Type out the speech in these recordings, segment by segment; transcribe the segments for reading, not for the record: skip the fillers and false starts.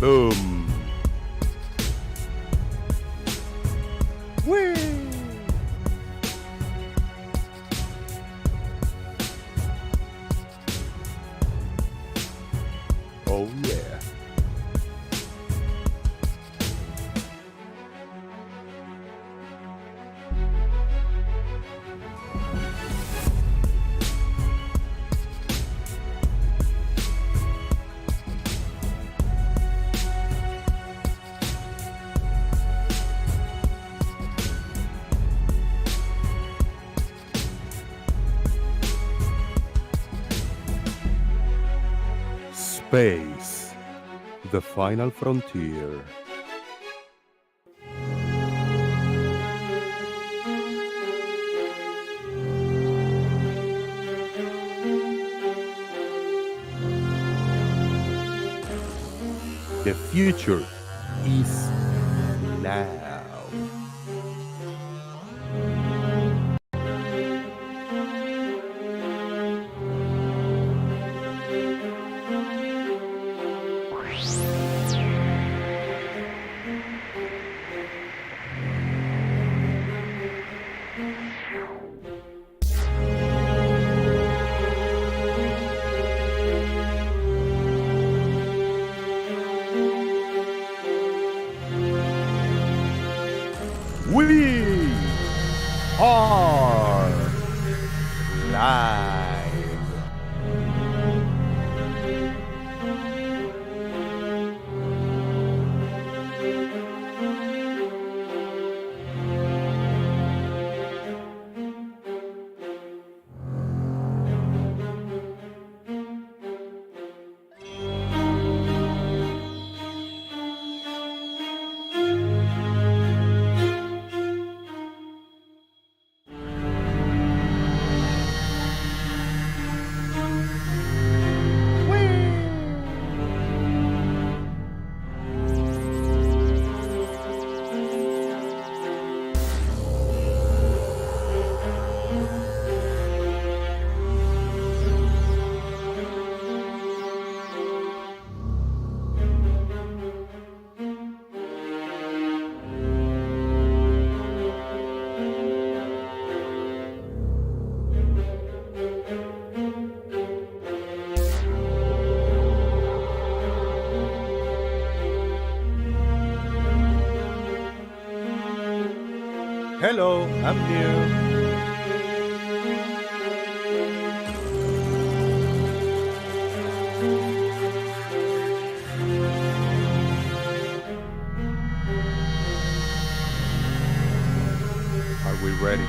Boom. Whee! Oh yeah. Space, the final frontier. The future is now. We are live. Hello, I'm new. Are we ready?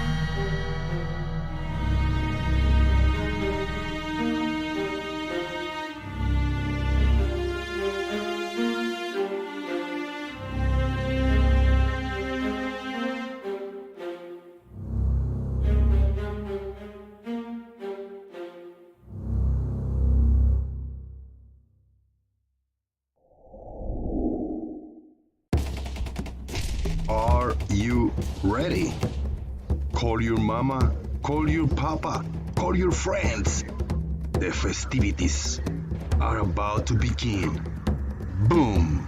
Are you ready? Call your mama, call your papa, call your friends. The festivities are about to begin. Boom!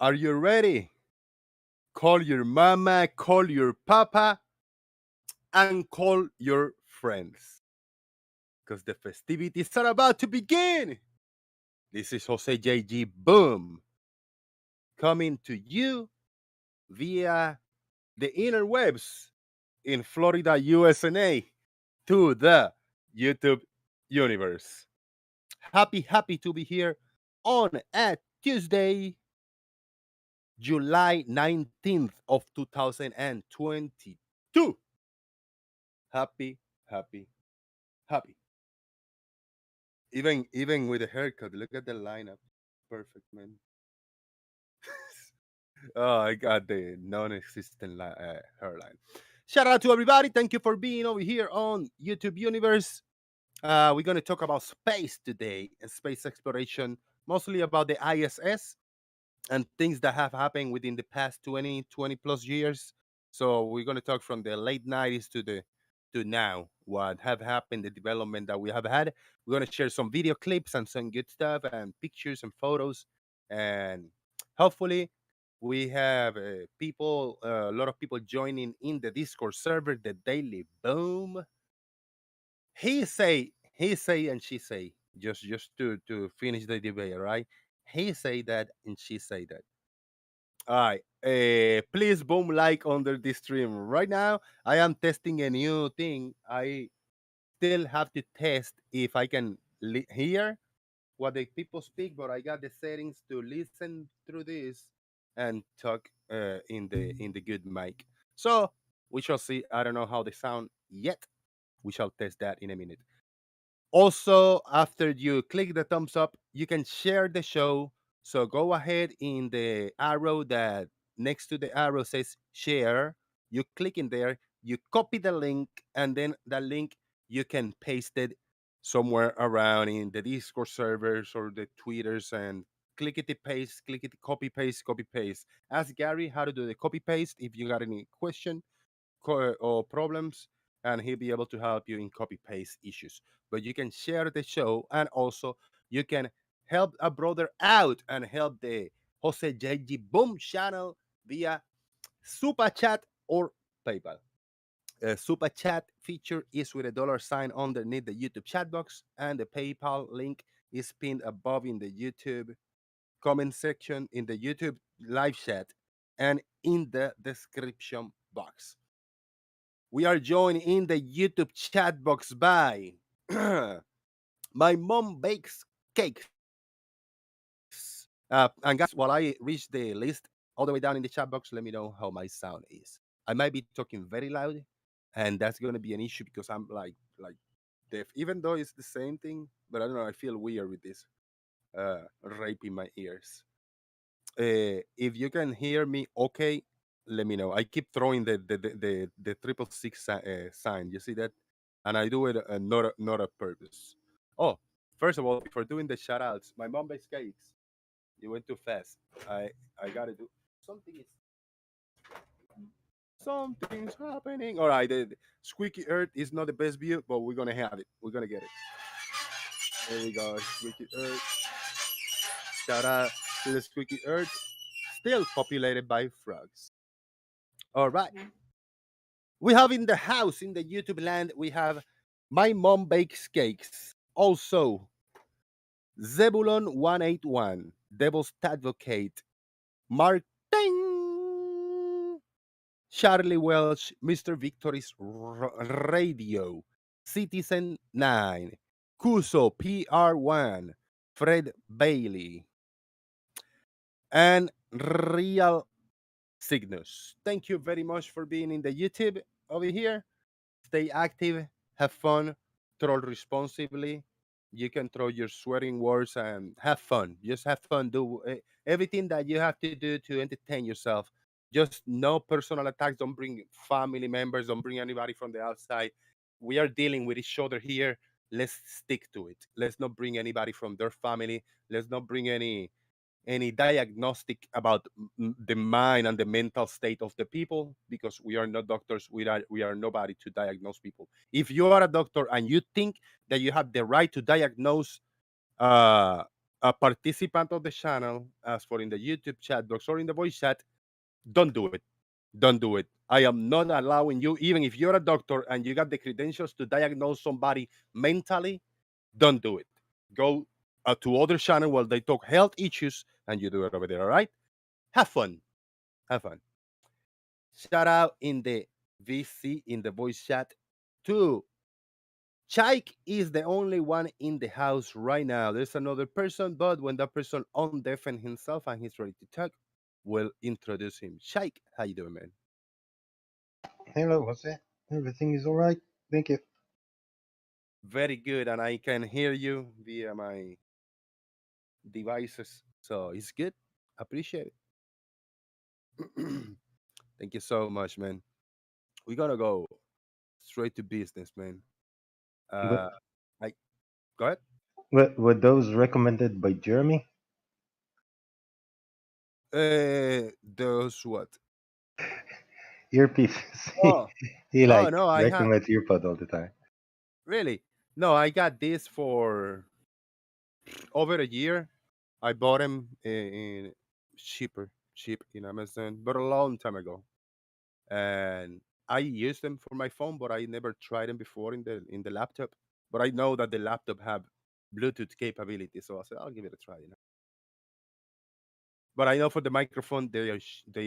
Are you ready? Call your mama, call your papa, and call your friends. Because the festivities are about to begin. This is Jose JG Boom, coming to you via the interwebs in Florida, USA, to the YouTube universe. Happy to be here on a Tuesday, July 19th of 2022. Happy, happy, happy. Even with a haircut, look at the lineup. Perfect, man. Oh, I got the non-existent hairline. Shout out to everybody. Thank you for being over here on YouTube Universe. We're going to talk about space today and space exploration, mostly about the ISS and things that have happened within the past 20 plus years. So we're going to talk from the late 90s to now, what have happened, the development that we have had. We're going to share some video clips and some good stuff and pictures and photos. And hopefully we have a lot of people joining in the Discord server, the Daily Boom. He say and she say, just to finish the debate, right? He say that and she say that. All right. Please boom like under this stream. Right now, I am testing a new thing. I still have to test if I can hear what the people speak, but I got the settings to listen through this and talk in the good mic. So we shall see. I don't know how they sound yet. We shall test that in a minute. Also, after you click the thumbs up, you can share the show. So go ahead in the arrow that next to the arrow says share. You click in there, you copy the link, and then that link you can paste it somewhere around in the Discord servers or the Twitters and click it, copy paste, copy paste. Ask Gary how to do the copy paste if you got any question or problems, and he'll be able to help you in copy paste issues. But you can share the show, and also you can help a brother out and help the Jose JG Boom channel via Super Chat or PayPal. Super Chat feature is with a dollar sign underneath the YouTube chat box, and the PayPal link is pinned above in the YouTube comment section, in the YouTube live chat, and in the description box. We are joined in the YouTube chat box by my mom bakes cakes. And guys, while I reach the list all the way down in the chat box, let me know how my sound is. I might be talking very loud, and that's gonna be an issue because I'm like deaf. Even though it's the same thing, but I don't know. I feel weird with this raping my ears. If you can hear me okay, let me know. I keep throwing the triple six sign. You see that? And I do it not a purpose. Oh, first of all, before doing the shout outs, my mom bakes cakes. You went too fast. I gotta do something. Is something's happening. All right, the squeaky earth is not the best view, but we're gonna have it. We're gonna get it. There we go, squeaky earth. Shout out to the squeaky earth, still populated by frogs. All right. We have in the house, in the YouTube land, we have My Mom Bakes Cakes. Also, Zebulon181, Devil's Advocate, Martin, Charlie Welsh, Mr. Victory's Radio, Citizen 9, Kuso PR1, Fred Bailey, and Real Cygnus. Thank you very much for being in the YouTube over here. Stay active, have fun, troll responsibly. You can throw your swearing words and have fun. Just have fun. Do everything that you have to do to entertain yourself. Just no personal attacks. Don't bring family members. Don't bring anybody from the outside. We are dealing with each other here. Let's stick to it. Let's not bring anybody from their family. Let's not bring any diagnostic about the mind and the mental state of the people, because we are not doctors. We are nobody to diagnose people. If you are a doctor and you think that you have the right to diagnose uh, a participant of the channel, as for in the YouTube chat box or in the voice chat, don't do it. Don't do it. I am not allowing you, even if you're a doctor and you got the credentials to diagnose somebody mentally, don't do it. Go to other channel where they talk health issues, and you do it over there. All right. Have fun. Have fun. Shout out in the VC in the voice chat to Chaik is the only one in the house right now. There's another person, but when that person undeafen himself and he's ready to talk, we'll introduce him. Chaik, how you doing, man? Hello, Jose. Everything is all right. Thank you. Very good, and I can hear you via my devices, so it's good. Appreciate it. Thank you so much, man. We're gonna go straight to business, man. But, Uh, I go ahead. were those recommended by Jeremy? Those what? Earpieces. Oh, He oh like no, I have recommends earpod all the time. really. No, I got this for over a year. I bought them in cheap in Amazon, but a long time ago. And I use them for my phone, but I never tried them before in the laptop. But I know that the laptop have Bluetooth capability, so I said I'll give it a try. But I know for the microphone, they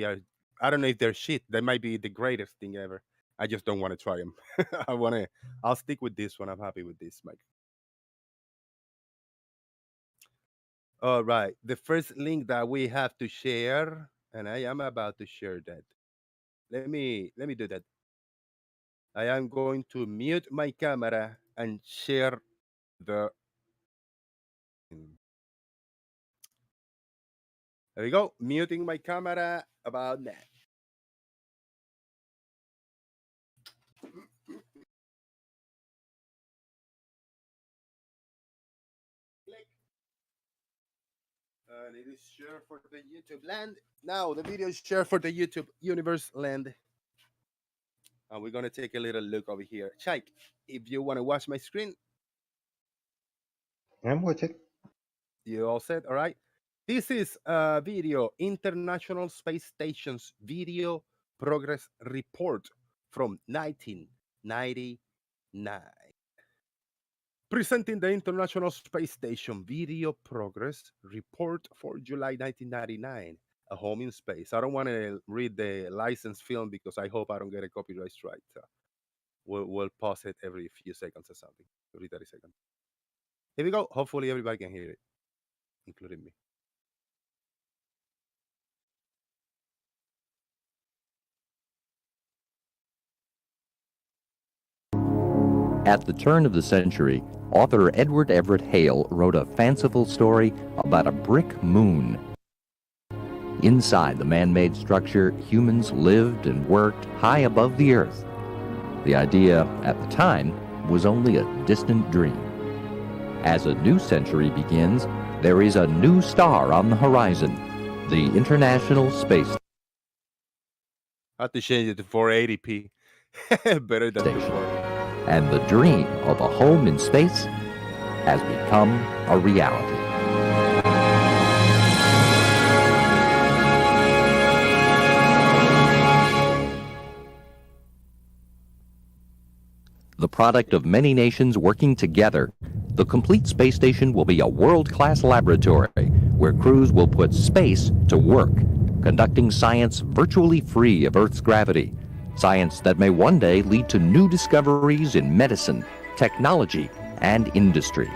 are. I don't know if they're shit. They might be the greatest thing ever. I just don't want to try them. I want to. I'll stick with this one. I'm happy with this mic. All right. The first link that we have to share, and I am about to share that. Let me do that. I am going to mute my camera and share the. There we go. Muting my camera about that. Click. And it is shared for the YouTube land. Now the video is shared for the YouTube universe land. And we're gonna take a little look over here. Chike, if you want to watch my screen, I'm watching. you all set, all right? This is a video, International Space Station's video progress report from 1999. Presenting the International Space Station video progress report for July 1999, A Home in Space. I don't want to read the license film because I hope I don't get a copyright strike. So we'll pause it every few seconds or something, every 30 seconds. Here we go. Hopefully everybody can hear it, including me. At the turn of the century, author Edward Everett Hale wrote a fanciful story about a brick moon. Inside the man-made structure, humans lived and worked high above the earth. The idea, at the time, was only a distant dream. As a new century begins, there is a new star on the horizon, the International Space I have to change it to 480p. Better than Station. before. And the dream of a home in space has become a reality. The product of many nations working together, the complete space station will be a world-class laboratory where crews will put space to work, conducting science virtually free of Earth's gravity. Science that may one day lead to new discoveries in medicine, technology, and industry.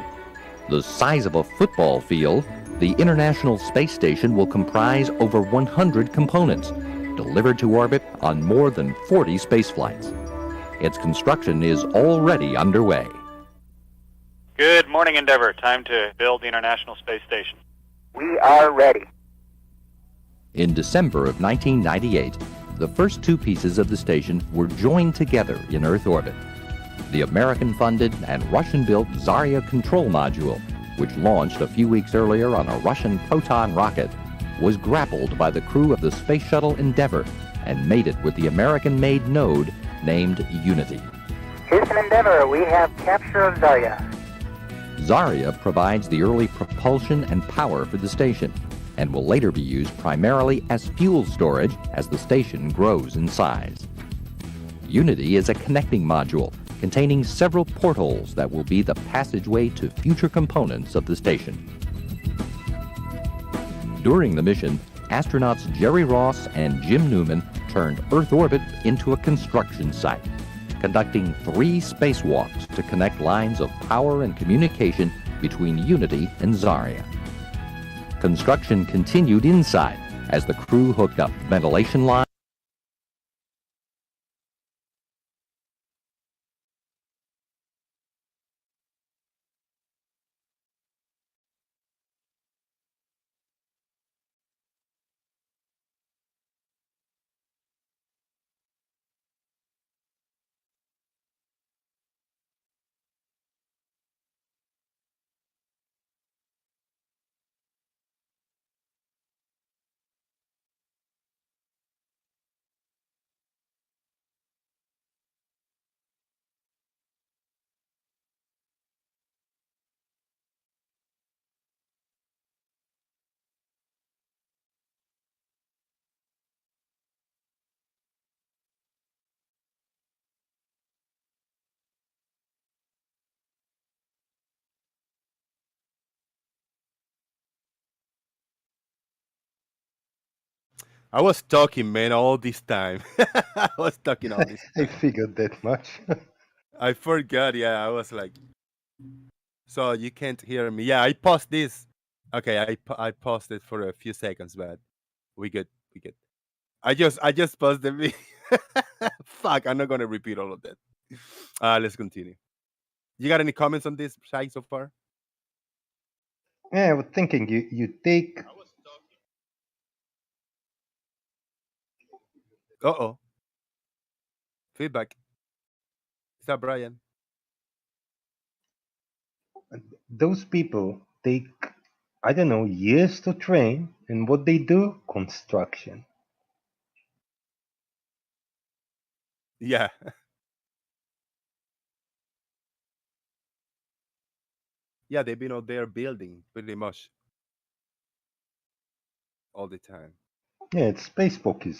The size of a football field, the International Space Station will comprise over 100 components, delivered to orbit on more than 40 spaceflights. Its construction is already underway. Good morning, Endeavour. Time to build the International Space Station. We are ready. In December of 1998, the first two pieces of the station were joined together in Earth orbit. The American-funded and Russian-built Zarya control module, which launched a few weeks earlier on a Russian Proton rocket, was grappled by the crew of the Space Shuttle Endeavour and mated with the American-made node named Unity. Houston Endeavour, we have capture of Zarya. Zarya provides the early propulsion and power for the station, and will later be used primarily as fuel storage as the station grows in size. Unity is a connecting module containing several portholes that will be the passageway to future components of the station. During the mission, astronauts Jerry Ross and Jim Newman turned Earth orbit into a construction site. conducting 3 spacewalks to connect lines of power and communication between Unity and Zarya. Construction continued inside as the crew hooked up ventilation lines. I was talking, man, all this time. I was talking all this I time. figured that much. I forgot. Yeah, I was like, so you can't hear me. Yeah, I paused this. Okay, I paused it for a few seconds, but we good. We good. I just paused the video. Fuck, I'm not gonna repeat all of that. Let's continue. You got any comments on this, Shai, so far? Yeah, I was thinking you take. Uh-oh. Feedback. Is that Brian? Those people take, I don't know, years to train, and what they do? Construction. Yeah. Yeah, they've been out there building pretty much all the time. Yeah, it's spacewalk is,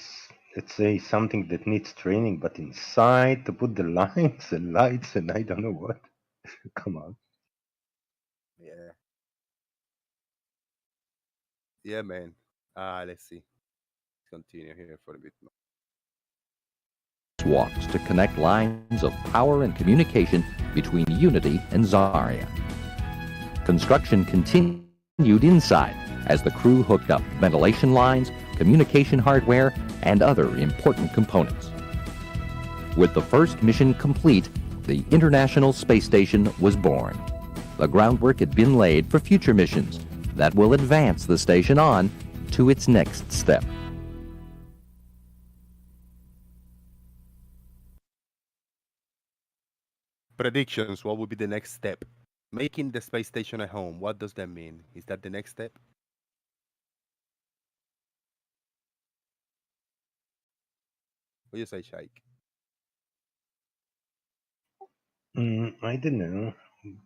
let's say, something that needs training, but inside to put the lines and lights and I don't know what. Come on. Yeah. Yeah, man. Let's see. Continue here for a bit more. Walks to connect lines of power and communication between Unity and Zarya. Construction continued inside as the crew hooked up ventilation lines, communication hardware, and other important components. With the first mission complete, the International Space Station was born. The groundwork had been laid for future missions that will advance the station on to its next step. Predictions. What would be the next step? Making the space station a home. What does that mean? Is that the next step? What do you say, Shaik? I don't know,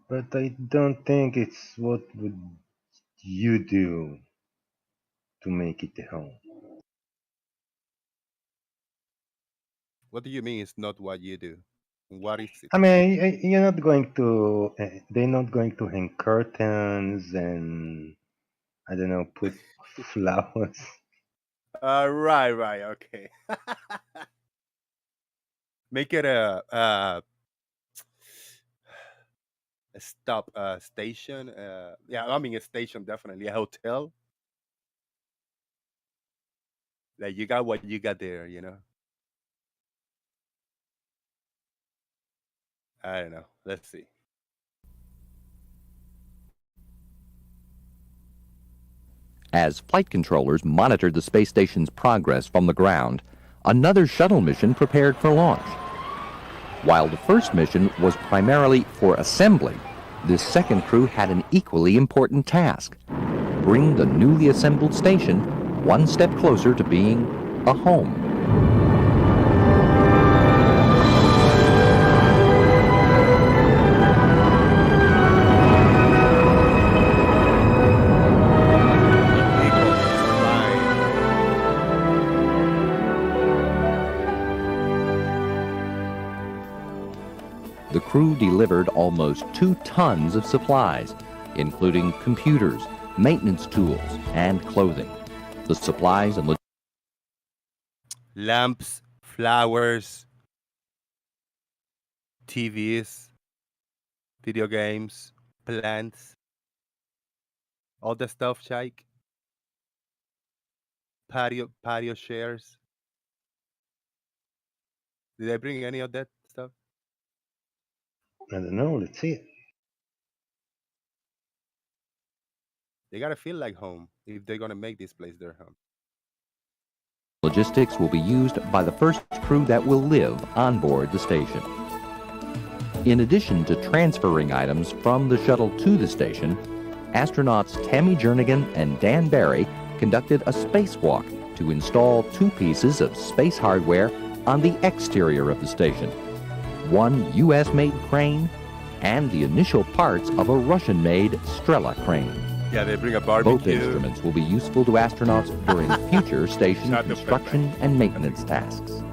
but I don't think it's what would you do to make it a home. What do you mean it's not what you do? What is it? I mean, you're not going to. They're not going to hang curtains and I don't know, put flowers. Right, okay. Make it a stop station. Yeah, I mean a station definitely. A hotel. Like you got what you got there, you know. I don't know. Let's see. As flight controllers monitored the space station's progress from the ground, another shuttle mission prepared for launch. While the first mission was primarily for assembly, this second crew had an equally important task: bring the newly assembled station one step closer to being a home. The crew delivered almost 2 tons of supplies, including computers, maintenance tools, and clothing. The supplies and logistics. Lamps, flowers, TVs, video games, plants, all the stuff, Shaik. Patio chairs. Did I bring any of that stuff? I don't know. Let's see. They gotta feel like home if they're gonna make this place their home. Logistics will be used by the first crew that will live on board the station. In addition to transferring items from the shuttle to the station, astronauts Tammy Jernigan and Dan Barry conducted a spacewalk to install two pieces of space hardware on the exterior of the station. One U.S.-made crane and the initial parts of a Russian-made Strela crane. Yeah, they bring a barbecue. Both instruments will be useful to astronauts during future station Shut the construction fuck up. and maintenance tasks.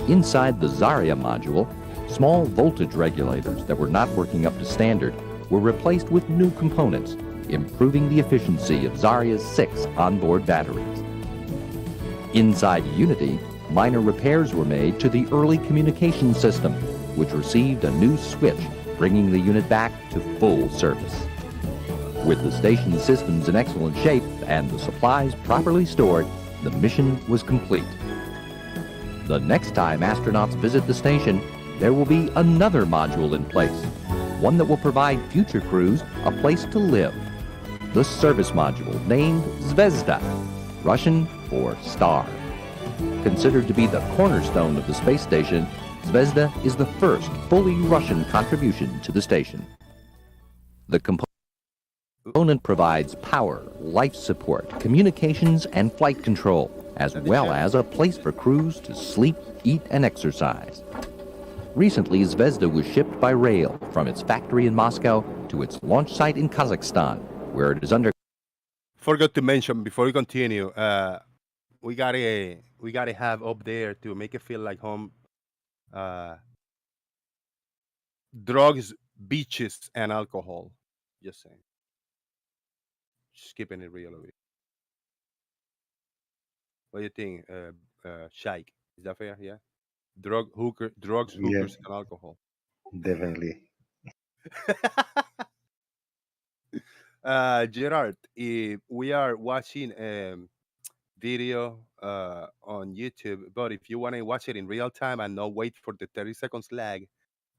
Inside the Zarya module, small voltage regulators that were not working up to standard were replaced with new components, improving the efficiency of Zarya's 6 onboard batteries. Inside Unity, minor repairs were made to the early communication system, which received a new switch, bringing the unit back to full service. With the station systems in excellent shape and the supplies properly stored, the mission was complete. The next time astronauts visit the station, there will be another module in place, one that will provide future crews a place to live. The service module named Zvezda, Russian for star. Considered to be the cornerstone of the space station, Zvezda is the first fully Russian contribution to the station. The component provides power, life support, communications, and flight control, as well as a place for crews to sleep, eat, and exercise. Recently, Zvezda was shipped by rail from its factory in Moscow to its launch site in Kazakhstan, where it is under... Forgot to mention before we continue, we gotta have up there to make it feel like home. Drugs, beaches, and alcohol. Just saying. Just keeping it real over here. What do you think, Shaik? Is that fair? Yeah. Drugs, Yeah, hookers, and alcohol. definitely. Gerard, if we are watching video on YouTube, but if you want to watch it in real time and not wait for the 30 seconds lag,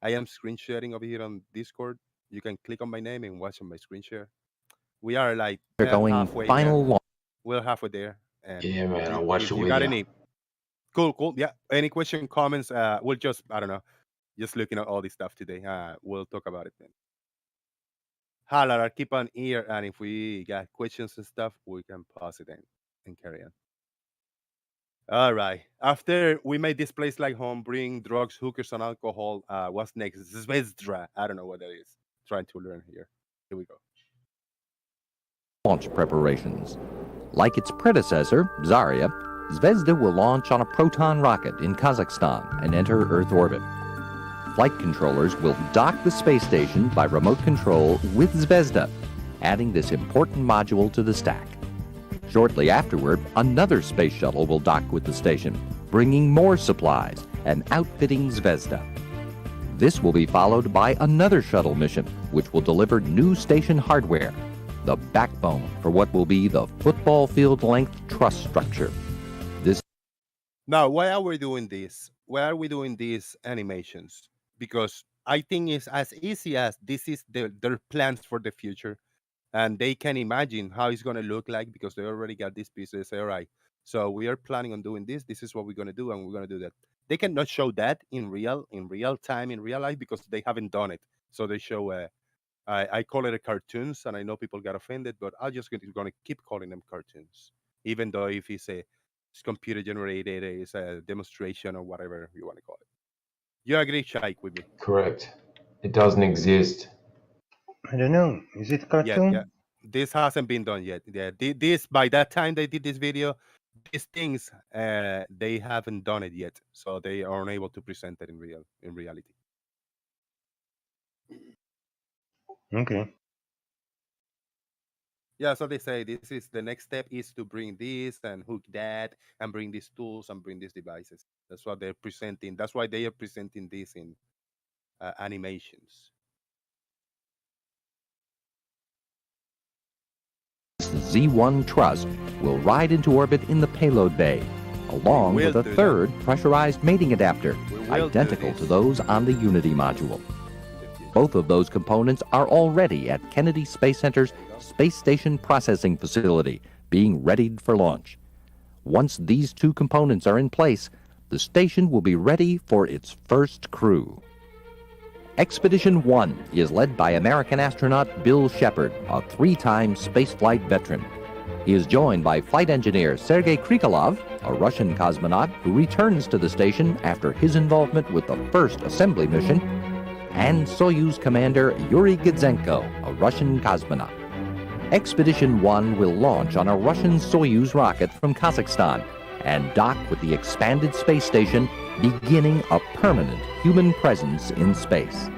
I am screen sharing over here on Discord. You can click on my name and watch on my screen share. We are like undergoing halfway. final launch. We're halfway there. And Yeah, man, I'll watch if it you with got you. any cool, yeah, any question, comments, we'll just, I don't know, just looking at all this stuff today. We'll talk about it then. Holler, keep on ear, and if we got questions and stuff, we can pause it and carry on. All right. After we made this place like home, bring drugs, hookers, and alcohol, what's next? Zvezda. I don't know what that is. Trying to learn here. Here we go. Launch preparations. Like its predecessor, Zarya, Zvezda will launch on a Proton rocket in Kazakhstan and enter Earth orbit. Flight controllers will dock the space station by remote control with Zvezda, adding this important module to the stack. Shortly afterward, another space shuttle will dock with the station, bringing more supplies and outfitting Zvezda. This will be followed by another shuttle mission, which will deliver new station hardware, the backbone for what will be the football field length truss structure. This Now, why are we doing this? Why are we doing these animations? Because I think it's as easy as this is their plans for the future, and they can imagine how it's going to look like because they already got this piece. They say, all right, so we are planning on doing this. This is what we're going to do, and we're going to do that. They cannot show that in real time, in real life, because they haven't done it. So they show I call it a cartoons, and I know people got offended, but I'm just going to keep calling them cartoons, even though if it's computer generated, it's a demonstration or whatever you want to call it. You agree, Shaik, with me? Correct. It doesn't exist. I don't know. Is it Yeah, yeah. cartoon? This hasn't been done yet. Yeah, this by that time they did this video, these things they haven't done it yet, so they are unable to present it in reality. Okay. Yeah, so they say this is the next step is to bring this and hook that and bring these tools and bring these devices. That's what they're presenting. That's why they are presenting this animations. Z1 truss will ride into orbit in the payload bay, along We with will a do third pressurized mating adapter, We will do identical to this. those on the Unity module. Both of those components are already at Kennedy Space Center's Space Station Processing Facility, being readied for launch. Once these two components are in place, the station will be ready for its first crew. Expedition 1 is led by American astronaut Bill Shepard, a three-time spaceflight veteran. He is joined by flight engineer Sergei Krikalev, a Russian cosmonaut who returns to the station after his involvement with the first assembly mission, and Soyuz commander Yuri Gidzenko, a Russian cosmonaut. Expedition 1 will launch on a Russian Soyuz rocket from Kazakhstan and dock with the expanded space station, beginning a permanent human presence in space.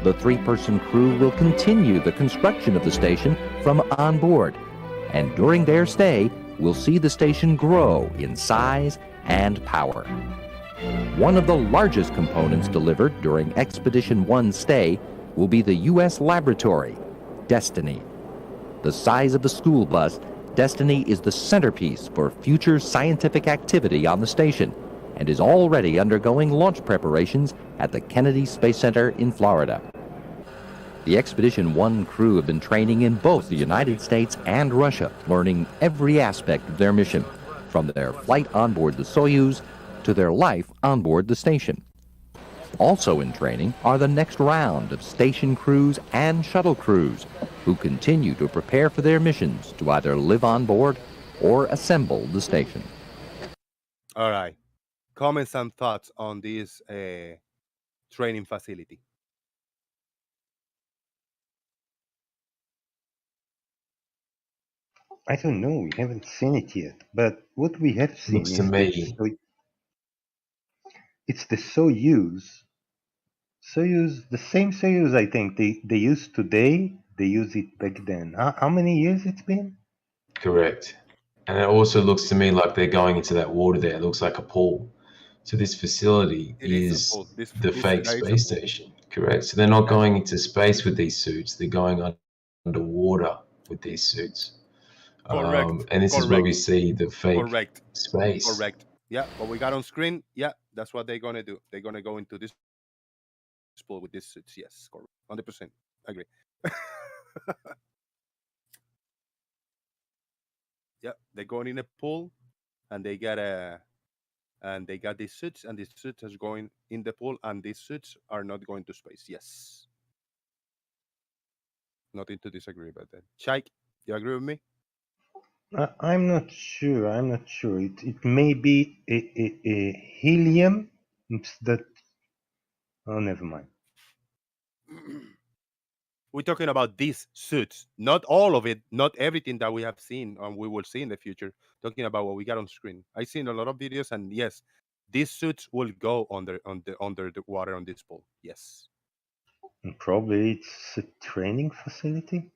The three-person crew will continue the construction of the station from on board, and during their stay, will see the station grow in size and power. One of the largest components delivered during Expedition 1's stay will be the U.S. laboratory, Destiny. The size of the school bus, Destiny is the centerpiece for future scientific activity on the station and is already undergoing launch preparations at the Kennedy Space Center in Florida. The Expedition 1 crew have been training in both the United States and Russia, learning every aspect of their mission, from their flight on board the Soyuz to their life on board the station. Also in training are the next round of station crews and shuttle crews, who continue to prepare for their missions to either live on board or assemble the station. All right. Comments and thoughts on this training facility. I don't know. We haven't seen it yet, but what we have seen Looks is to me. it's the Soyuz. Soyuz, the same Soyuz. I think they use today. They use it back then. How many years it's been? Correct. And it also looks to me like they're going into that water there. It looks like a pool. So this facility It is a is pool. the fake Is a space pool. station. Correct. So they're not going into space with these suits. They're going underwater with these suits. Correct. And this is where we Correct. see the fake Correct. space. Correct. Yeah, what we got on screen, yeah, that's what they're gonna do. They're gonna go into this pool with these suits. Yes, correct. 100%. Agree. Yeah, they're going in a pool, and they got these suits, and these suits are going in the pool, and these suits are not going to space. Yes. Nothing to disagree about that. Shaik, you agree with me? I'm not sure. I'm not sure. It may be a helium that. Oh, never mind. We're talking about these suits, not all of it, not everything that we have seen and we will see in the future. Talking about what we got on screen. I've seen a lot of videos, and yes, these suits will go under the water on this pool. Yes, And probably it's a training facility.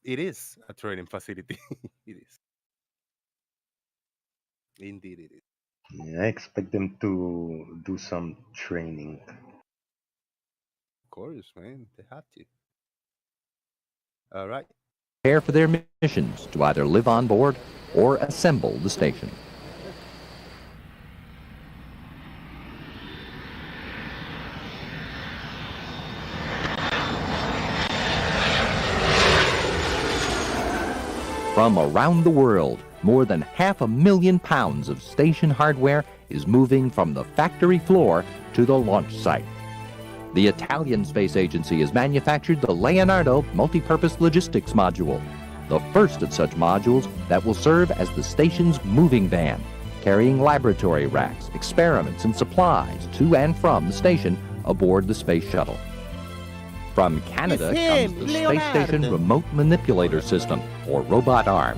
it is a training facility. It is. Indeed, it is. Yeah, I expect them to do some training. Of course, man, they have to. All right. Prepare for their missions to either live on board or assemble the station. From around the world, more than 500,000 pounds of station hardware is moving from the factory floor to the launch site. The Italian Space Agency has manufactured the Leonardo Multipurpose Logistics Module, the first of such modules that will serve as the station's moving van, carrying laboratory racks, experiments, and supplies to and from the station aboard the Space Shuttle. From Canada comes the Space Station Remote Manipulator System, or Robot Arm.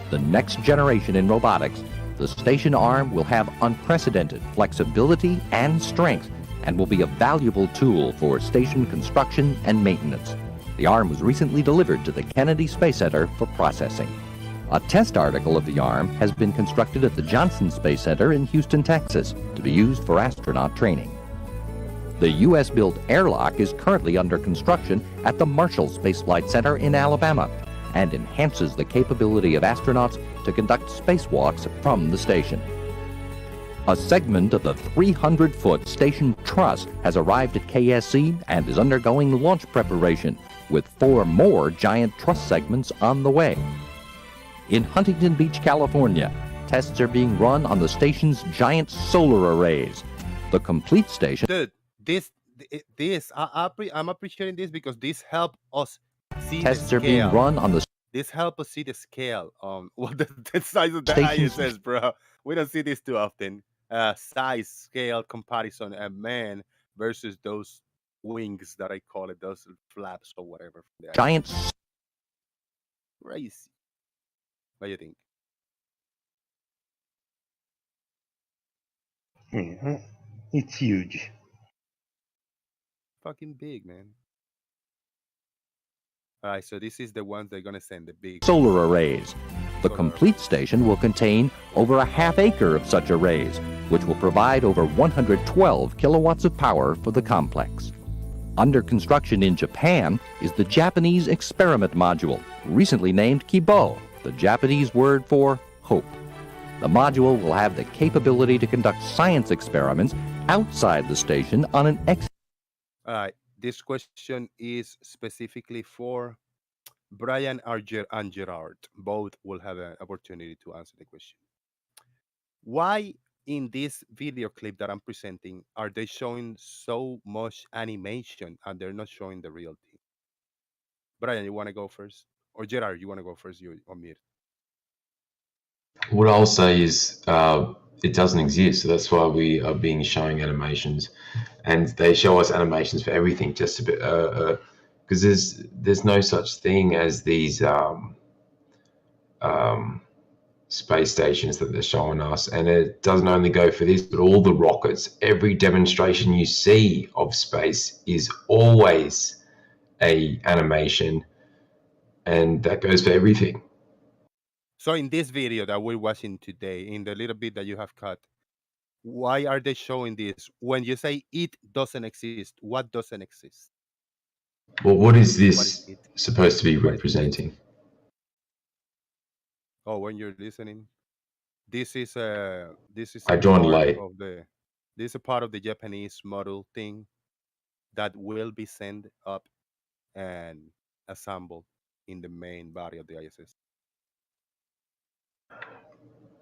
The next generation in robotics, the station arm will have unprecedented flexibility and strength and will be a valuable tool for station construction and maintenance. The arm was recently delivered to the Kennedy Space Center for processing. A test article of the arm has been constructed at the Johnson Space Center in Houston, Texas, to be used for astronaut training. The U.S.-built airlock is currently under construction at the Marshall Space Flight Center in Alabama and enhances the capability of astronauts to conduct spacewalks from the station. A segment of the 300-foot station truss has arrived at KSC and is undergoing launch preparation, with 4 more giant truss segments on the way. In Huntington Beach, California, tests are being run on the station's giant solar arrays. The complete station... Dude, I'm appreciating this because this helps us see Tests the are being scale. run on the... This helps us see the scale. What the size of the Station's- ISS, bro. We don't see this too often. Size, scale, comparison, a man versus those wings that I call it, those flaps or whatever. Giant... Crazy. What do you think? Yeah, it's huge. Fucking big, man. All right, so this is the ones they're gonna send, the big solar arrays. The Solar complete station will contain over a half-acre of such arrays, which will provide over 112 kilowatts of power for the complex. Under construction in Japan is the Japanese experiment module, recently named Kibo, the Japanese word for hope. The module will have the capability to conduct science experiments outside the station on an All right, this question is specifically for Brian and Gerard. Both will have an opportunity to answer the question. Why in this video clip that I'm presenting are they showing so much animation and they're not showing the real thing? Brian, you want to go first? Or Gerard, you want to go first? You on mute. What I'll say is it doesn't exist, so that's why we are being showing animations, and they show us animations for everything, just a bit because there's no such thing as these space stations that they're showing us, and it doesn't only go for this, but all the rockets. Every demonstration you see of space is always a animation, and that goes for everything. So in this video that we're watching today, in the little bit that you have cut, why are they showing this? When you say it doesn't exist, what doesn't exist? Well, what is What this is it? supposed to be What is it? representing? Oh, when you're listening, this is a I joined part late. of the this is a part of the Japanese model thing that will be sent up and assembled in the main body of the ISS.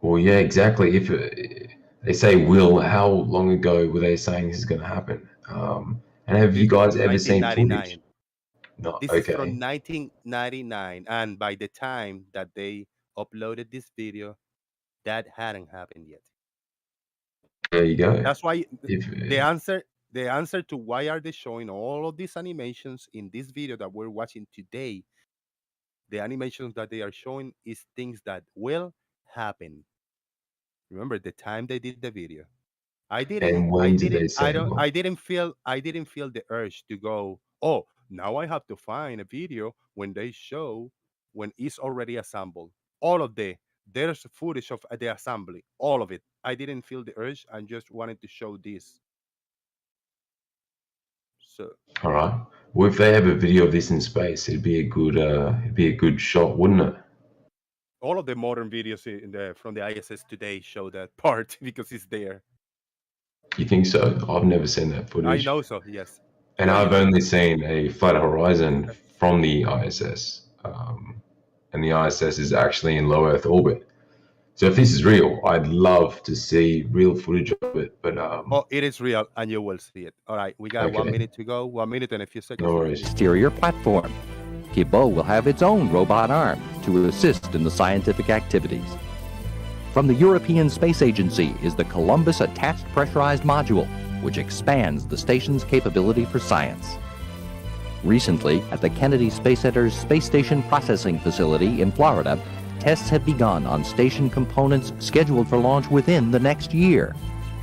Well, yeah, exactly. If they say will, how long ago were they saying this is going to happen? And have you This is guys from ever seen 1999. footage? No, This is okay. from 1999, and by the time that they uploaded this video, that hadn't happened yet. There you go. That's why If the answer to why are they showing all of these animations in this video that we're watching today, the animations that they are showing is things that will happen. Remember the time they did the video. and when did they say it? I didn't feel the urge to go, oh, now I have to find a video when they show when it's already assembled. All of there's footage of the assembly, all of it. I didn't feel the urge. I just wanted to show this. So All right. Well, if they have a video of this in space, it'd be a good shot, wouldn't it? all of the modern videos from the ISS today show that part because it's there. You think so? I've never seen that I footage. know so, yes. And Yeah, I've you only seen a flat horizon from the ISS. And the ISS is actually in low Earth orbit. So if this is real, I'd love to see real footage of it. But Oh, it is real, and you will see it. All right, we got 1 Okay. minute to go. 1 minute and a few seconds. No to worries. finish. exterior platform. Kibo will have its own robot arm to assist in the scientific activities. From the European Space Agency is the Columbus Attached Pressurized Module, which expands the station's capability for science. Recently, at the Kennedy Space Center's Space Station Processing Facility in Florida, tests have begun on station components scheduled for launch within the next year.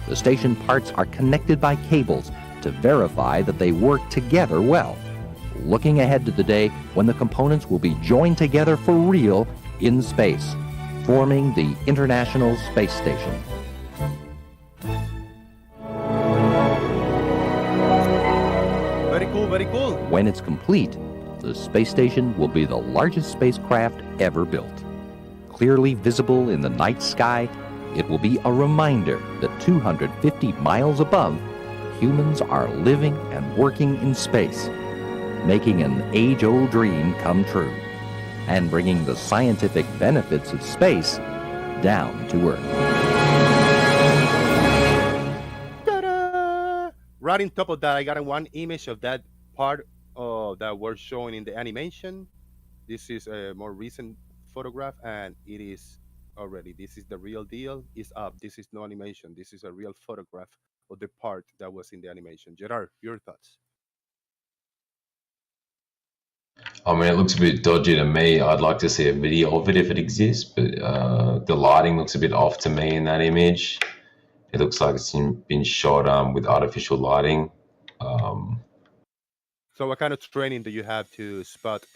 The station parts are connected by cables to verify that they work together well, looking ahead to the day when the components will be joined together for real in space, forming the International Space Station. when it's complete, the space station will be the largest spacecraft ever built. Clearly visible in the night sky, it will be a reminder that 250 miles above, humans are living and working in space, making an age-old dream come true, and bringing the scientific benefits of space down to Earth. Ta-da! Right on top of that, I got one image of that part that we're showing in the animation. This is a more recent photograph, and it is already. This is the real deal. It's up. This is no animation. This is a real photograph of the part that was in the animation. Gerard, your thoughts? I mean, it looks a bit dodgy to me. I'd like to see a video of it if it exists, but the lighting looks a bit off to me in that image. It looks like it's been shot with artificial lighting. So, what kind of training do you have to spot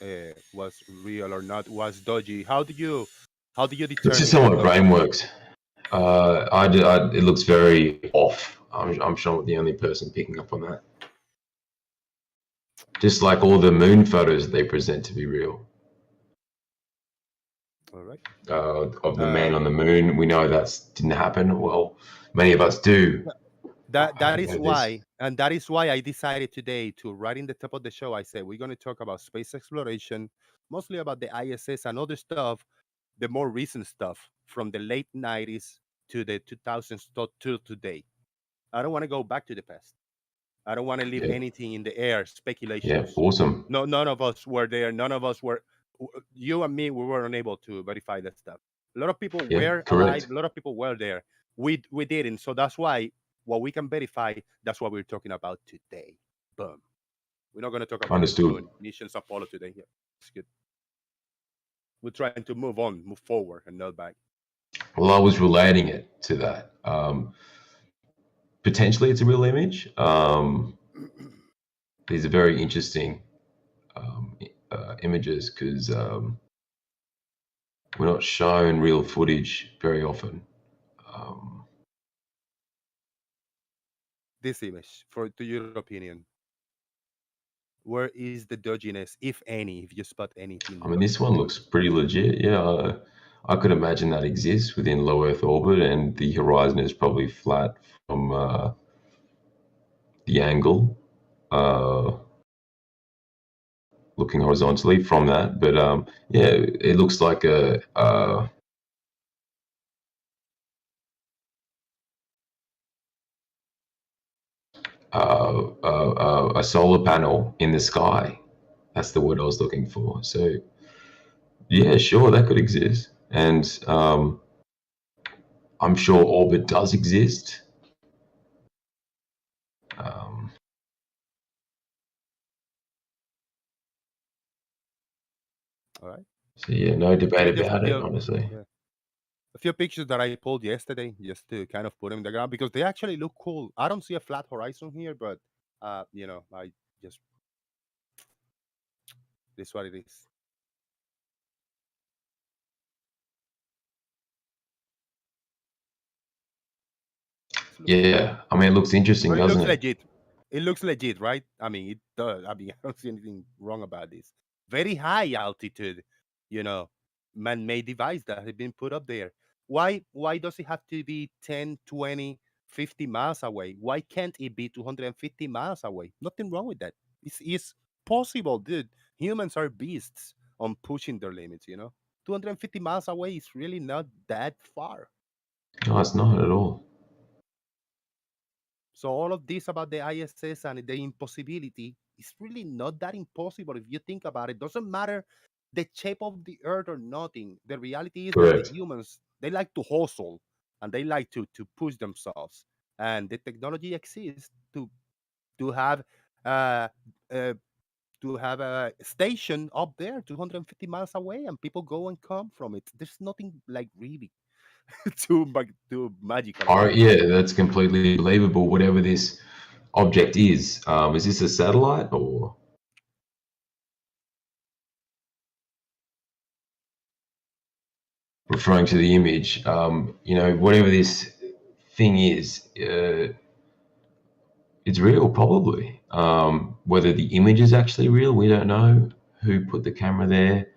was real or not? Was dodgy? How do you determine? It's just how my brain works. It looks very off. I'm sure I'm the only person picking up on that. Just like all the moon photos they present to be real. All right. Of the man on the moon, we know that didn't happen. Well, many of us do. That is why, and that is why I decided today to right in the top of the show. I said we're going to talk about space exploration, mostly about the ISS and other stuff, the more recent stuff from the late 90s to the 2000s to today. I don't want to go back to the past. I don't want to leave anything in the air, speculation. Yeah, awesome. No, none of us were there. None of us were. You and me, we were unable to verify that stuff. A lot of people were alive. A lot of people were there. We didn't. So that's why what we can verify, that's what we're talking about today. Boom. We're not going to talk about Understood. missions Apollo today. Yeah, it's good. We're trying to move forward, and not back. Well, I was relating it to that. Potentially, it's a real image. These are very interesting images because we're not shown real footage very often. This image, to your opinion, where is the dodginess, if any, if you spot anything? I mean, this one looks pretty legit. Yeah, I could imagine that exists within low Earth orbit, and the horizon is probably flat from the angle, looking horizontally from that. But yeah, it looks like a solar panel in the sky. That's the word I was looking for. So yeah, sure, that could exist. And I'm sure orbit does exist. All right. So yeah, no debate about it, honestly. Yeah. A few pictures that I pulled yesterday just to kind of put them in the ground because they actually look cool. I don't see a flat horizon here, but I just, this is what it is. Yeah, I mean, it looks interesting, doesn't it? Legit. It looks legit, right? I mean, it does. I mean, I don't see anything wrong about this. Very high altitude, man-made device that has been put up there. Why does it have to be 10, 20, 50 miles away? Why can't it be 250 miles away? Nothing wrong with that. It's possible, dude. Humans are beasts on pushing their limits, 250 miles away is really not that far. No, it's not at all. So all of this about the ISS and the impossibility is really not that impossible if you think about it. Doesn't matter the shape of the Earth or nothing. The reality is that the humans, they like to hustle and they like to push themselves. And the technology exists to have a station up there 250 miles away, and people go and come from it. There's nothing like really too magical. All right, yeah, that's completely believable. Whatever this object is this a satellite or? Referring to the image, whatever this thing is, it's real, probably. whether the image is actually real, we don't know who put the camera there.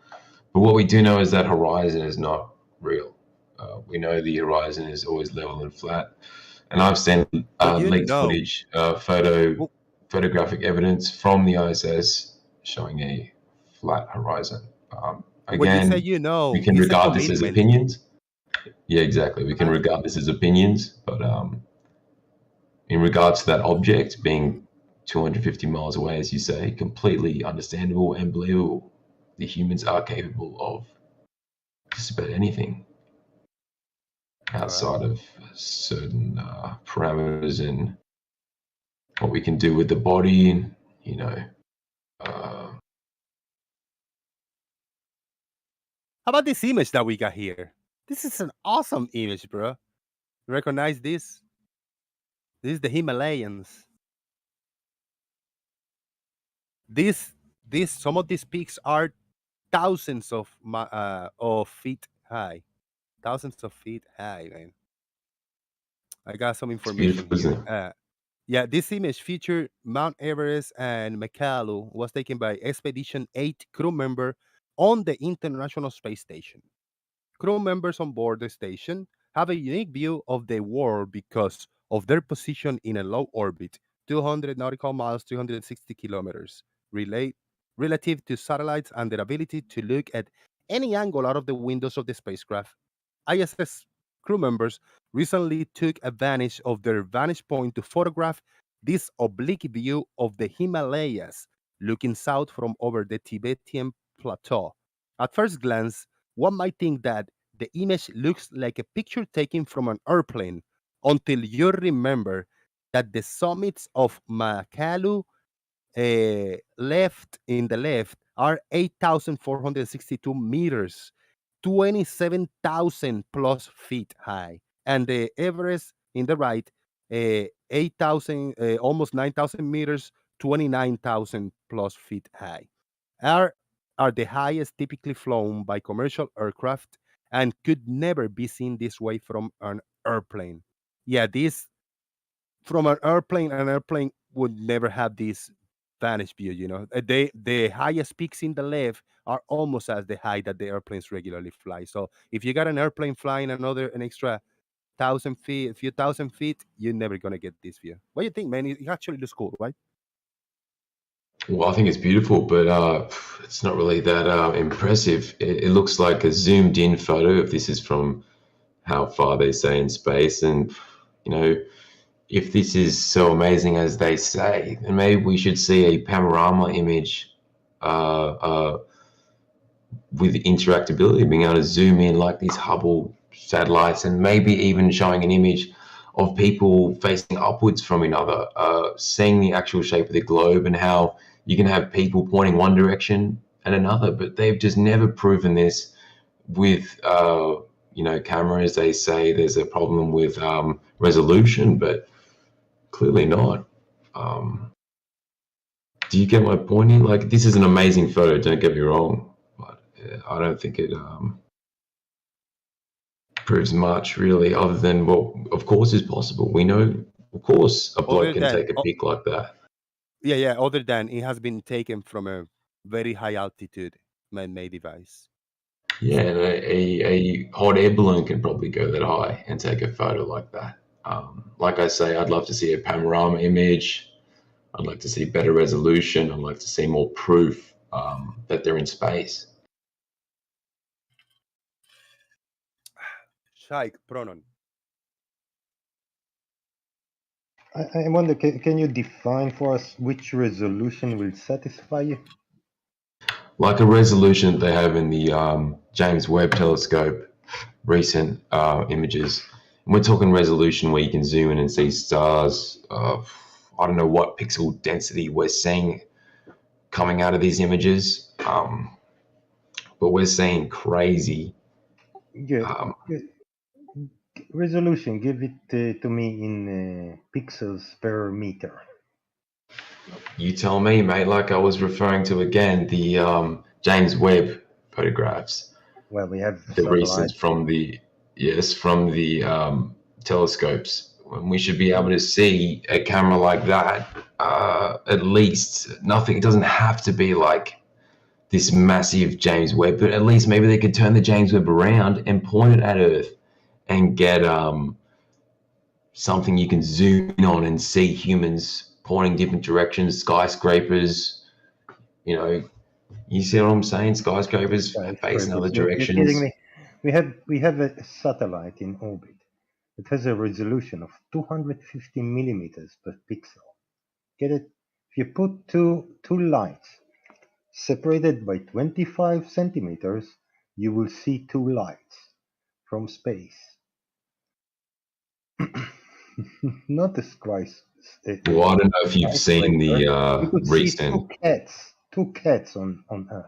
But what we do know is that horizon is not real. We know the horizon is always level and flat. And I've seen But you leaked know, footage, w- photographic evidence from the ISS showing a flat horizon. when you say Again, we can it's a regard this as commitment. opinions. Yeah, exactly. We can Uh, regard this as opinions, but in regards to that object being 250 miles away, as you say, completely understandable and believable. The humans are capable of just about anything Correct. outside of certain parameters and what we can do with the body, and uh, How about this image that we got here? This is an awesome image, bro. Recognize this? This is the Himalayas. This some of these peaks are thousands of feet high. Thousands of feet high, man. I got some it's information beautiful, isn't here. it? Yeah, this image featured Mount Everest and Makalu was taken by Expedition 8 crew member on the International Space Station. Crew members on board the station have a unique view of the world because of their position in a low orbit, 200 nautical miles, 360 kilometers, relate, relative to satellites and their ability to look at any angle out of the windows of the spacecraft. ISS crew members recently took advantage of their vantage point to photograph this oblique view of the Himalayas, looking south from over the Tibetan plateau. At first glance, one might think that the image looks like a picture taken from an airplane until you remember that the summits of Makalu left in the left are 8,462 meters, 27,000 plus feet high, and the Everest in the right, 8,000, almost 9,000 meters, 29,000 plus feet high, are are the highest typically flown by commercial aircraft and could never be seen this way from an airplane. Yeah, this from an airplane would never have this vantage view. The highest peaks in the left are almost as the high that the airplanes regularly fly. So if you got an airplane flying an extra 1,000 feet, a few thousand feet, you're never gonna get this view. What do you think, man? It actually looks cool, right? Well, I think it's beautiful, but it's not really that impressive. It looks like a zoomed in photo if this is from how far they say in space. And, you know, if this is so amazing as they say, then maybe we should see a panorama image with interactability, being able to zoom in like these Hubble satellites, and maybe even showing an image of people facing upwards from another, seeing the actual shape of the globe and how you can have people pointing one direction and another. But they've just never proven this with cameras. They say there's a problem with resolution, but clearly not. Do you get my point here? Like, this is an amazing photo, don't get me wrong, but I don't think it proves much really, other than what of course is possible. We know, of course, a bloke Other can than, take a pic like that. yeah, other than it has been taken from a very high altitude man-made device. Yeah, and a hot air balloon can probably go that high and take a photo like that. Like I say, I'd love to see a panorama image. I'd like to see better resolution. I'd like to see more proof that they're in space. Shaik, pronon. I wonder, can you define for us which resolution will satisfy you? Like a resolution that they have in the James Webb Telescope, recent images. And we're talking resolution where you can zoom in and see stars. I don't know what pixel density we're seeing coming out of these images, but we're seeing crazy. Yeah, resolution, give it to me in pixels per meter. You tell me, mate. Like I was referring to again, the James Webb photographs, Well, we have the recent satellites. from the telescopes. And we should be able to see a camera like that, at least. Nothing, it doesn't have to be like this massive James Webb, but at least maybe they could turn the James Webb around and point it at Earth and get something you can zoom in on and see humans pointing different directions, skyscrapers, you know, you see what I'm saying? Skyscrapers facing other You're directions. kidding me? We have a satellite in orbit. It has a resolution of 250 millimeters per pixel. Get it? If you put two lights separated by 25 centimeters, you will see two lights from space. Not a skyscraper. Well, I don't know if you've seen the You could recent. see two cats on Earth.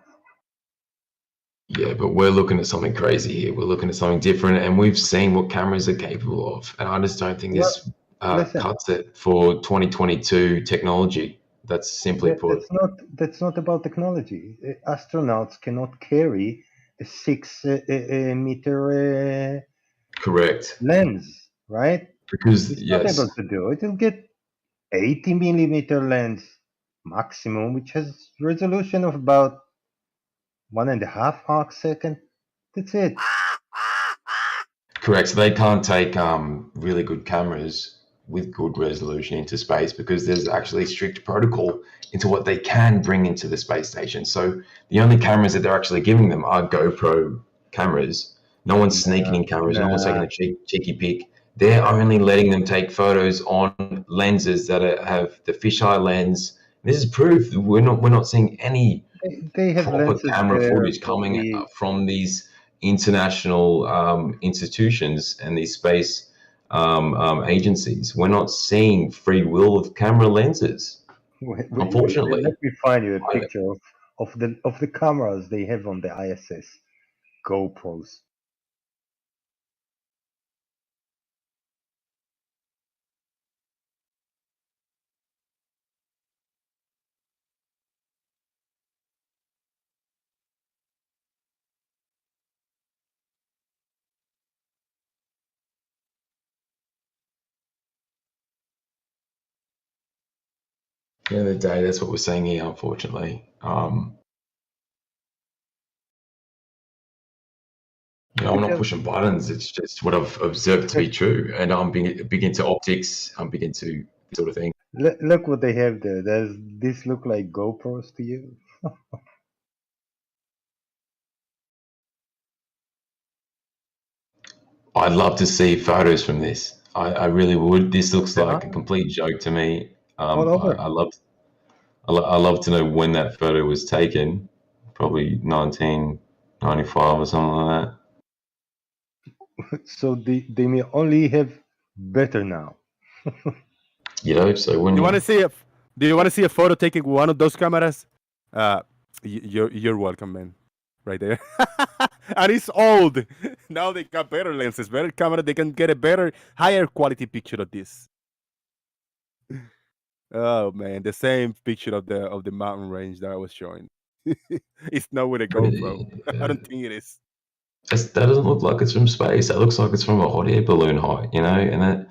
Yeah, but we're looking at something crazy here. We're looking at something different, and we've seen what cameras are capable of. And I just don't think this cuts it for 2022 technology. That's simply put. That's not about technology. Astronauts cannot carry a 6 meter Correct. lens, right? Because It's yes, not able to do it. It'll get 80 millimeter lens maximum, which has resolution of about 1.5 arc second. That's it. correct. So they can't take really good cameras with good resolution into space because there's actually strict protocol into what they can bring into the space station. So the only cameras that they're actually giving them are GoPro cameras. No one's sneaking in cameras. No one's taking a cheeky pic. They're only letting them take photos on lenses that have the fisheye lens. This is proof that we're not seeing any They have proper lenses camera there footage coming from these international institutions and these space agencies. We're not seeing free will of camera lenses, unfortunately. Let me find you a picture of the cameras they have on the ISS GoPros. At the end of the day, that's what we're seeing here, unfortunately. I'm not pushing buttons. It's just what I've observed to be true. And I'm big into optics. I'm big into sort of thing. Look what they have there. Does this look like GoPros to you? I'd love to see photos from this. I really would. This looks like a complete joke to me. I love to know when that photo was taken. Probably 1995 or something like that. So they may only have better now. So when you want to see do you want to see a photo taken with one of those cameras? You're welcome, man. Right there. And it's old. Now they got better lenses, better camera. They can get a better, higher quality picture of this. Oh man, the same picture of the mountain range that I was showing. It's not with a GoPro. I don't think it is. That doesn't look like it's from space. That looks like it's from a hot air balloon height, and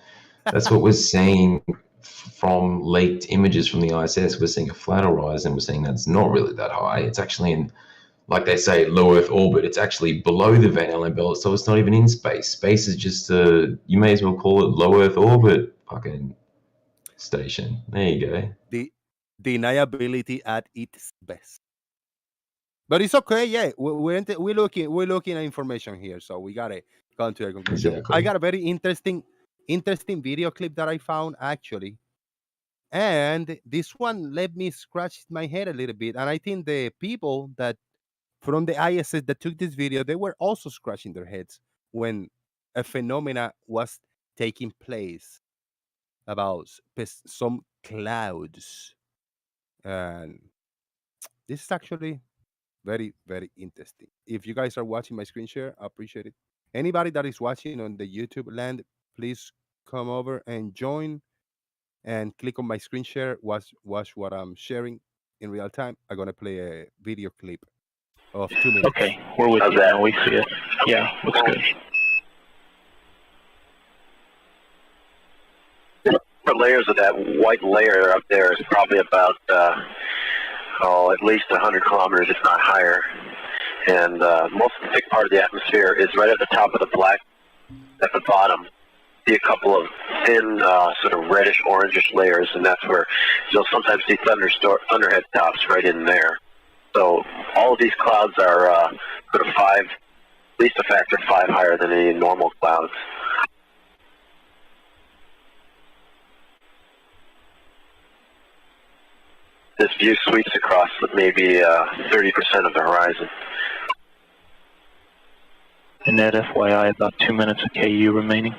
that's what we're seeing from leaked images from the ISS. We're seeing a flat horizon. We're seeing that's not really that high. It's actually in, like they say, low Earth orbit. It's actually below the Van Allen belt, so it's not even in space. Space is just you may as well call it low Earth orbit fucking station. There you go. The deniability at its best. But it's okay. Yeah, we're looking at information here, so we gotta come to a conclusion. Exactly. I got a very interesting video clip that I found actually, and this one let me scratch my head a little bit. And I think the people that from the ISS that took this video, they were also scratching their heads when a phenomena was taking place about some clouds, and this is actually very, very interesting. If you guys are watching my screen share, I appreciate it. Anybody that is watching on the YouTube land, please come over and join and click on my screen share. Watch what I'm sharing in real time. I'm gonna play a video clip of 2 minutes. Okay, we're with you now. We see it. Yeah, looks good. layers of that white layer up there is probably about, at least 100 kilometers, if not higher. And most of the thick part of the atmosphere is right at the top of the black, at the bottom. See a couple of thin, sort of reddish, orangish layers, and that's where you'll sometimes see thunderhead tops right in there. So all of these clouds are sort of at least a factor of 5 higher than any normal clouds. This view sweeps across maybe 30% of the horizon. And that FYI, about 2 minutes of KU remaining.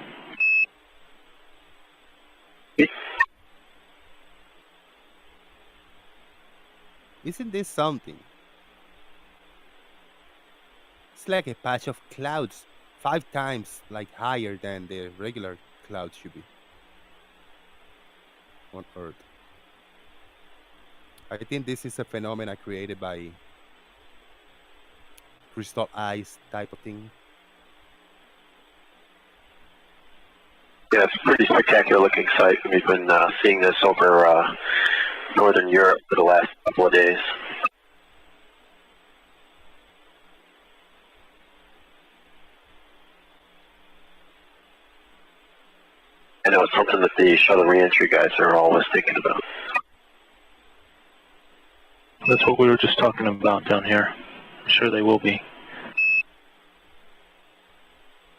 Isn't this something? It's like a patch of clouds 5 times like higher than the regular clouds should be on Earth. I think this is a phenomena created by crystal ice type of thing. Yeah, it's a pretty spectacular looking sight. We've been seeing this over northern Europe for the last couple of days. I know it's something that the shuttle reentry guys are always thinking about. That's what we were just talking about down here. I'm sure they will be.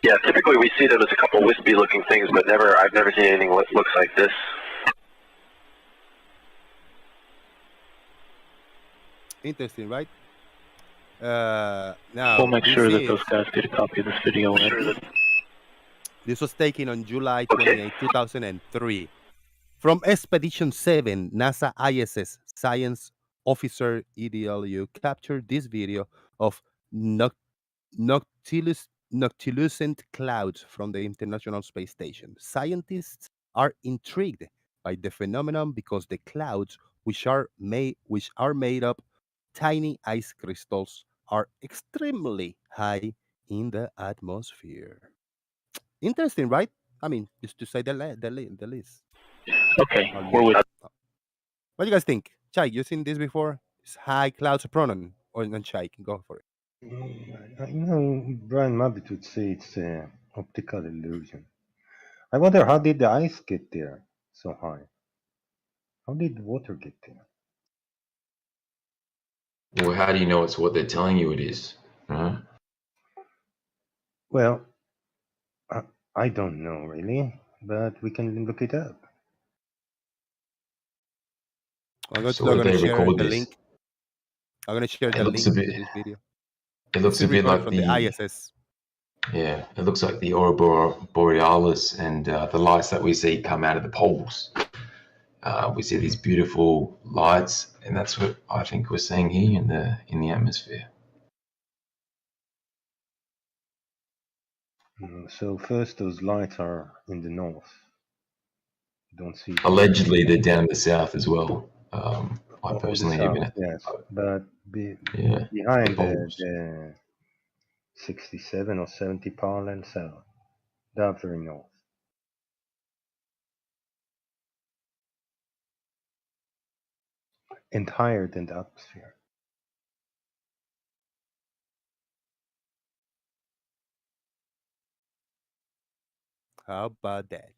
Yeah, typically we see them as a couple wispy looking things, but I've never seen anything that looks like this. Interesting, right? Now We'll make sure that those guys get a copy of this video. This was taken on July 28, 2003. From Expedition 7, NASA ISS Science Officer EDLU captured this video of Noctilucent clouds from the International Space Station. Scientists are intrigued by the phenomenon because the clouds, which are made up tiny ice crystals, are extremely high in the atmosphere. Interesting, right? I mean, just to say the least. Okay, we're with. What do you guys think? Chai, you seen this before? It's high clouds pronon. Or not Chai, can go for it. Brian Mabbitt would say it's an optical illusion. I wonder, how did the ice get there so high? How did water get there? Well, how do you know it's what they're telling you it is? Right? Well, I don't know really, but we can look it up. I'm going So to where they share record the this? link. I'm going to share the link to this video. It looks This a is bit like recorded from the ISS. Yeah, it looks like the Aurora Borealis and the lights that we see come out of the poles. We see these beautiful lights, and that's what I think we're seeing here in the atmosphere. So first, those lights are in the north. You don't see. Allegedly, they're down the south as well. I personally south, even yes, but yeah, behind the the 67 or 70 parallel south, they're very north. And higher than the atmosphere. How about that?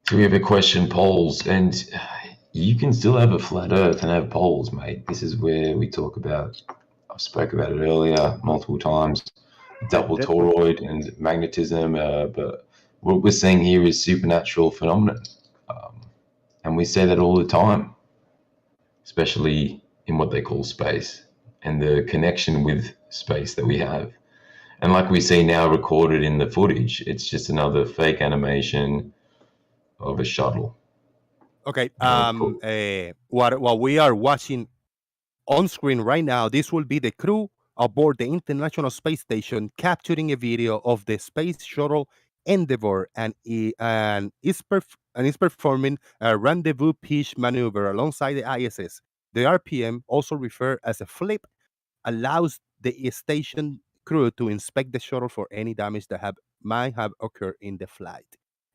So we have a question, poles, and you can still have a flat Earth and have poles, mate. This is where we talk about. I spoke about it earlier multiple times. Double toroid and magnetism, but what we're seeing here is supernatural phenomenon, and we say that all the time, especially in what they call space and the connection with space that we have. And like we see now recorded in the footage, it's just another fake animation of a shuttle. Okay. What we are watching on screen right now, this will be the crew aboard the International Space Station capturing a video of the space shuttle Endeavour and is performing a rendezvous pitch maneuver alongside the ISS. The RPM, also referred as a flip, allows the station crew to inspect the shuttle for any damage that might have occurred in the flight.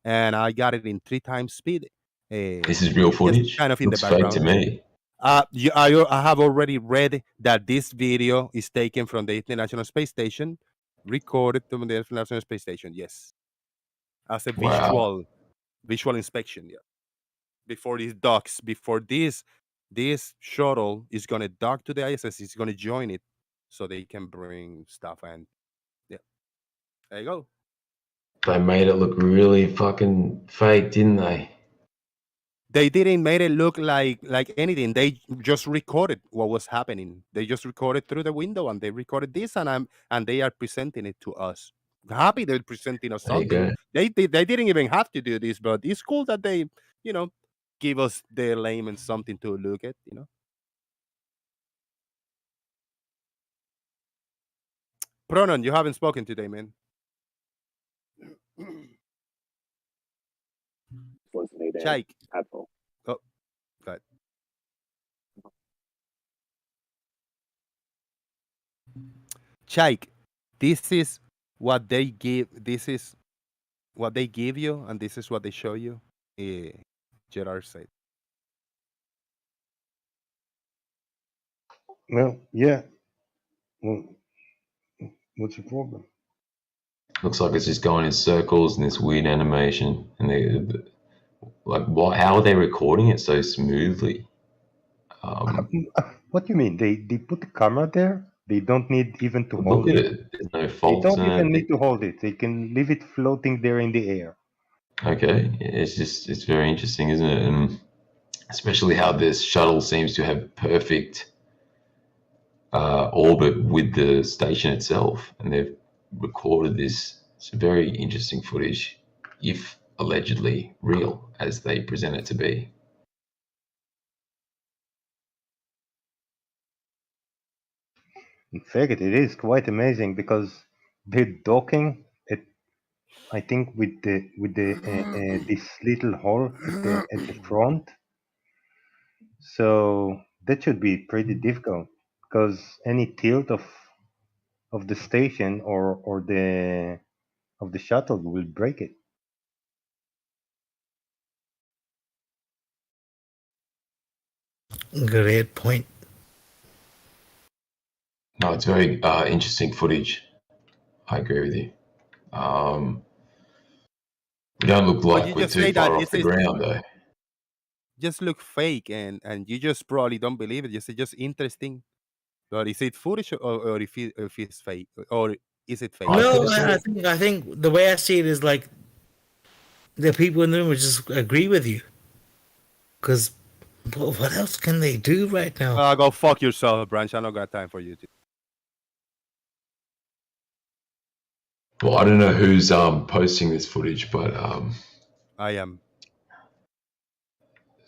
And I got it in 3 times speed. This is real just footage. kind of in Looks the fake to background. me. I have already read that this video is taken from the International Space Station, recorded from the International Space Station. Yes, as a Wow. visual inspection. Yeah, before these docks, before this shuttle is gonna dock to the ISS, it's gonna join it, so they can bring stuff. And yeah, there you go. They made it look really fucking fake, didn't they? They didn't make it look like anything. They just recorded what was happening. They just recorded through the window, and they recorded this, and they are presenting it to us. Happy they're presenting us There you something. go. They didn't even have to do this, but it's cool that they, you know, give us the layman something to look at. Pronon, you haven't spoken today, man. Jake. Oh, God. Chike, this is what they give. This is what they give you, and this is what they show you. Gerard said. Well, yeah. Well, what's the problem? Looks like it's just going in circles and this weird animation. And like, what? How are they recording it so smoothly? What do you mean? They put the camera there? They don't need even to hold Look at it. it. There's no They faults don't in even it. need to hold it. They can leave it floating there in the air. Okay, it's very interesting, isn't it? And especially how this shuttle seems to have perfect orbit with the station itself, and they've recorded this. It's very interesting footage, if allegedly real as they present it to be. In fact, it is quite amazing because they're docking at, I think, with the this little hole at the front. So that should be pretty difficult because any tilt of the station or the of the shuttle will break it. Great point. No, it's very interesting footage. I agree with you. We don't look But you like we're just say too that far off the ground, though. just look fake, and you just probably don't believe it. You say just interesting. But is it footage, or if it's fake, or is it fake? I No, personally, I think the way I see it is like the people in the room would just agree with you. Because what else can they do right now? Go fuck yourself, Branch. I don't got time for you. well, I don't know who's posting this footage, but I am.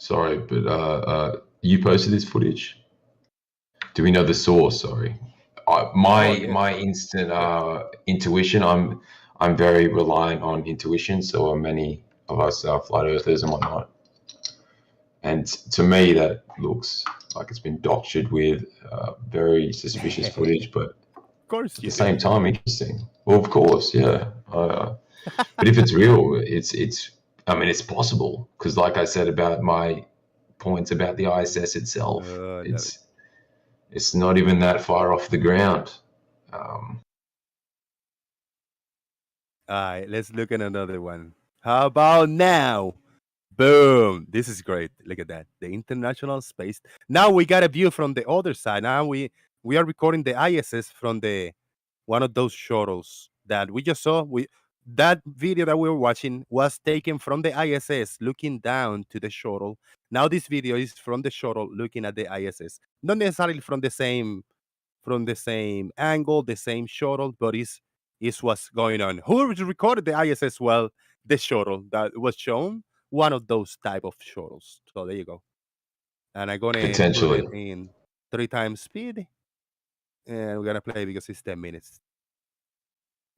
sorry, but you posted this footage. Do we know the source? Sorry, my instant intuition. I'm very reliant on intuition. So are many of us flat earthers and whatnot. And to me, that looks like it's been doctored with very suspicious footage, but Of course at you the same do. time, interesting. Well, of course, yeah. But if it's real, it's. I mean, it's possible because, like I said about my points about the ISS itself, it's not even that far off the ground. All right, let's look at another one. How about now? Boom! This is great. Look at that. The International Space. Now we got a view from the other side. Now we are recording the ISS from the one of those shuttles that we just saw. That video that we were watching was taken from the ISS, looking down to the shuttle. Now this video is from the shuttle looking at the ISS. Not necessarily from the same angle, the same shuttle, but is what's going on. Who recorded the ISS? Well, the shuttle that was shown, one of those type of shuttles. So there you go. And I'm gonna put Potentially. it in 3 times speed, and we're gonna play because it's 10 minutes.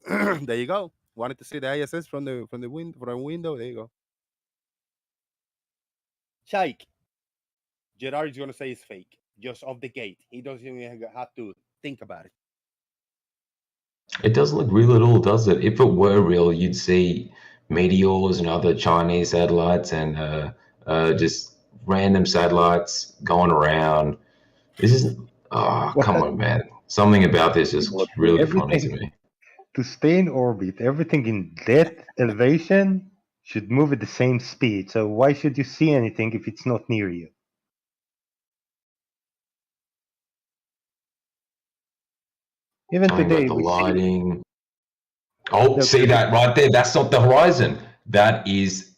There you go. Wanted to see the ISS from the window. There you go. Shike. Gerard is gonna say it's fake, just off the gate. He doesn't even have to think about it. It doesn't look real at all, does it? If it were real, you'd see meteors and other Chinese satellites and just random satellites going around. This is, come on, man. Something about this is really funny to me. To stay in orbit, everything in that elevation should move at the same speed. So why should you see anything if it's not near you? Even Something today, about the we see. lighting. Oh, see that right there? That's not the horizon. That is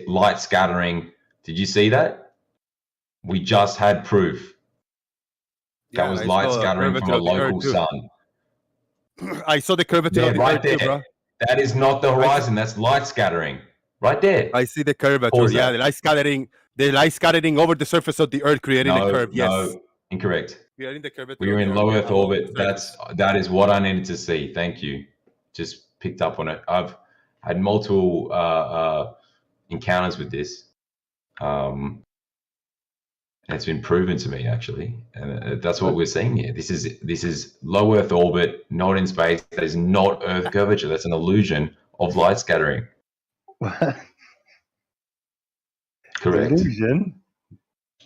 light scattering. Did you see that? We just had proof. That was light scattering from a local sun. I saw the curvature of the right Earth there. too, bro. That is not the horizon. That's light scattering. Right there. I see the curvature. Yeah, the light scattering over the surface of the Earth, creating a curve. Yes. No, incorrect. Creating the curvature. We're in low Earth orbit. That is what I needed to see. Thank you. Just picked up on it. I've had multiple encounters with this. And it's been proven to me, actually, and that's what we're seeing here. This is low Earth orbit, not in space. That is not Earth curvature. That's an illusion of light scattering. Correct. Illusion?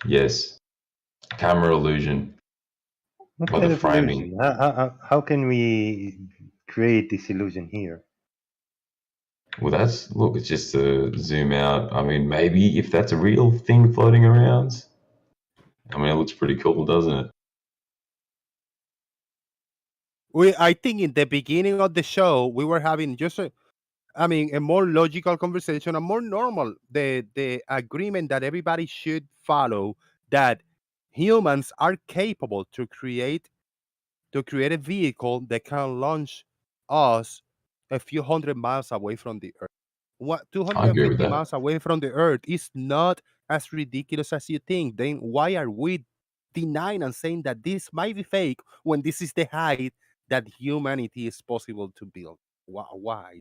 Yes. Camera illusion. What Or kind the of framing. illusion? How can we create this illusion here? Well, look, it's just to zoom out. I mean, maybe if that's a real thing floating around. I mean, it looks pretty cool, doesn't it? I think in the beginning of the show, we were having just a more logical conversation, a more normal, the agreement that everybody should follow, that humans are capable to create a vehicle that can launch us a few hundred miles away from the Earth. What, 250 miles away from the Earth is not as ridiculous as you think. Then why are we denying and saying that this might be fake when this is the height that humanity is possible to build? Why?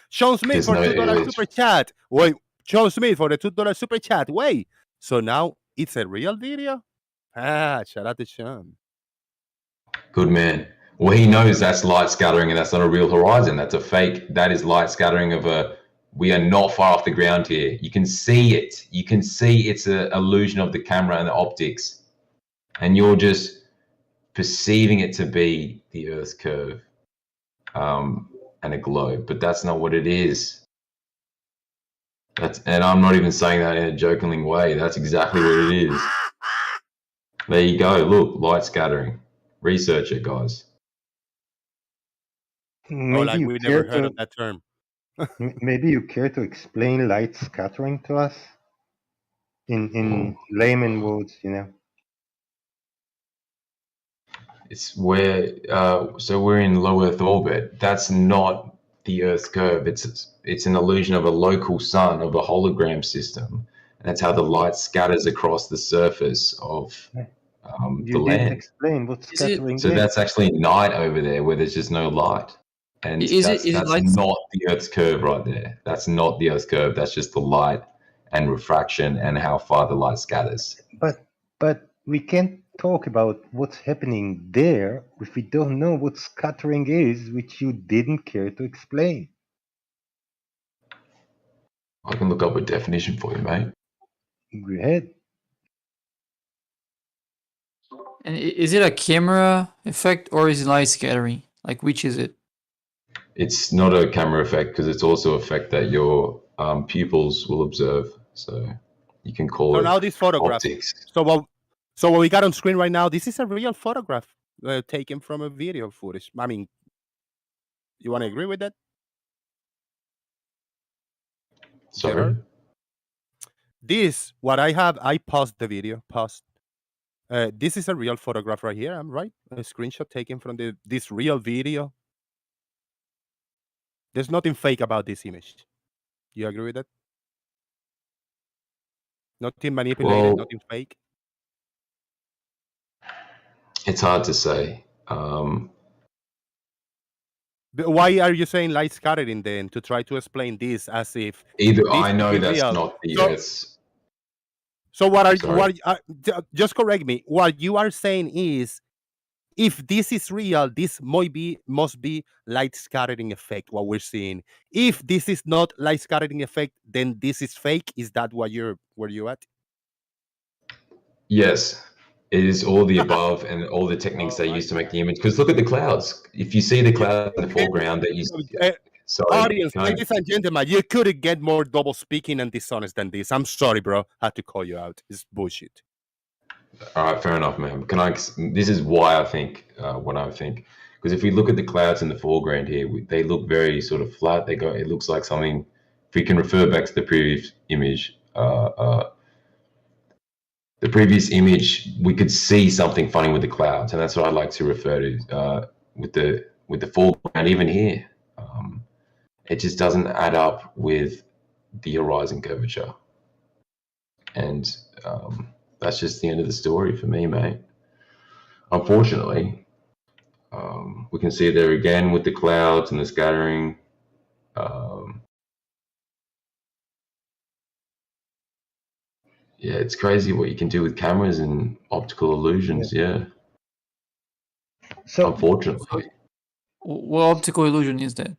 Sean Smith for $2 super chat. Wait, Sean Smith for the $2 super chat. Wait, so now it's a real video? Shout out to Sean. Good man. Well, he knows that's light scattering and that's not a real horizon. That's a fake. That is light scattering we are not far off the ground here. You can see it. You can see it's an illusion of the camera and the optics. And you're just perceiving it to be the Earth's curve and a globe, but that's not what it is. And I'm not even saying that in a jokingly way. That's exactly what it is. There you go. Look, light scattering. Research it, guys. Maybe we never heard of that term. Maybe you care to explain light scattering to us in layman words, It's where so we're in low Earth orbit. That's not the Earth's curve. It's an illusion of a local sun, of a hologram system, and that's how the light scatters across the surface of the land. Explain what scattering is. So that's actually night over there, where there's just no light, and that's not the Earth's curve right there. That's not the Earth's curve. That's just the light and refraction and how far the light scatters. But we can't talk about what's happening there if we don't know what scattering is, which you didn't care to explain. I can look up a definition for you, mate. Go ahead. And is it a camera effect or is it light scattering? Like, which is it? It's not a camera effect because it's also an effect that your pupils will observe. So you can call it. So now this photograph. Optics. So what we got on screen right now, this is a real photograph taken from a video footage. I mean, you want to agree with that? Sorry. This, what I have, I paused the video. This is a real photograph right here. I'm right. A screenshot taken from this real video. There's nothing fake about this image. You agree with that? Nothing manipulated, nothing fake. It's hard to say. Why are you saying light scattering then, to try to explain this as if I know that's real. Not the Earth's. So just correct me. What you are saying is If this is real, this must be light scattering effect, what we're seeing. If this is not light scattering effect, then this is fake. Is that where you at? Yes, it is all the above and all the techniques they use to make the image. Because look at the clouds. If you see the cloud in the foreground, that you sorry, Audience, ladies and gentlemen, you couldn't get more double speaking and dishonest than this. I'm sorry, bro. I had to call you out. It's bullshit. All right, fair enough, man. This is why I think what I think. Because if we look at the clouds in the foreground here, they look very sort of flat. It looks like something. If we can refer back to the previous image, we could see something funny with the clouds, and that's what I like to refer to with the foreground. Even here, it just doesn't add up with the horizon curvature, and that's just the end of the story for me, mate. Unfortunately, we can see there again with the clouds and the scattering. Yeah, it's crazy what you can do with cameras and optical illusions. Yeah. So, unfortunately. What optical illusion is that?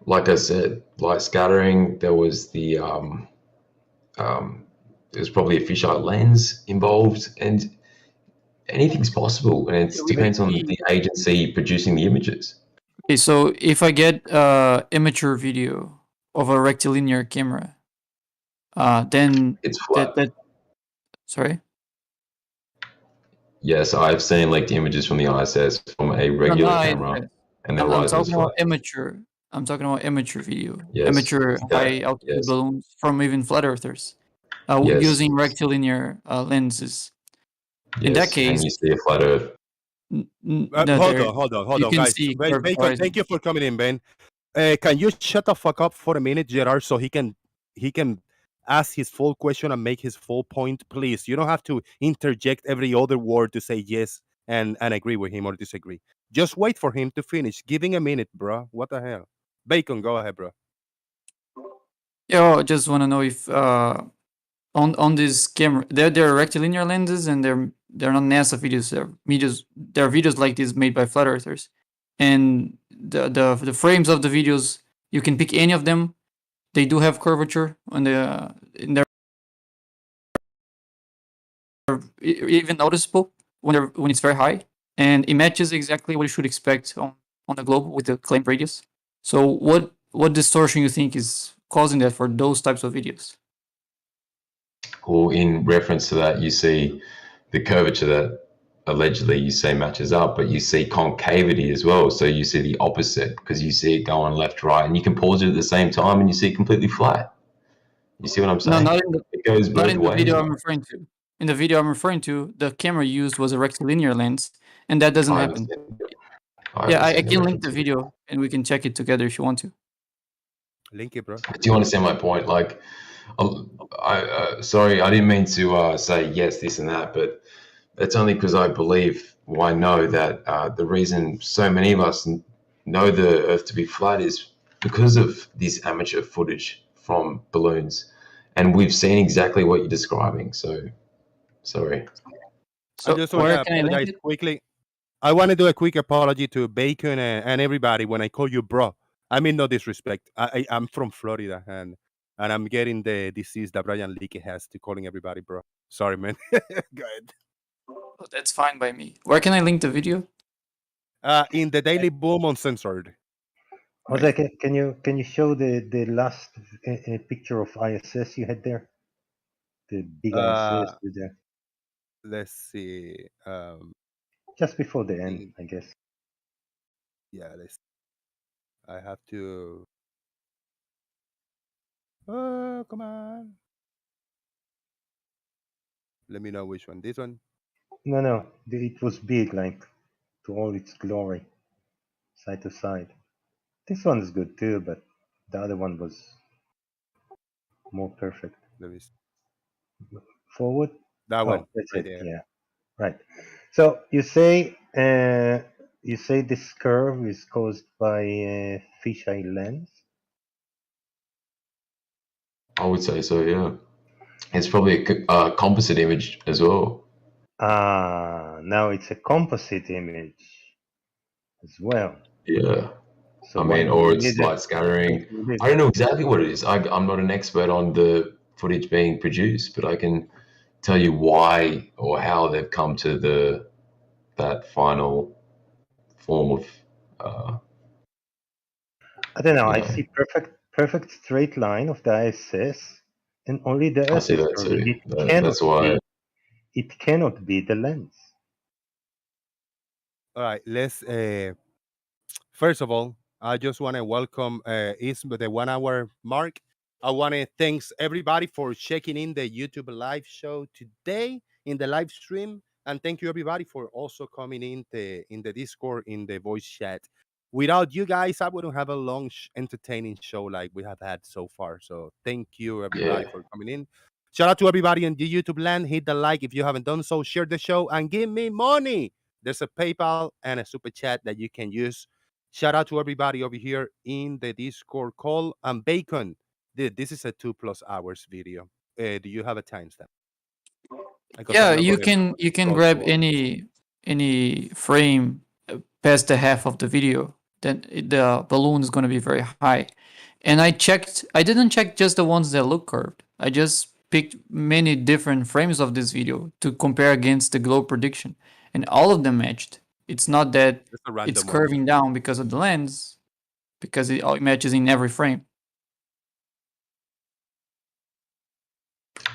Like I said, light scattering. There was there's probably a fisheye lens involved, and anything's possible, and it depends on the agency producing the images. Okay, so if I get amateur video of a rectilinear camera, then it's flat. Sorry? Yes, I've seen leaked images from the ISS from a regular camera, and the horizon is flat. I'm talking about amateur video, Yes, amateur high altitude balloons from even flat earthers using rectilinear lenses. Yes, in that case, and you see a flat Earth. Hold on, guys. Bacon, thank you for coming in, Ben. Can you shut the fuck up for a minute, Gerard, so he can ask his full question and make his full point, please? You don't have to interject every other word to say yes and agree with him or disagree. Just wait for him to finish. Give him a minute, bro. What the hell? Bacon, go ahead, bro. Yeah, I just want to know if on this camera, they're rectilinear lenses, and they're not NASA videos. They're videos like this made by flat earthers, and the frames of the videos, you can pick any of them. They do have curvature on in their even noticeable when it's very high, and it matches exactly what you should expect on the globe with the claimed radius. So what distortion you think is causing that for those types of videos? Well, in reference to that, you see the curvature that allegedly you say matches up, but you see concavity as well. So you see the opposite, because you see it going left, right, and you can pause it at the same time, and you see it completely flat. You see what I'm saying? No, it goes both the ways. video I'm referring to. In the video I'm referring to, the camera used was a rectilinear lens, and that doesn't happen. I can link the video, and we can check it together if you want to. Link it, bro. Do you understand my point? Like, sorry, I didn't mean to say yes, this and that, but it's only because I know that the reason so many of us know the Earth to be flat is because of this amateur footage from balloons, and we've seen exactly what you're describing. So, sorry. So I just want to apologize quickly. I want to do a quick apology to Bacon and everybody when I call you bro. I mean no disrespect. I'm from Florida and I'm getting the disease that Brian Leakey has to calling everybody bro. Sorry, man. Go ahead. That's fine by me. Where can I link the video? In the Daily Boom Uncensored. Jose, can you show the last picture of ISS you had there? The big ISS with the. Let's see. Just before the end, I guess. Yeah, I have to. Oh, come on. Let me know which one. This one? No. It was big, like to all its glory, side to side. This one is good too, but the other one was more perfect. Let me see. Forward? That one. That's right it. there. Yeah. Right. So you say this curve is caused by a fisheye lens? I would say so, yeah. It's probably a composite image as well. Now it's a composite image as well. Yeah. So I why mean, do or we it's need it? light scattering. We need I don't it. know exactly what it is. I'm not an expert on the footage being produced, but I can tell you why or how they've come to that final form of, uh, I don't know. you I know. see perfect straight line of the ISS, and only the I Earth see is that curved. too. That's why. It cannot be the lens. All right, let's first of all, I just want to welcome is the 1 hour mark. I want to thanks everybody for checking in the YouTube live show today in the live stream, and thank you everybody for also coming in the Discord in the voice chat. Without you guys, I wouldn't have a long, entertaining show like we have had so far. So thank you everybody Yeah. for coming in. Shout out to everybody in the YouTube land. Hit the like if you haven't done so. Share the show and give me money. There's a PayPal and a super chat that you can use. Shout out to everybody over here in the Discord call. And Bacon, dude, this is a 2+ hours video. Do you have a timestamp? Because Yeah, I'm not going to you can scroll grab through all. any frame past the half of the video. Then the balloon is going to be very high. And I didn't check just the ones that look curved. I just picked many different frames of this video to compare against the glow prediction, and all of them matched. It's not that Just a it's random ones. curving down because of the lens, because it all matches in every frame.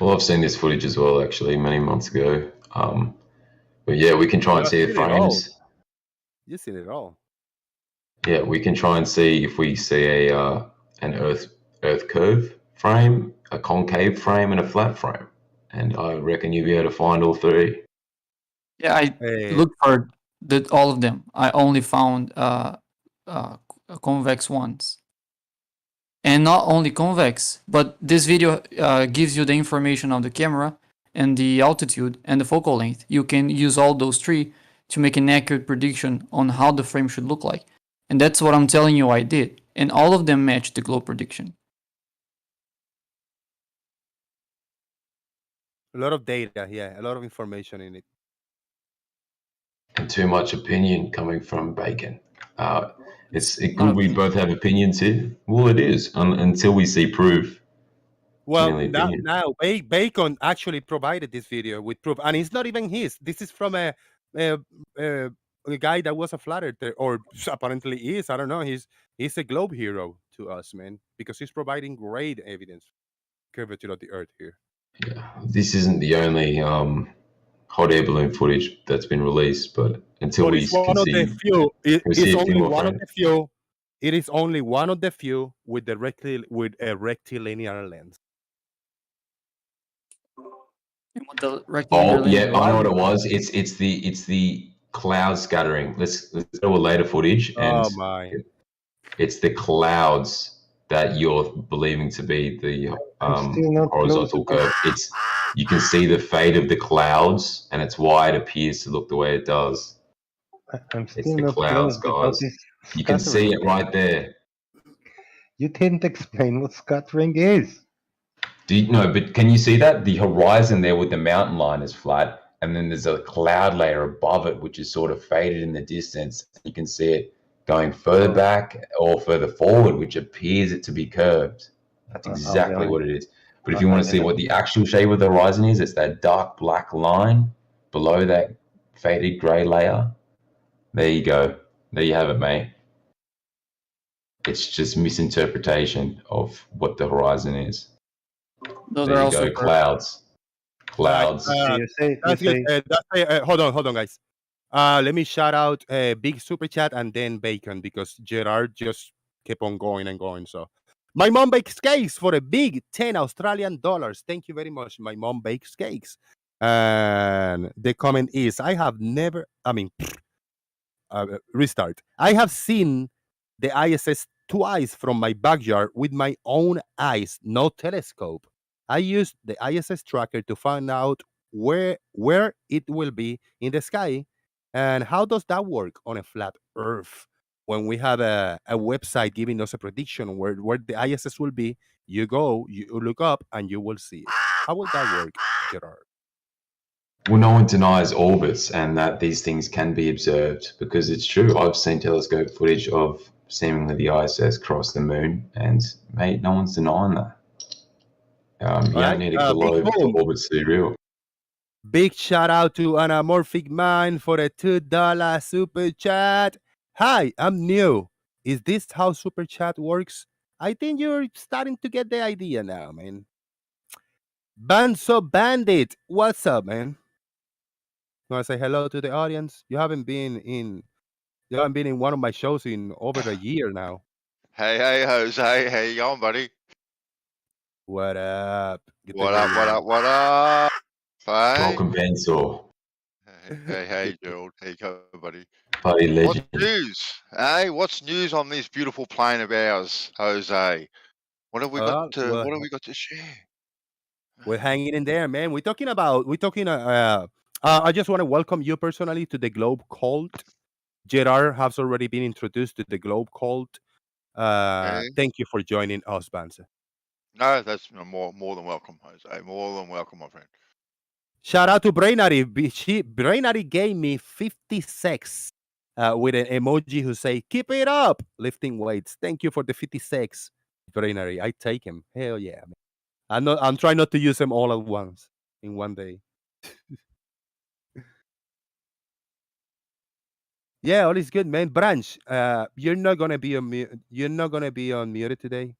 Well, I've seen this footage as well, actually, many months ago. But yeah, we can try and You've see the seen it all. frames. You've seen it all. Yeah, we can try and see if we see an Earth curve frame, a concave frame, and a flat frame. And I reckon you'll be able to find all three. Yeah, I Uh, looked for all of them. I only found convex ones. And not only convex, but this video gives you the information of the camera and the altitude and the focal length. You can use all those three to make an accurate prediction on how the frame should look like. And that's what I'm telling you I did. And all of them match the glow prediction. a lot of data, yeah, a lot of information in it. And too much opinion coming from Bacon. It's Not good we opinion. both have opinions here. Well, it is until we see proof. Well, Merely opinion. now Bacon actually provided this video with proof, and it's not even his. This is from a, a, a guy that was a flat earther, or apparently is. I don't know. He's a globe hero to us, man, because he's providing great evidence curvature of the Earth here. Yeah, this isn't the only hot air balloon footage that's been released, but until But we it's one can of the see, few. we It's see a few only more one of frames. the few. It is only one of the few with the with a rectilinear lens. And with the rectilinear Oh lens, yeah, I why? know what it was. It's the cloud scattering. Let's go to later footage, and Oh my! it's the clouds that you're believing to be the I'm still not close horizontal enough. curve. It's you can see the fade of the clouds, and it's why it appears to look the way it does. I'm It's still the not clouds, close because guys. it's You can see scattering. it right there. You didn't explain what scattering is. Do you know? But can you see that the horizon there with the mountain line is flat, and then there's a cloud layer above it, which is sort of faded in the distance. You can see it going further Oh, back or further forward, which appears it to be curved. That's I'll be exactly what honest. it is. But if you want to see I what the actual shape of the horizon is, it's that dark black line below that faded gray layer. There you go. There you have it, mate. It's just misinterpretation of what the horizon is. Those There are you also go, curved. clouds. All right, Clouds. You that's good. say Hold on, guys. Let me shout out a big super chat and then Bacon because Gerard just kept on going and going. So, my mom bakes cakes for a big 10 Australian dollars. Thank you very much. My mom bakes cakes. And the comment is, I have never, I mean, restart. I have seen the ISS twice from my backyard with my own eyes, no telescope. I used the ISS tracker to find out where it will be in the sky. And how does that work on a flat Earth? When we have a website giving us a prediction where the ISS will be, you go, you look up, and you will see it. How will that work, Gerard? Well, no one denies orbits and that these things can be observed because it's true. I've seen telescope footage of seemingly the ISS cross the moon, and mate, no one's denying that. You don't need a Big globe for boom. orbits to be real. Big shout out to Anamorphic Mind for a $2 super chat. Hi, I'm new. Is this how super chat works? I think you're starting to get the idea now, man. Banso Bandit, what's up, man? You want to say hello to the audience? You haven't been in one of my shows in over a year now. Hey, Jose. How you going, buddy? What up? Good to What hear up, you, what man. up, what up? Hey, Welcome, Benzo. hey, Gerald. How you going, buddy? Buddy What's legend. news? Hey, what's news on this beautiful plane of ours, Jose? What have we got to share? We're hanging in there, man. I just want to welcome you personally to the Globe Cult. Gerard has already been introduced to the Globe Cult. Okay. Thank you for joining us, Banse. No, that's more than welcome, Jose. More than welcome, my friend. Shout out to Brainary. Brainary gave me 56 with an emoji who say, keep it up, lifting weights. Thank you for the 56, Brainary. I take him. Hell yeah. Man. I'm trying not to use them all at once in one day. Yeah, all is good, man. Branch, you're not gonna be unmuted today.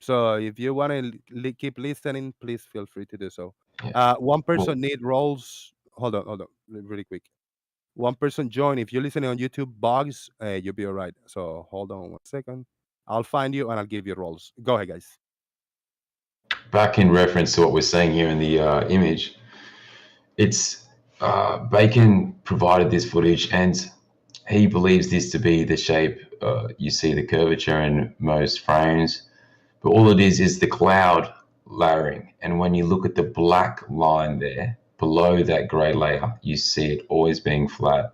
So if you want to keep listening, please feel free to do so. One person need roles. Hold on, really quick. One person join. If you're listening on YouTube, Bugs, you'll be all right. So hold on 1 second. I'll find you and I'll give you roles. Go ahead, guys. Back in reference to what we're seeing here in the image, it's Bacon provided this footage and he believes this to be the shape. You see the curvature in most frames, but all it is the cloud layering. And when you look at the black line there below that gray layer, you see it always being flat,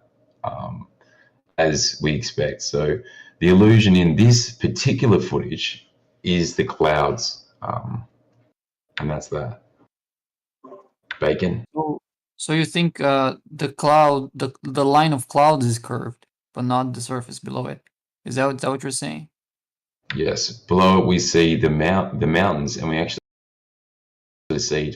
as we expect. So the illusion in this particular footage is the clouds, and that's that. Bacon. So you think the cloud, the line of clouds is curved, but not the surface below it? Is that what you're saying? Yes. Below it, we see the mountains, and we actually see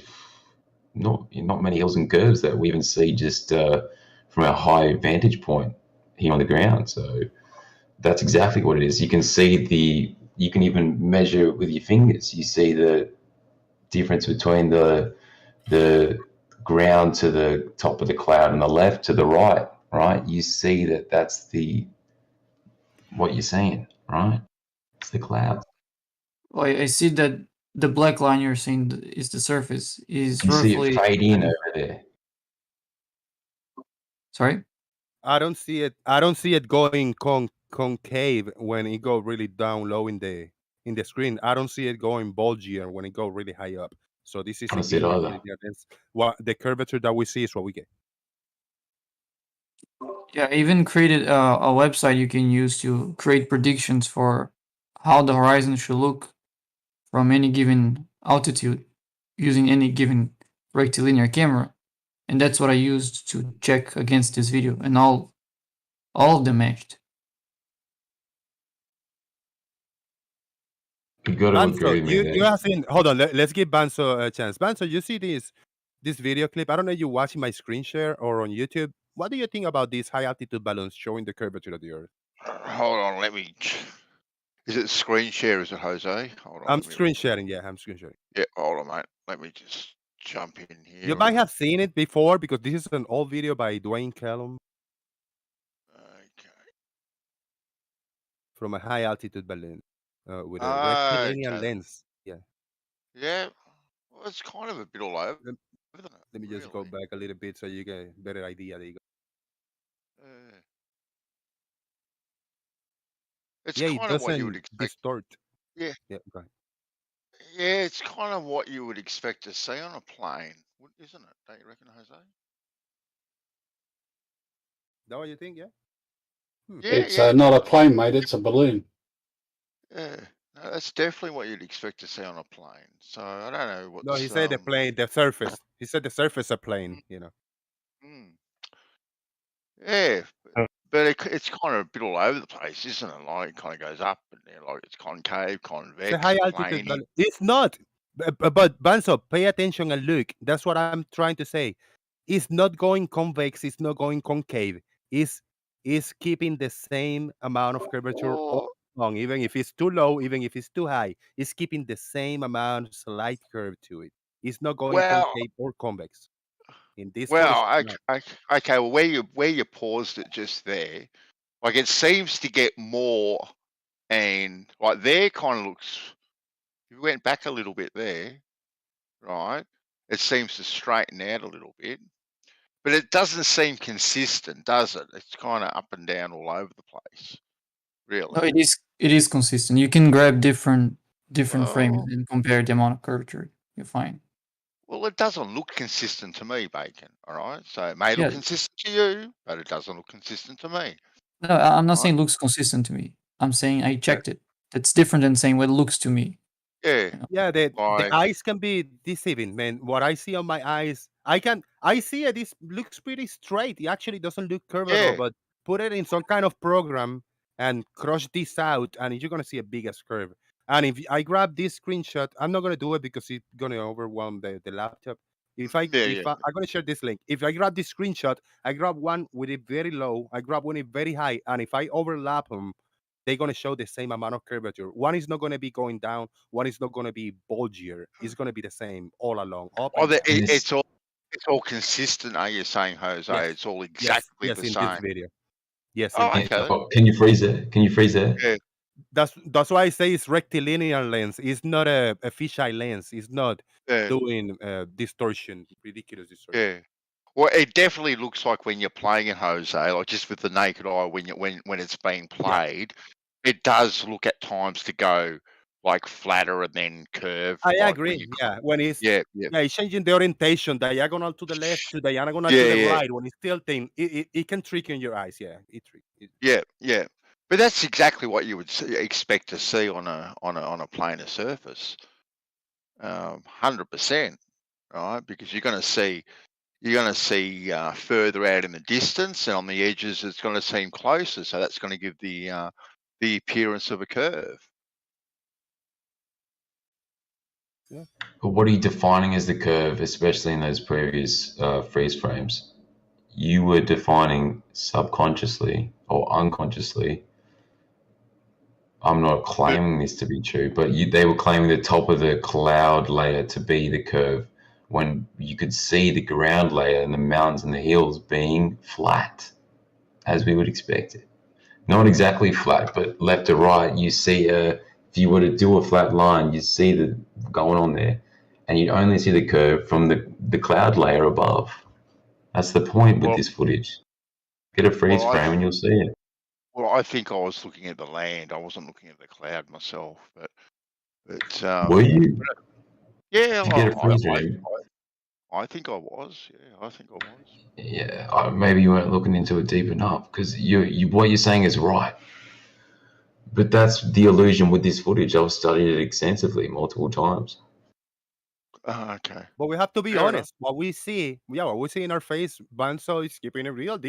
not many hills and curves that we even see just from a high vantage point here on the ground. So that's exactly what it is. You can see you can even measure with your fingers. You see the difference between the ground to the top of the cloud and the left to the right, right? You see that's what you're seeing, right? It's the clouds. Well, I see that the black line you're seeing is the surface. Is You see roughly. it fade in over there. Sorry? I don't see it going concave when it go really down low in the screen. I don't see it going bulgier when it go really high up. So this is I don't see it either. that's what the curvature that we see is what we get. Yeah, I even created a website you can use to create predictions for how the horizon should look from any given altitude using any given rectilinear camera. And that's what I used to check against this video, and all of them matched. You got to Banso, agree with me you there. have seen. Hold on, let's give Banso a chance. Banso, you see this video clip? I don't know if you're watching my screen share or on YouTube. What do you think about these high altitude balloons showing the curvature of the Earth? Hold on, let me. Is it screen share? Is it Jose? Hold on. I'm screen sharing. Yeah, I'm screen sharing. Yeah, hold on, mate. Let me just jump in here. You might have seen it before because this is an old video by Dwayne Callum. Okay. From a high altitude balloon with a rectilinear lens. Yeah. Yeah. Well, it's kind of a bit all over. Let me just go back a little bit so you get a better idea. There you go. It's Yeah, kind it of what you would doesn't expect. distort. Yeah. Yeah, go ahead. Yeah, it's kind of what you would expect to see on a plane, isn't it? Don't you reckon, Jose? That what you think? Yeah. It's not a plane, mate. It's a balloon. Yeah. No, that's definitely what you'd expect to see on a plane. So I don't know No, he what's said the plane, the surface. He said the surface of plane. mm, yeah, Uh, but it's kind of a bit all over the place, isn't it? Like it kind of goes up and then like it's concave, It's a convex, high altitude planing. balloon. It's not. But Banzo, pay attention and look. That's what I'm trying to say. It's not going convex. It's not going concave. It's keeping the same amount of curvature all Oh, along, even if it's too low, even if it's too high. It's keeping the same amount, slight curve to it. It's not going well, concave or convex. In this footage, well, no. okay. Well, where you paused it just there, like it seems to get more, and like there kind of looks. If you went back a little bit there, right? It seems to straighten out a little bit, but it doesn't seem consistent, does it? It's kind of up and down all over the place, No, really. it is consistent. You can grab different frames Well, and compare the amount of curvature. You're fine. well, it doesn't look consistent to me, Bacon. All right, so it may look Yeah. consistent to you, but it doesn't look consistent to me. No, I'm not All right? saying looks consistent to me. I'm saying I Yeah, checked it. That's different than saying what it looks to me. yeah. You know? Yeah, the Like, eyes can be deceiving, man. What I see on my eyes, I see it. This looks pretty straight. It actually doesn't look curved at all. yeah, But put it in some kind of program and crush this out, and you're gonna see a biggest curve. And if I grab this screenshot, I'm not gonna do it because it's gonna overwhelm the laptop. yeah, If yeah. I'm gonna share this link, if I grab this screenshot, I grab one with it very low, I grab one with very high, and if I overlap them, they're going to show the same amount of curvature. One is not going to be going down. One is not going to be bulgier. It's going to be the same all along, up Oh, and down. it's all consistent. Are you saying, Jose? Yes, It's all yes, exactly yes. the In this same. video, yes, in Oh, this And, video. okay. can you freeze it? Can you freeze there? Yeah, That's why I say it's rectilinear lens. It's not a fisheye lens. It's not yeah, doing distortion, ridiculous distortion. yeah. Well, it definitely looks like when you're playing it, Jose, like just with the naked eye, when it's being Yeah, played, it does look at times to go like flatter and then curve, I like when agree. you, Yeah, when it's yeah, yeah, yeah, it's changing the orientation, diagonal to the left to diagonal to yeah, the yeah, right. When it's tilting, it can trick in your eyes. Yeah, it trick. yeah, yeah. But that's exactly what you would expect to see on a planar surface, 100%, right? Because you're going to see further out in the distance, and on the edges, it's going to seem closer. So that's going to give the appearance of a curve. Yeah. But what are you defining as the curve, especially in those previous freeze frames? You were defining subconsciously or unconsciously. I'm not But claiming this to be true, but they were claiming the top of the cloud layer to be the curve when you could see the ground layer and the mountains and the hills being flat, as we would expect it. Not exactly flat, but left to right, you see if you were to do a flat line, you see the going on there, and you'd only see the curve from the cloud layer above. That's the point with well, this footage. Get a freeze well, frame and you'll see it. I think I was looking at the land. I wasn't looking at the cloud myself. But Were you? yeah, Did you get a freeze frame? I think I was. Yeah, I think I was. Yeah, maybe you weren't looking into it deep enough because what you're saying is right. But that's the illusion with this footage. I've studied it extensively multiple times. Okay. But we have to be Fair enough. honest. What we see in our face, Banzo is keeping it real.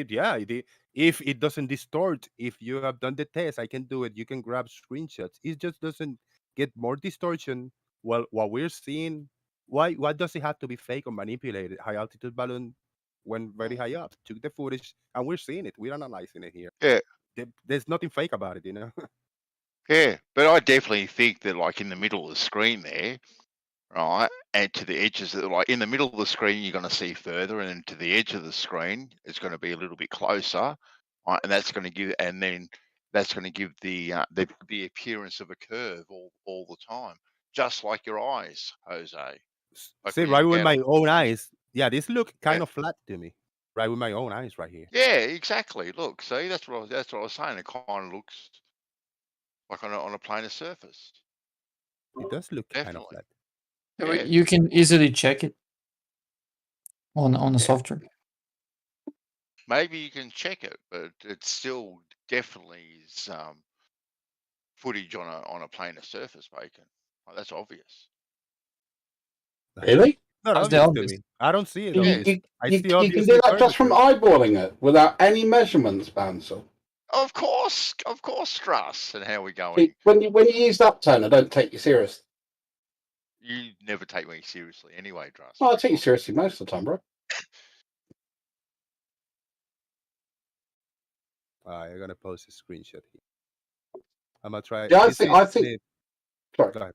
If it doesn't distort, if you have done the test, I can do it. You can grab screenshots. It just doesn't get more distortion. Well, what we're seeing, why does it have to be fake or manipulated? High altitude balloon went very high up, took the footage, and we're seeing it. We're analyzing it here. Yeah, There's nothing fake about it, you know. yeah. But I definitely think that, like in the middle of the screen there, right, and to the edges, like in the middle of the screen, you're going to see further, and then to the edge of the screen, it's going to be a little bit closer, right, and that's going to give, and then that's going to give the appearance of a curve all the time, just like your eyes, Jose. Like See, when you right look with out my on own the footage. eyes. Yeah, this look Yeah, kind of flat to me. Right with my own eyes, right here. yeah, exactly. Look, see, that's what I was saying. It kind of looks like on a planar surface. It does look kind of Definitely. flat. Yeah, You can easily check it on the yeah. software. Maybe you can check it, but it still definitely is footage on a planar surface, Bacon. Like, that's obvious. Really? Not How's the obvious to obvious? me. I don't see it You, obvious. you, I you, see you can obviously do that just from curvature. eyeballing it without any measurements, Bansel. Of course, Struss. And how are we going? See, when you use that tone, I don't take you serious. You never take me seriously anyway, Druss. Well, I take you seriously most of the time, bro. I'm gonna post a screenshot here. I'm gonna try. Yeah, This is I think. Sorry. Go ahead.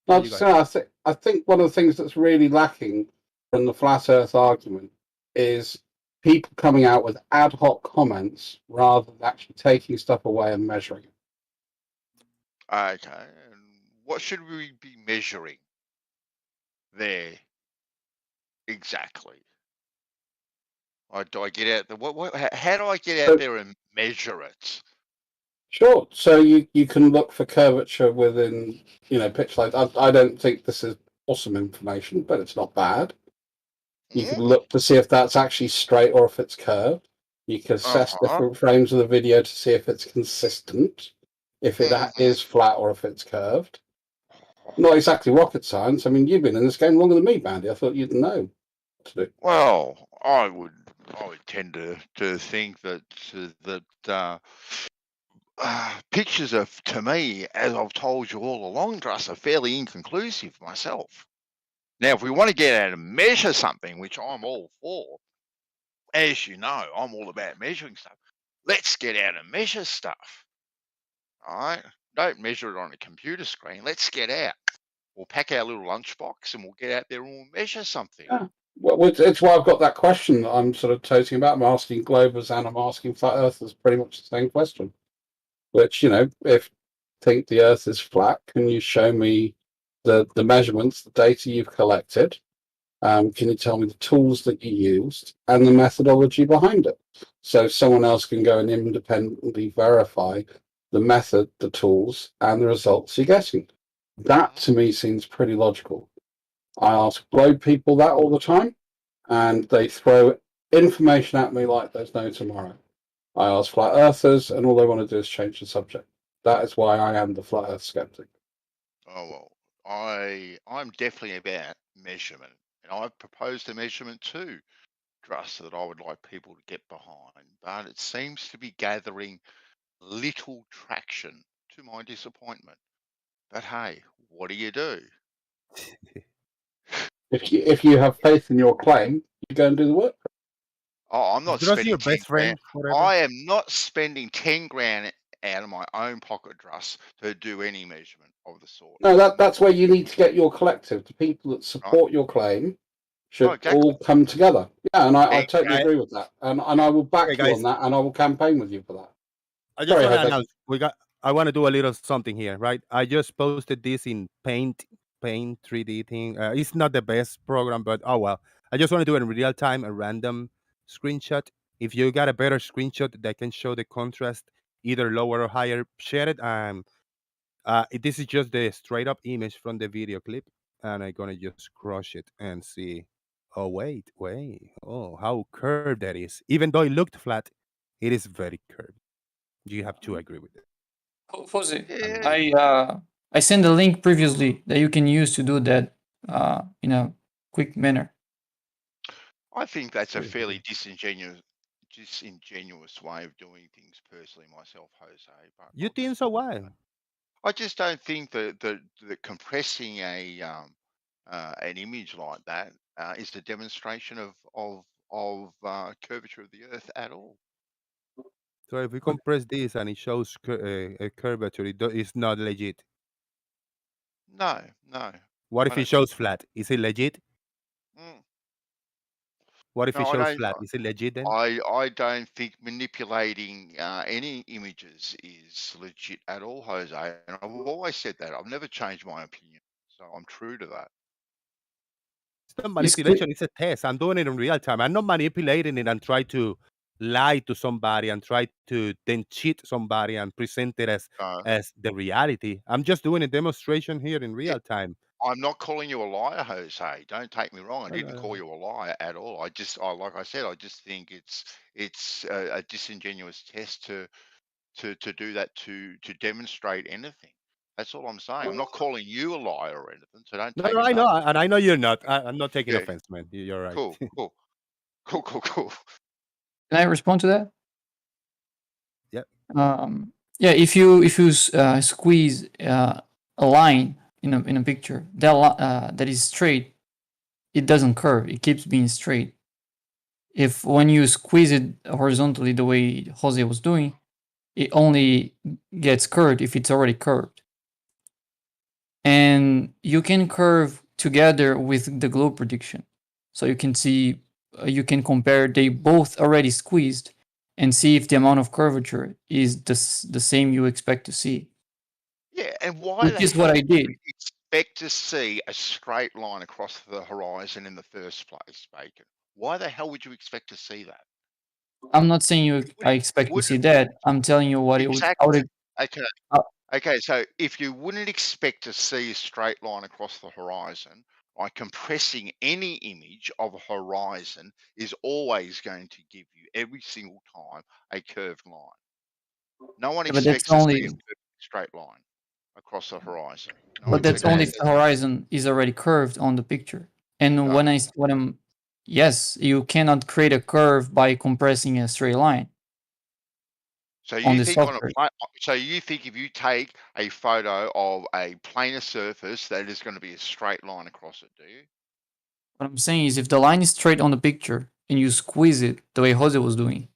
No, No, I'm you just go ahead. saying, I think one of the things that's really lacking from the flat Earth argument is people coming out with ad hoc comments rather than actually taking stuff away and measuring it. Okay. And what should we be measuring there exactly? Or do I get out there? How do I get out there and measure it? Sure. So you can look for curvature within, pitch length. I don't think this is awesome information, but it's not bad. You can look to see if that's actually straight or if it's curved. You can assess different frames of the video to see if it's consistent, if it is flat or if it's curved. Not exactly rocket science. I mean, you've been in this game longer than me, Bandy. I thought you'd know what to do. Well, I would tend to think that pictures are, to me, as I've told you all along, Druss, are fairly inconclusive myself. Now, if we want to get out and measure something, which I'm all for, as you know, I'm all about measuring stuff. Let's get out and measure stuff. All right? Don't measure it on a computer screen. Let's get out. We'll pack our little lunchbox and we'll get out there and we'll measure something. Yeah. Well, it's why I've got that question that I'm sort of toting about. I'm asking Globers and I'm asking Flat Earthers pretty much the same question. Which, if think the Earth is flat, can you show me the measurements, the data you've collected? Can you tell me the tools that you used and the methodology behind it? So someone else can go and independently verify the method, the tools, and the results you're getting. That to me seems pretty logical. I ask Globe people that all the time, and they throw information at me like there's no tomorrow. I ask flat earthers, and all they want to do is change the subject. That is why I am the flat earth skeptic. Oh, well, I'm definitely about measurement, and I've proposed a measurement too, Druss, that I would like people to get behind, but it seems to be gathering little traction, to my disappointment. But hey, what do you do? If you have faith in your claim, you go and do the work. Oh, I'm not Dross spending your 10 best grand. friend forever. I am not spending 10 grand out of my own pocket, Druss, to do any measurement of the sort. No, that's where you need to get your collective. The people that support your claim should all come together. Yeah, and I totally agree with that. And I will back you on that, and I will campaign with you for that. I just want to announce I want to do a little something here, right? I just posted this in Paint 3D thing. It's not the best program, but oh well. I just want to do it in real time, a random screenshot. If you got a better screenshot that can show the contrast either lower or higher, share it. This is just the straight up image from the video clip, and I'm gonna just crush it and see. Oh wait. Oh, how curved that is. Even though it looked flat, it is very curved. You have to agree with it. Jose, I sent a link previously that you can use to do that in a quick manner. I think that's a fairly disingenuous way of doing things personally myself, Jose. But you think so? Why? I just don't think that compressing an image like that is a demonstration of curvature of the Earth at all. So if we compress this and it shows a curvature, it's not legit. No. What if it shows flat? Is it legit? What if it No, shows flat? Is it legit then? I don't think manipulating any images is legit at all, Jose. And I've always said that. I've never changed my opinion. So I'm true to that. It's not manipulation, it's a test. I'm doing it in real time. I'm not manipulating it and try to lie to somebody and try to then cheat somebody and present it as the reality. I'm just doing a demonstration here in real time. I'm not calling you a liar, Jose. Don't take me wrong. I didn't call you a liar at all. Like I said, I just think it's a disingenuous test to to do that to demonstrate anything. That's all I'm saying. I'm not calling you a liar or anything, so don't No, take no, it I know, that way. and I know you're not. I'm not taking Yeah, offense, man. You're right. cool, cool, cool, cool, cool. Can I respond to that? Yep. Yeah, if you squeeze a line in a picture that is straight, it doesn't curve. It keeps being straight. If when you squeeze it horizontally the way Jose was doing, it only gets curved if it's already curved. And you can curve together with the globe prediction. So you can see, you can compare, they both already squeezed and see if the amount of curvature is the same you expect to see. Yeah, and why Which the is what hell I would you did. expect to see a straight line across the horizon in the first place, Bacon? Why the hell would you expect to see that? I'm not saying You I wouldn't, expect to see wouldn't that. I'm telling you what it would. I exactly. would. Okay. Uh, Okay, so if you wouldn't expect to see a straight line across the horizon, by compressing any image of a horizon is always going to give you every single time a curved line. No one yeah, but that's expects to see a only. perfect straight line across the horizon. No one But that's expects only to if see the horizon is already curved on the picture. And no. when I'm, yes, you cannot create a curve by compressing a straight line So on you the think on a software. so you think if you take a photo of a planar surface, that is going to be a straight line across it, do you? What I'm saying is, if the line is straight on the picture and you squeeze it the way Jose was doing,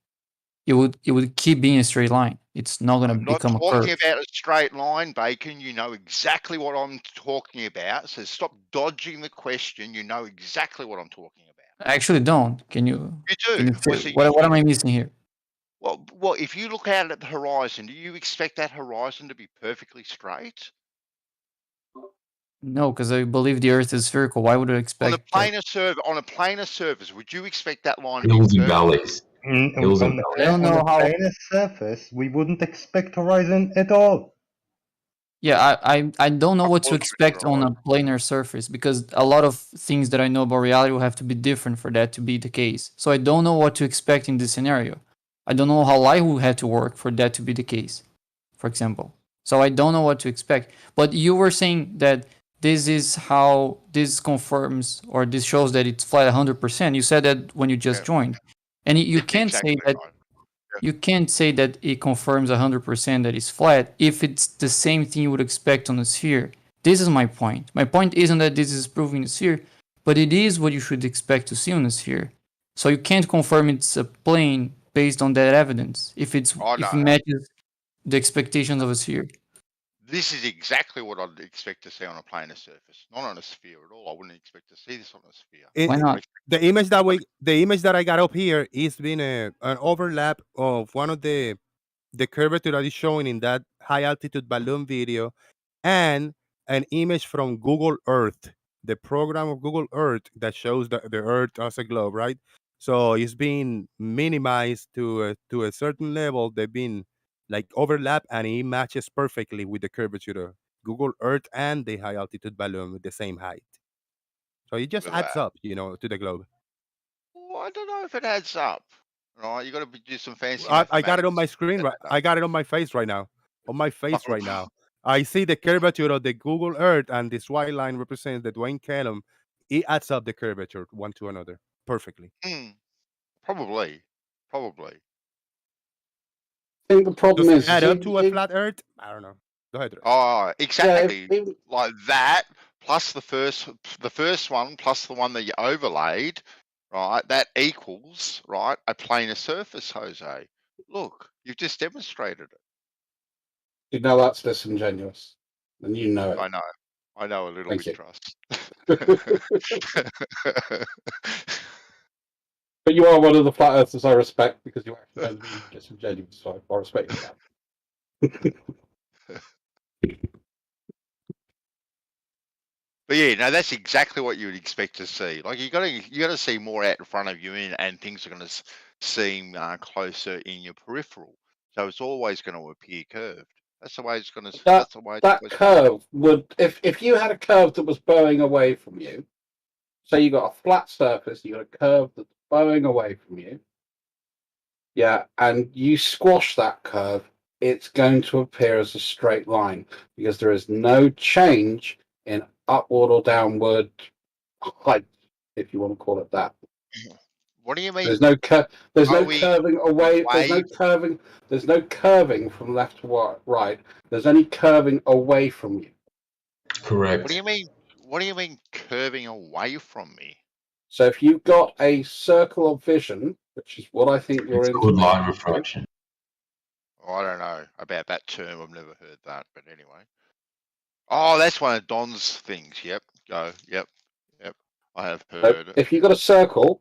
it would keep being a straight line. It's not gonna I'm not become a talking curve. about a straight line, Bacon. You know exactly what I'm talking about. So stop dodging the question. You know exactly what I'm talking about. I actually don't. Can you? You do. Can you say Well, so what am I missing here? well, if you look out at the horizon, do you expect that horizon to be perfectly straight? No, because I believe the Earth is spherical. Why would I On a expect that? planar surface, would you expect that line to be Hills and perfect? valleys. Hills and On I don't on know a how. planar surface, we wouldn't expect horizon at all. Yeah, I don't know Of what to course expect you're on right. a planar surface because a lot of things that I know about reality will have to be different for that to be the case. So I don't know what to expect in this scenario. I don't know how light will have to work for that to be the case, for example. So I don't know what to expect. But you were saying that this is how this confirms or this shows that it's flat 100%. You said that when you just Yeah, joined. And you can't exactly say that right. you can't say that it confirms 100% that it's flat if it's the same thing you would expect on a sphere. This is my point. My point isn't that this is proving a sphere, but it is what you should expect to see on a sphere. So you can't confirm it's a plane based on that evidence if Oh if no, it matches the expectations of a sphere. this is exactly what I'd expect to see on a planar surface, not on a sphere at all. I wouldn't expect to see this on a sphere. Why not? The image that I got up here is been an overlap of one of the curvature that is showing in that high altitude balloon video and an image from Google Earth, the program of Google Earth that shows the Earth as a globe, right? So it's been minimized to a certain level. They've been like overlap, and it matches perfectly with the curvature of Google Earth and the high altitude balloon with the same height. So it just Look at adds that. up, to the globe. Well, I don't know if it adds up. Right, you got to do some fancy I got it on mathematics. my screen. Get Right, that I got it on my face right now. On my face done. right now. I see the curvature of the Google Earth, and this white line represents the Dwayne column. It adds up the curvature one to another perfectly. Probably. I think the problem Does it is add up to a you flat Earth? I don't know. Go ahead, Rich. Oh, yeah, exactly. Like that plus the first one plus the one that you overlaid, right? That equals, right, a planar surface, Jose. Look, you've just demonstrated it. you know that's disingenuous, and you know it. I know a little Thank bit, you. Trust. But you are one of the flat earthers I respect because you actually don't mean disingenuous, so I respect you for that. But yeah, no, that's exactly what you would expect to see. Like you got to see more out in front of you, and things are going to seem closer in your peripheral. So it's always going to appear curved. That's the way it's going to. that That's the way it's that always going to. curve would, if you had a curve that was bowing away from you, so you got a flat surface, you got a curve that's bowing away from you, yeah, and you squash that curve, it's going to appear as a straight line because there is no change in upward or downward height, if you want to call it that. What do you mean? There's no there's no Going curving away. There's no away? curving. There's no curving from left to right. There's only curving away from you. What do Correct. you mean? What do you mean curving away from me? So if you've got a circle of vision, which is what I think your It's called internet light is, refraction. I don't know about that term. I've never heard that, but anyway. Oh, that's one of Don's things. Yep. Go. Yep. I have so heard it. if you've got a circle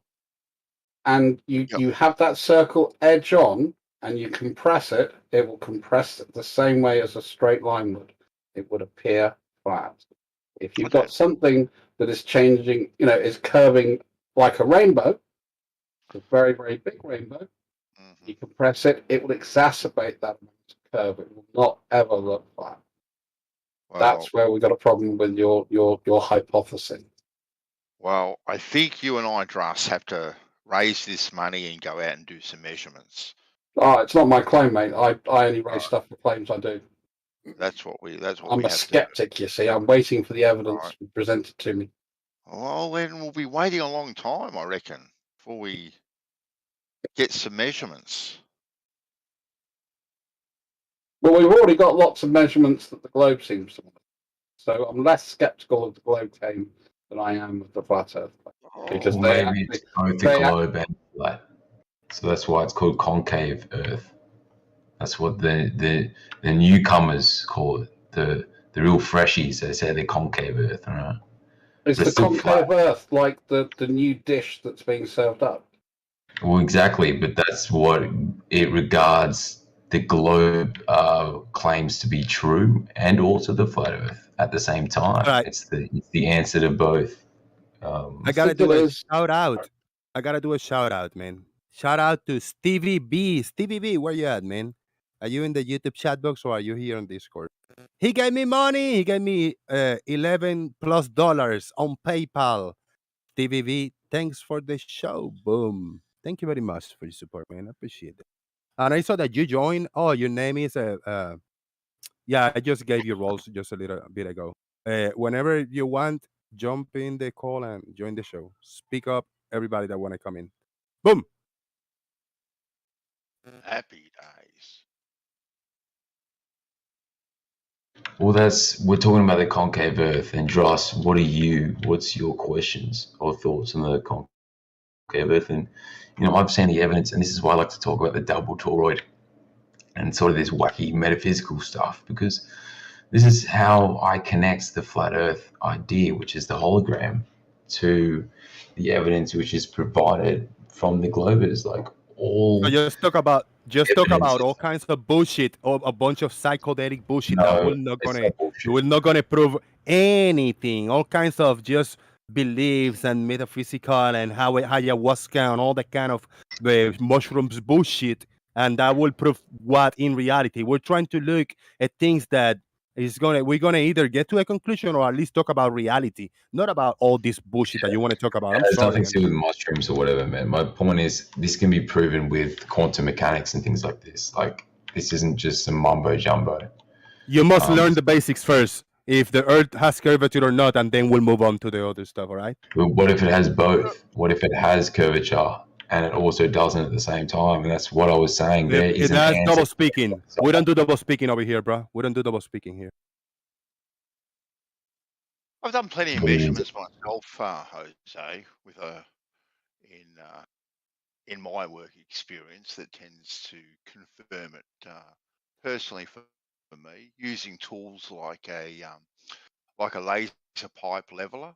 and you Yep. you have that circle edge on and you compress it, it will compress it the same way as a straight line would. It would appear flat. If you've Okay. got something that is changing, is curving like a rainbow, a very, very big rainbow, you compress it, it will exacerbate that curve. It will not ever look flat. Well, That's where we got a problem with your hypothesis. Well, I think you and I, Druss, have to raise this money and go out and do some measurements. Oh, it's not my claim, mate. I only raise stuff for claims I do. That's what we I'm have a to do. skeptic, you see. I'm waiting for the evidence to be presented to me. Well, then we'll be waiting a long time, I reckon, before we get some measurements. Well, we've already got lots of measurements that the globe seems to want. So I'm less skeptical of the globe claim than I am of the flat Earth claim. Because Or they maybe actually, it's both the globe and flat. So that's why it's called concave Earth. That's what the newcomers call it. The real freshies, they say they're concave Earth, right? is But the it's still flat. concave Earth like the new dish that's being served up? Well, exactly, but that's what it regards the globe claims to be true, and also the flat Earth at the same time. Right. It's the answer to both. I gotta do a shout out. I gotta do a shout out, man. Shout out to Stevie B. Stevie B, where you at, man? Are you in the YouTube chat box or are you here on Discord? He gave me money. He gave me $11+ on PayPal. Stevie B, thanks for the show. Boom. Thank you very much for your support, man. I appreciate it. And I saw that you joined. Oh, your name is yeah, I just gave you roles just a little bit ago. Whenever you want, jump in the call and join the show. Speak up, everybody that want to come in. Boom. Happy days. Well, we're talking about the concave Earth, and Dross, what's your questions or thoughts on the concave Earth? And I've seen the evidence, and this is why I like to talk about the double toroid and sort of this wacky metaphysical stuff, because this is how I connect the flat Earth idea, which is the hologram, to the evidence which is provided from the globers, like all. So just talk about all kinds of bullshit, or a bunch of psychedelic bullshit that you will not gonna prove anything. All kinds of just beliefs and metaphysical and how ayahuasca and all that kind of mushrooms bullshit, and that will prove what in reality we're trying to look at things that we're gonna either get to a conclusion or at least talk about reality, not about all this bullshit that you want to talk about. It I'm has sorry, nothing man. to do with mushrooms or whatever, man. My point is, this can be proven with quantum mechanics and things like this. Like, this isn't just some mumbo jumbo. You must learn the basics first, if the Earth has curvature or not, and then we'll move on to the other stuff. All right? But what if it has both? What if it has curvature and it also doesn't at the same time? And that's what I was saying. There is an That's answer. double speaking. We don't do double speaking over here, bro. We don't do double speaking here. I've done plenty of measurements myself, Jose, with in my work experience that tends to confirm it personally for me, using tools like a laser pipe leveler.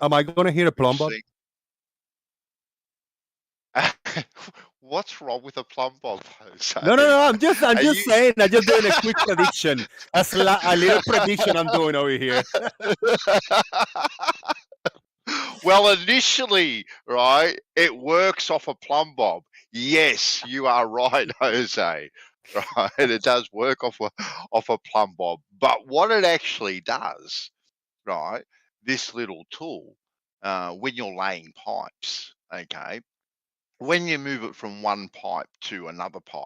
Am I gonna hear a Plumb? What's wrong with a Plumb, Jose? No. I'm just saying. I'm just doing a quick prediction. A little prediction I'm doing over here. Well, initially, right, it works off a Plumb bob. Yes, you are right, Jose. Right, it does work off a Plumb bob. But what it actually does, right, this little tool, when you're laying pipes, okay, when you move it from one pipe to another pipe,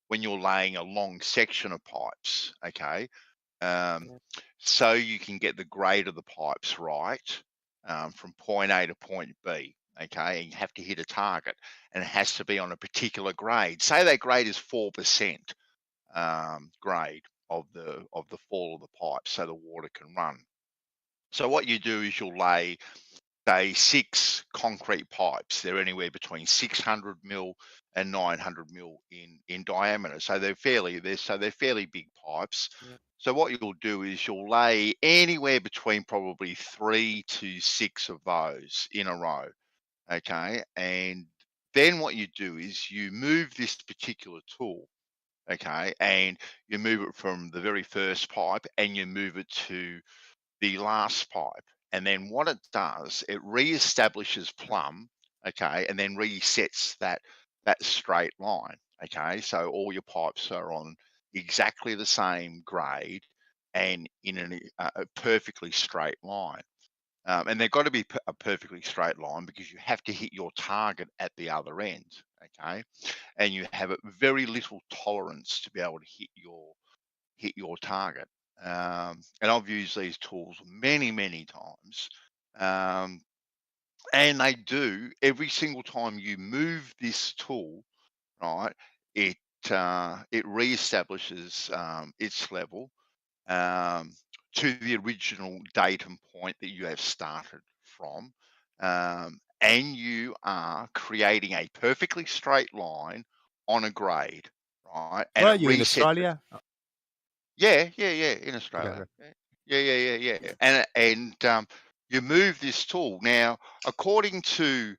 when you're laying a long section of pipes, okay? So you can get the grade of the pipes right from point A to point B, okay? And you have to hit a target, and it has to be on a particular grade. Say that grade is 4% grade of the fall of the pipe, so the water can run. So what you do is you'll lay, say, 6 concrete pipes. They're anywhere between 600 mil and 900 mil in diameter. So they're fairly big pipes. So what you'll do is you'll lay anywhere between probably 3 to 6 of those in a row. Okay. And then what you do is you move this particular tool, okay, and you move it from the very first pipe and you move it to the last pipe. And then what it does, it reestablishes Plumb, okay, and then resets that straight line, okay. So all your pipes are on exactly the same grade and in a perfectly straight line. And they've got to be a perfectly straight line because you have to hit your target at the other end, okay. And you have very little tolerance to be able to hit your target. And I've used these tools many times. And they do, every single time you move this tool, right, it reestablishes its level to the original datum point that you have started from. And you are creating a perfectly straight line on a grade, right? And Where are it you in resets it. Australia? Yeah, in Australia. Yeah. And you move this tool now according to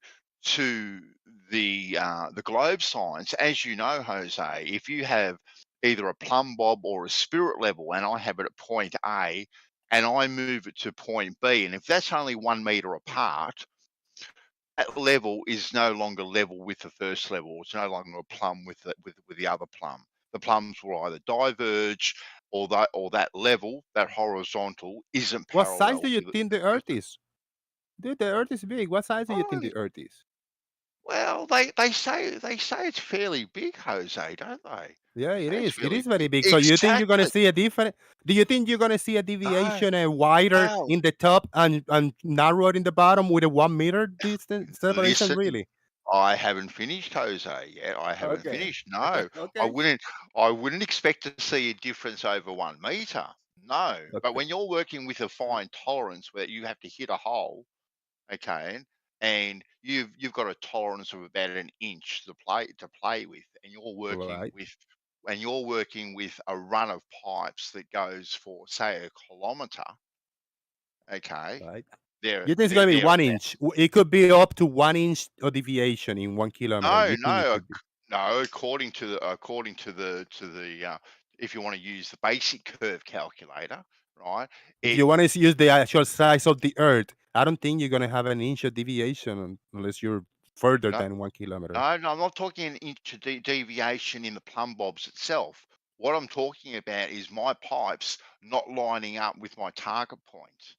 the globe science. As you know, Jose, if you have either a plumb bob or a spirit level, and I have it at point A, and I move it to point B, and if that's only 1 meter apart, that level is no longer level with the first level. It's no longer a plumb with the other plumb. The plums will either diverge, or that level, that horizontal, isn't What size parallel do you to think the Earth is? Dude, the Earth is big. What size do you think the Earth is? Well, they say it's fairly big, Jose, don't they? Yeah, it Say it's is. It fairly is very big. So you think you're gonna exactly. see a different? Do you think you're gonna see a No, deviation wider no. in the top and narrower in the bottom with a 1 meter distance separation? Listen, Really? I haven't finished, Jose, yet. I haven't Okay. finished. No, I Okay. wouldn't. I wouldn't expect to see a difference over 1 meter. No, but Okay. when you're working with a fine tolerance where you have to hit a hole, okay, and you've got a tolerance of about an inch to play with, and Right. you're working with a run of pipes that goes for, say, a kilometer, okay, Right. they're You think it's they're gonna be they're 1 inch? It could be up to 1 inch of deviation in 1 kilometer. No, You think it no, could be? no. According to the if you want to use the basic curve calculator, right? If It you want to use the actual size of the Earth, I don't think you're gonna have an inch of deviation unless you're further no, than 1 kilometer. no, I'm not talking an inch of deviation in the plumb bobs itself. What I'm talking about is my pipes not lining up with my target point.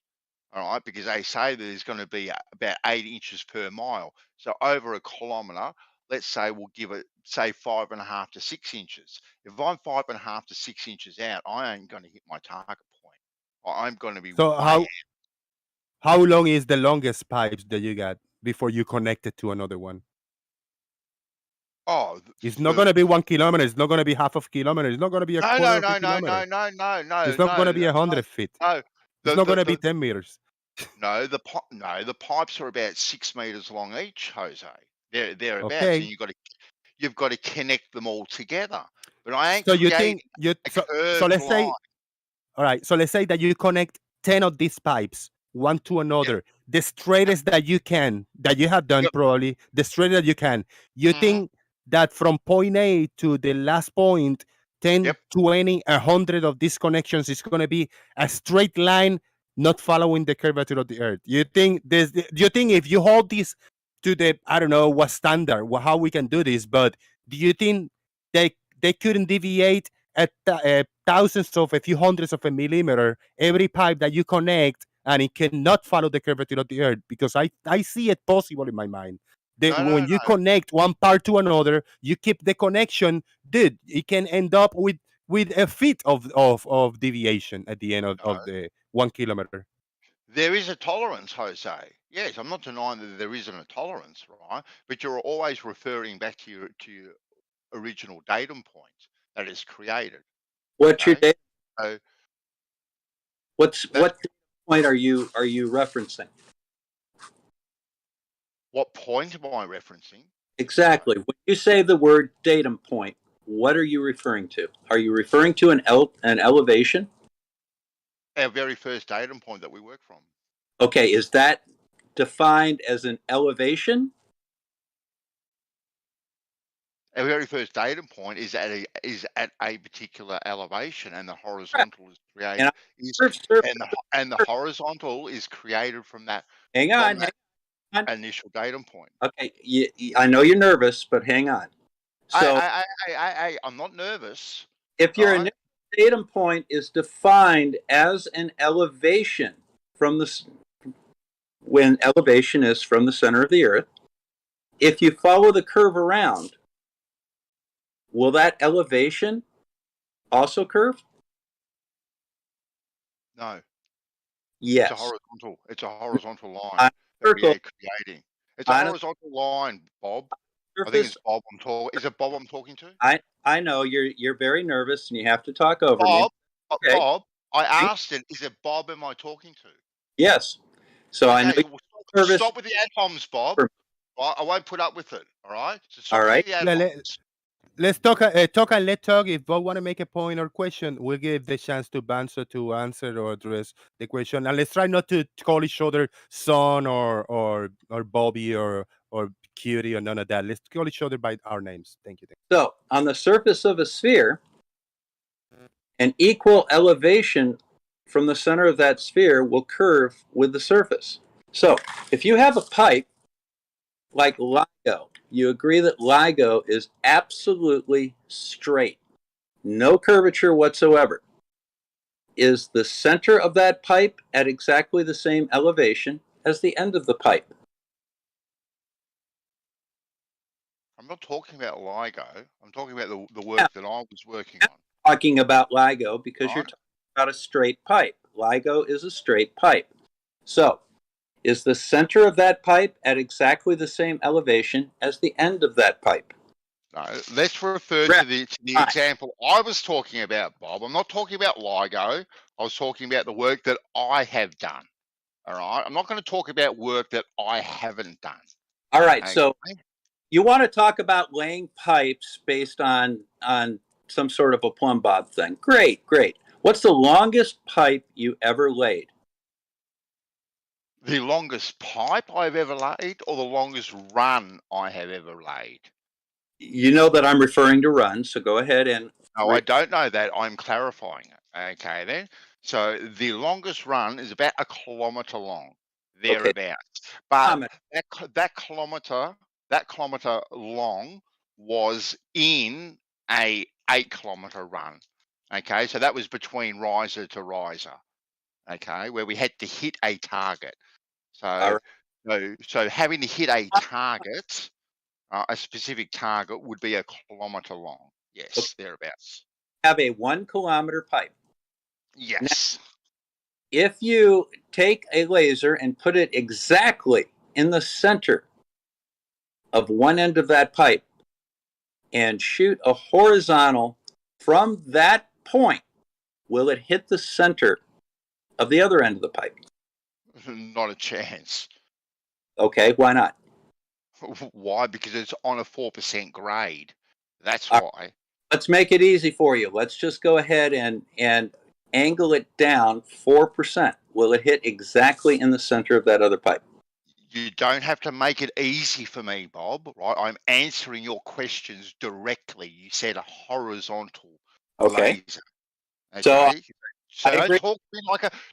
All right, because they say there's going to be about 8 inches per mile. So over a kilometre, let's say we'll give it, say, 5.5 to 6 inches. If I'm 5.5 to 6 inches out, I ain't going to hit my target point. I'm going to be So way how long is the longest pipes that you got before you connect it to another one? Oh, It's not gonna be 1 kilometer. It's not gonna be half of kilometer. It's not gonna be a no, quarter no, of a no, no, no, kilometer. no, no, no, It's not no, gonna be no, 100 feet. no. It's The not the gonna be the 10 meters. no, the pipes are about 6 meters long each, Jose. They're thereabouts, and Okay. you've got to connect them all together. But I ain't So you creating think you a so curved let's say line. all right. So let's say that you connect 10 of these pipes one to Yep, another, the yep, straightest that you can, that you have done yep. probably, the straightest that you can. You Mhm. think that from point A to the last point, 10, Yep. 20, 100 of these connections is going to be a straight line, not following the curvature of the earth. You think this? Do you think if you hold this to the, I don't know what standard, how we can do this, but do you think they couldn't deviate at thousands of a few hundreds of a millimeter every pipe that you connect, and it cannot follow the curvature of the earth? Because I see it possible in my mind When you connect one part to another, you keep the connection. Dude, it can end up with a feet of deviation at the end of the 1 kilometer. There is a tolerance, Jose. Yes, I'm not denying that there isn't a tolerance, right? But you're always referring back to your original datum point that is created. What's your data? So what point are you referencing? What point am I referencing? Exactly. When you say the word datum point, what are you referring to? Are you referring to an elevation? Our very first datum point that we work from. Okay, is that defined as an elevation? Our very first datum point is at a particular elevation, and the horizontal is created. And the horizontal is created from that. Hang on. Initial datum point. Okay, I know you're nervous, but hang on. So I'm not nervous. If your initial datum point is defined as an elevation when elevation is from the center of the Earth, if you follow the curve around, will that elevation also curve? No. Yes. It's a horizontal line that we are creating. It's a horizontal line, Bob. I think it's Bob I'm talking. Is it Bob I'm talking to? I know you're very nervous and you have to talk over me. Okay. Bob, I asked it. Is it Bob? Am I talking to? Yes. So I know. Stop with the atoms, Bob. I won't put up with it. All right. So stop with the atoms. Let's talk and let talk. If Bob want to make a point or question, we'll give the chance to Banzo to answer or address the question. And let's try not to call each other son or Bobby or Cutie or none of that. Let's call each other by our names. Thank you. So on the surface of a sphere, an equal elevation from the center of that sphere will curve with the surface. So if you have a pipe like LIGO, you agree that LIGO is absolutely straight, no curvature whatsoever. Is the center of that pipe at exactly the same elevation as the end of the pipe? I'm not talking about LIGO. I'm talking about the work that I was working on. Talking about LIGO because you're talking about a straight pipe. LIGO is a straight pipe. So, is the center of that pipe at exactly the same elevation as the end of that pipe? No, let's refer to the example I was talking about, Bob. I'm not talking about LIGO. I was talking about the work that I have done. All right. I'm not going to talk about work that I haven't done. All right. Okay. So you want to talk about laying pipes based on some sort of a plumb bob thing. Great. What's the longest pipe you ever laid? The longest pipe I've ever laid or the longest run I have ever laid? You know that I'm referring to run, so go ahead and... No, I don't know that. I'm clarifying it. Okay, then. So the longest run is about 1 kilometer long, thereabouts. But that kilometer long was in a 8-kilometer run. Okay, so that was between riser to riser. Okay, where we had to hit a target. So having to hit a target, a specific target, would be 1 kilometer long. Yes, thereabouts. Have a 1 kilometer pipe. Yes. Now, if you take a laser and put it exactly in the center of one end of that pipe and shoot a horizontal from that point, will it hit the center of the other end of the pipe? Not a chance. Okay, why not? Why? Because it's on a 4% grade. That's why. Let's make it easy for you. Let's just go ahead and angle it down 4%. Will it hit exactly in the center of that other pipe? You don't have to make it easy for me, Bob, right? I'm answering your questions directly. You said a horizontal laser. Okay? So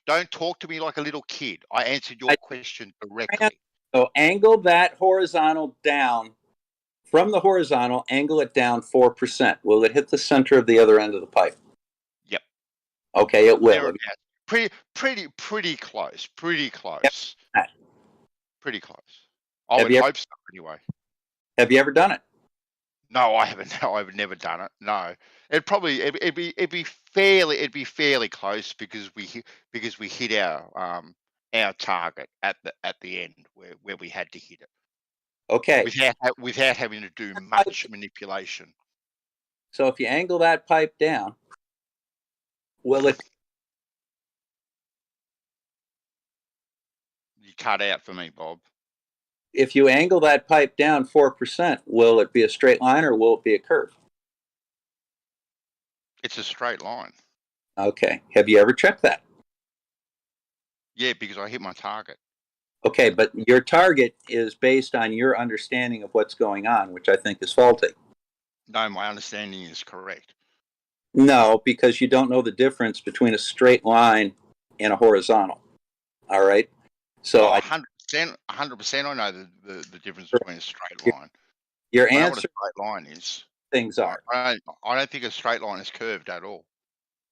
don't talk to me like a little kid. I answered your question directly. So angle that horizontal down. From the horizontal, angle it down 4%. Will it hit the center of the other end of the pipe? Yep. Okay, it will. Pretty close. Pretty close. Yep. Pretty close. I would hope so, anyway. Have you ever done it? No, I haven't. No, I've never done it. No, it'd be fairly close because we hit our target at the end where we had to hit it. Okay. Without having to do much manipulation. So if you angle that pipe down, will it? You cut out for me, Bob. If you angle that pipe down 4%, will it be a straight line or will it be a curve? It's a straight line. Okay. Have you ever checked that? Yeah, because I hit my target. Okay, but your target is based on your understanding of what's going on, which I think is faulty. No, my understanding is correct. No, because you don't know the difference between a straight line and a horizontal. All right. So 100%, 100%. I know the difference between a straight line. Your I know what a answer. straight line is. Things are. I don't think a straight line is curved at all.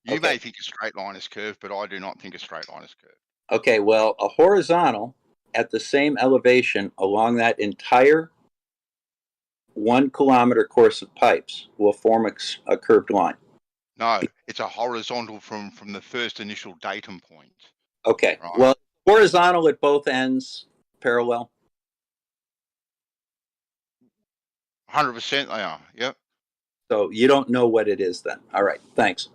You Okay. may think a straight line is curved, but I do not think a straight line is curved. Okay. Well, a horizontal at the same elevation along that entire 1 kilometer course of pipes will form a curved line. No, it's a horizontal from the first initial datum point. Okay. Right. Well, horizontal at both ends, parallel. 100% they are. Yep. So you don't know what it is then. All right. Thanks.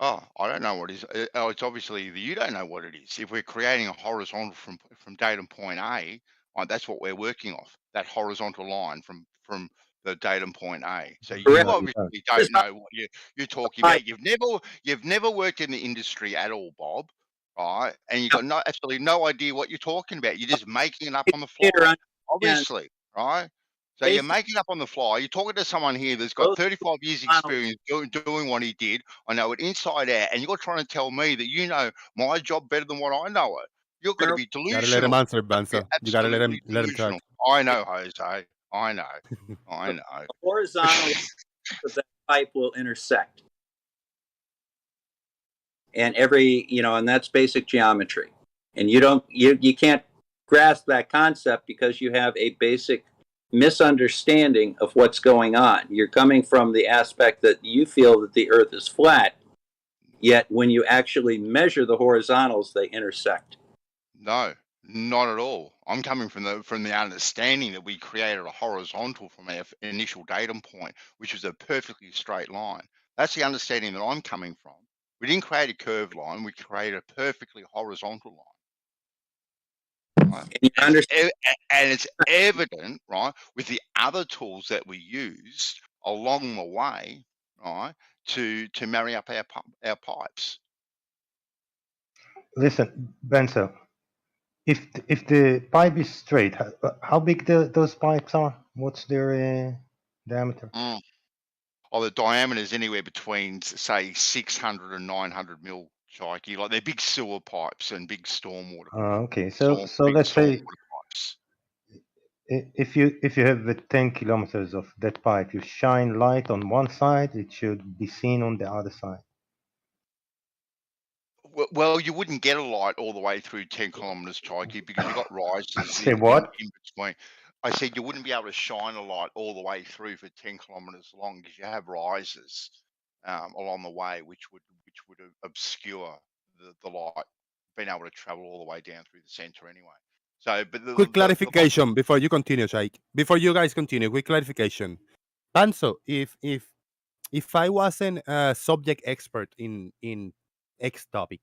Oh, I don't know what it is. Oh, it's obviously that you don't know what it is. If we're creating a horizontal from datum point A, that's what we're working off. That horizontal line from the datum point A. So you Correct. obviously don't know what you're talking about. You've never worked in the industry at all, Bob. Right? And you've got absolutely no idea what you're talking about. You're just making it up on the fly. Obviously, right? So you're making up on the fly. You're talking to someone here that's got 35 years experience doing what he did. I know it inside out, and you're trying to tell me that you know my job better than what I know it. You're going to be delusional. Gotta let him answer, Banzo. You gotta let him Delusional. talk. I know, Jose. I know. I know. The horizontal of that pipe will intersect. And and that's basic geometry. And you can't grasp that concept because you have a basic misunderstanding of what's going on. You're coming from the aspect that you feel that the earth is flat, yet when you actually measure the horizontals, they intersect. No, not at all. I'm coming from the understanding that we created a horizontal from our initial datum point, which was a perfectly straight line. That's the understanding that I'm coming from. We didn't create a curved line, we created a perfectly horizontal line. Right? And it's evident, right, with the other tools that we used along the way, right, to marry up our pipes. Listen, Benzo, if the pipe is straight, how big those pipes are? What's their diameter? Oh, the diameter is anywhere between, say, 600 and 900 mil, Chikey. Like they're big sewer pipes and big stormwater. Okay, so let's say pipes. if you have 10 kilometers of that pipe, you shine light on one side, it should be seen on the other side. Well, you wouldn't get a light all the way through 10 kilometers, Chikey, because you've got rises Say what? in between. I said you wouldn't be able to shine a light all the way through for 10 kilometers long because you have rises along the way, which would obscure the light being able to travel all the way down through the center anyway. So, but quick clarification before you continue, Shaik. Before you guys continue, quick clarification. Panso, if I wasn't a subject expert in X topic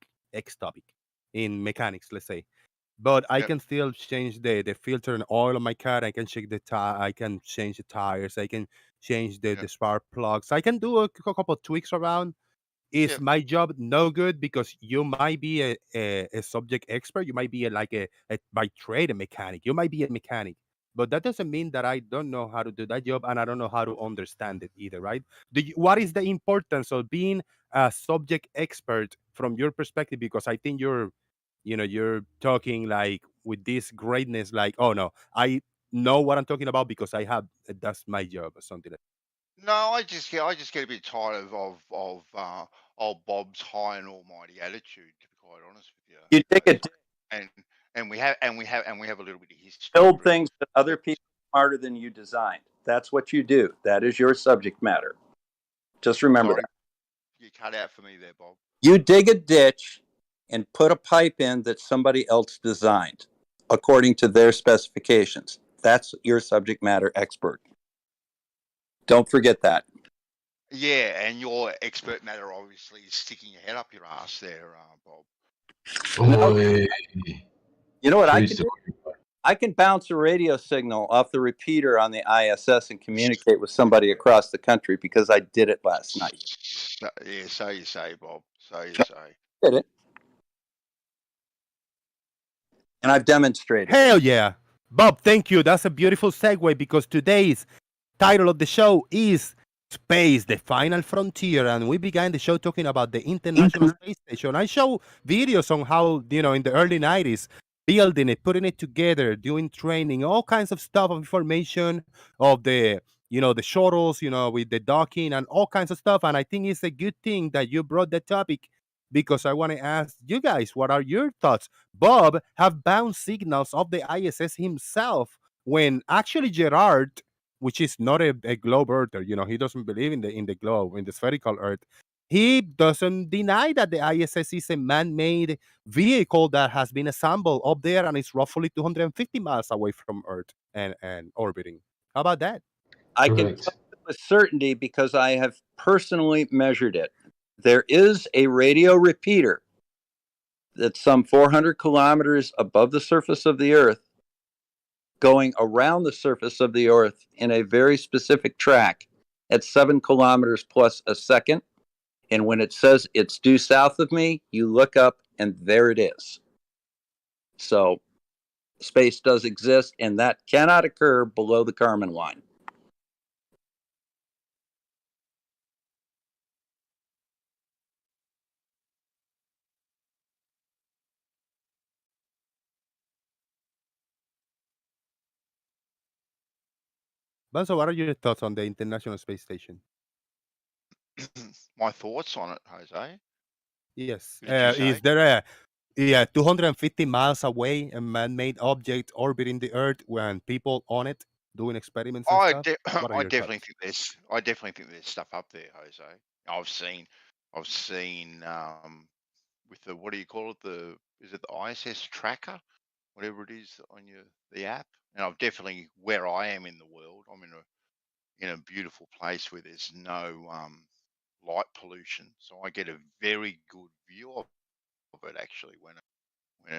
in mechanics, let's say, but I can still change the filter and oil on my car. I can check I can change the tires. I can change the spark plugs. I can do a couple of tweaks around. Is my job no good because you might be a subject expert? You might be a by trade a mechanic. You might be a mechanic, but that doesn't mean that I don't know how to do that job and I don't know how to understand it either, right? What is the importance of being a subject expert from your perspective? Because I think you're talking like with this greatness, like, oh no, I know what I'm talking about because that's my job or something like that. No, I just get a bit tired of Bob's high and almighty attitude, to be quite honest with you. You take it and we have a little bit of history. Build things that other people smarter than you designed. That's what you do. That is your subject matter. Just remember Sorry, that. you cut out for me there, Bob. You dig a ditch and put a pipe in that somebody else designed according to their specifications. That's your subject matter expert. Don't forget that. Yeah, and your expert matter obviously is sticking your head up your ass there, Bob. Oi. You know what I True can do? story. I can bounce a radio signal off the repeater on the ISS and communicate with somebody across the country because I did it last night. Yeah, so you say, Bob. So you say. Did it. And I've demonstrated it. Hell yeah. Bob, thank you. That's a beautiful segue because today's title of the show is Space, the Final Frontier. And we began the show talking about the International Space Station. I show videos on how, in the early 90s, building it, putting it together, doing training, all kinds of stuff of information of the, the shuttles, with the docking and all kinds of stuff. And I think it's a good thing that you brought that topic because I want to ask you guys, what are your thoughts? Bob have bound signals of the ISS himself when actually Gerard, which is not a globe earther, he doesn't believe in the globe, in the spherical earth. He doesn't deny that the ISS is a man-made vehicle that has been assembled up there and is roughly 250 miles away from Earth and orbiting. How about that? I can tell you with certainty because I have personally measured it. There is a radio repeater that's some 400 kilometers above the surface of the Earth going around the surface of the Earth in a very specific track at 7 kilometers plus a second. And when it says it's due south of me, you look up and there it is. So space does exist, and that cannot occur below the Karman line. Banzo, what are your thoughts on the International Space Station? My thoughts on it, Jose. Yes. Did you say? Is there a 250 miles away a man-made object orbiting the Earth when people on it doing experiments and stuff? What are I your definitely thoughts? think there's stuff up there, Jose. I've seen with the, what do you call it? Is it the ISS tracker? Whatever it is on the app. And I've definitely, where I am in the world, I'm in a beautiful place where there's no light pollution, so I get a very good view of it actually when